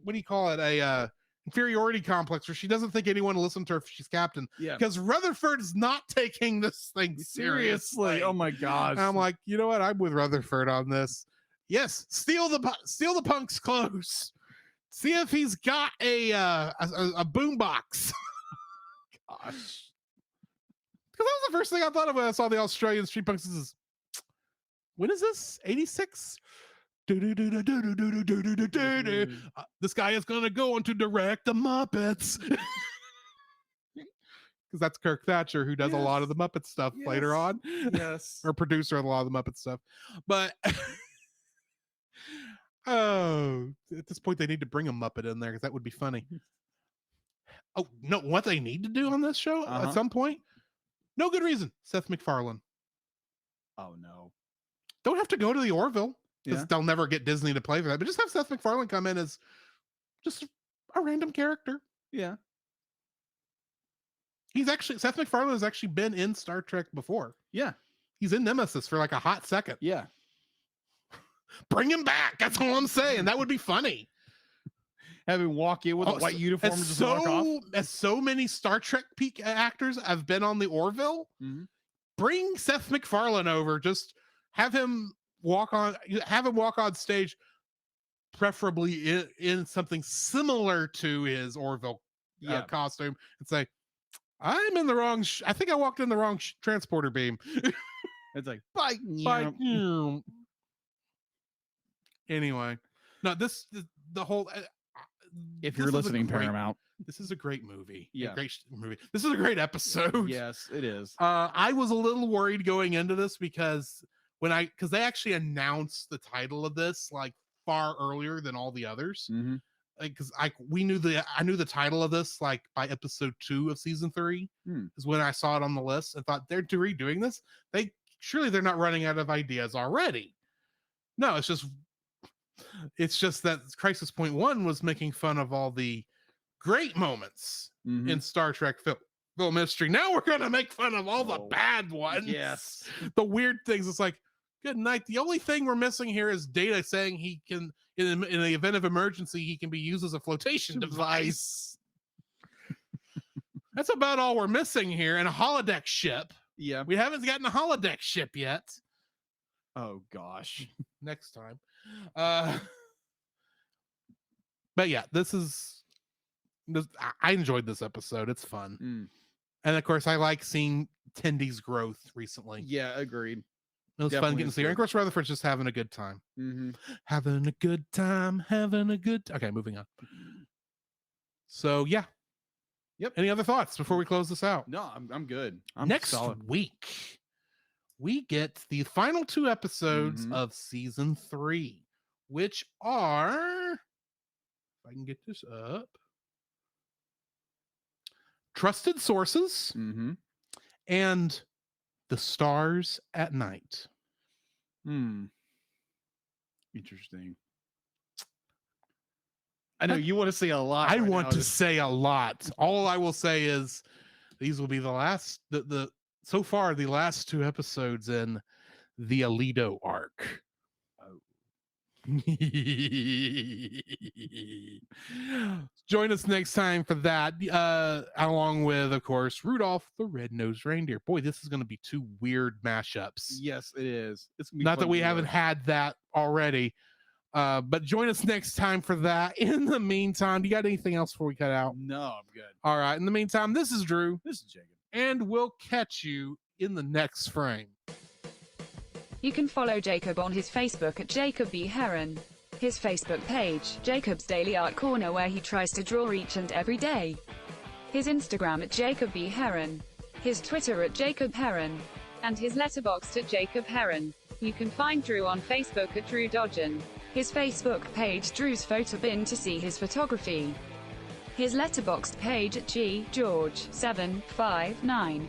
what do you call it? A inferiority complex where she doesn't think anyone will listen to her if she's captain. Yeah. Because Rutherford's not taking this thing seriously. Oh my gosh. And I'm like, you know what? I'm with Rutherford on this. Yes, steal the punk's clothes. See if he's got a boombox. Gosh. Because that was the first thing I thought of when I saw the Australian Street Punks. When is this? 86? This guy is going to go on to direct the Muppets. Because that's Kirk Thatcher, who does a lot of the Muppet stuff later on. Yes. Or producer of a lot of the Muppet stuff. But at this point, they need to bring a Muppet in there because that would be funny. Oh, no, what they need to do on this show at some point? No good reason. Seth MacFarlane. Oh, no. Don't have to go to the Orville because they'll never get Disney to play for that. But just have Seth MacFarlane come in as just a random character. Yeah. Seth MacFarlane has actually been in Star Trek before. Yeah. He's in Nemesis for like a hot second. Yeah. Bring him back. That's all I'm saying. That would be funny. Have him walk in with a white uniform and just walk off. As so many Star Trek peak actors have been on the Orville, bring Seth MacFarlane over. Just have him have him walk on stage, preferably in something similar to his Orville costume, and say, I'm in the wrong, I think I walked in the wrong transporter beam. It's like, bye. Anyway, no, the whole, If this you're is a listening, great- Paramount. This is a great movie. Yeah. Great movie. This is a great episode. Yes, it is. I was a little worried going into this because they actually announced the title of this like far earlier than all the others. Mm-hmm. Because I knew the title of this like by episode 2 of season 3 is when I saw it on the list and thought they're redoing this. Surely they're not running out of ideas already. No, it's just that Crisis Point 1 was making fun of all the great moments in Star Trek film history. Now we're gonna make fun of all the bad ones. Yes, the weird things. It's like, good night. The only thing we're missing here is Data saying he can, in the event of emergency, he can be used as a flotation device. That's about all we're missing here. And a holodeck ship. Yeah, we haven't gotten a holodeck ship yet. Oh gosh, next time. But yeah, I enjoyed this episode. It's fun. And of course, I like seeing Tendy's growth recently. Yeah, agreed. It was fun getting to see her. And of course, Rutherford's just having a good time. Having a good time. Okay, moving on. So, yeah. Yep. Any other thoughts before we close this out? No, I'm good. Next week, we get the final 2 episodes of season 3, which are, if I can get this up, Trusted Sources and The Stars at Night. Interesting. I know you want to say a lot. I want to say a lot. All I will say is these will be the last, so far, the last 2 episodes in the Alito arc. Join us next time for that, along with, of course, Rudolph the Red-Nosed Reindeer. Boy, this is going to be 2 weird mashups. Yes, it is. It's not that we haven't had that already, but join us next time for that. In the meantime, do you got anything else before we cut out? No, I'm good. All right. In the meantime, this is Drew. This is Jacob. And we'll catch you in the next frame. You can follow Jacob on his Facebook at Jacob B. Heron. His Facebook page, Jacob's Daily Art Corner, where he tries to draw each and every day. His Instagram at Jacob B. Heron. His Twitter at Jacob Heron. And his Letterboxd at Jacob Heron. You can find Drew on Facebook at Drew Dodgen. His Facebook page, Drew's Photo Bin, to see his photography. His Letterboxd page at GGeorge759.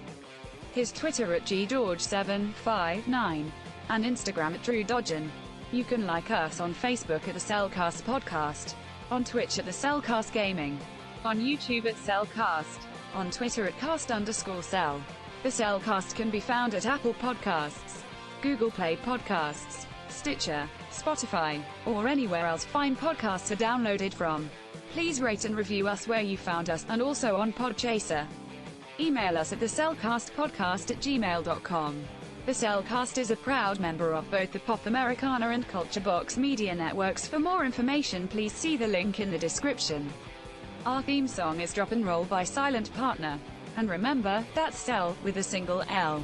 His Twitter at GGeorge759. And Instagram at Drew Dodgen. You can like us on Facebook at the Cellcast Podcast, on Twitch at the Cellcast Gaming, on YouTube at Cellcast, on Twitter at cast_cell. The Cellcast can be found at Apple Podcasts, Google Play Podcasts, Stitcher, Spotify, or anywhere else fine podcasts are downloaded from. Please rate and review us where you found us, and also on Podchaser. Email us at thecellcastpodcast@gmail.com. The Cellcast is a proud member of both the Pop Americana and Culture Box media networks. For more information, please see the link in the description. Our theme song is Drop and Roll by Silent Partner. And remember, that's Cell with a single L.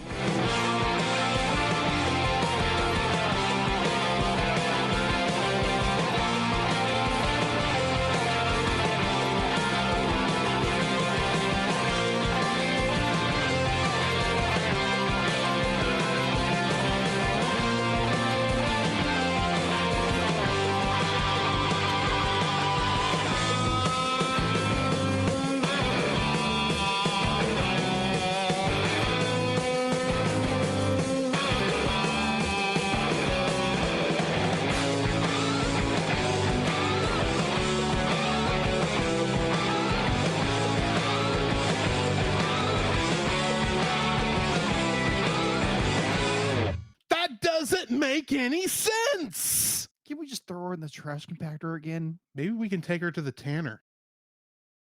Doesn't make any sense. Can we just throw her in the trash compactor again? Maybe we can take her to the tanner.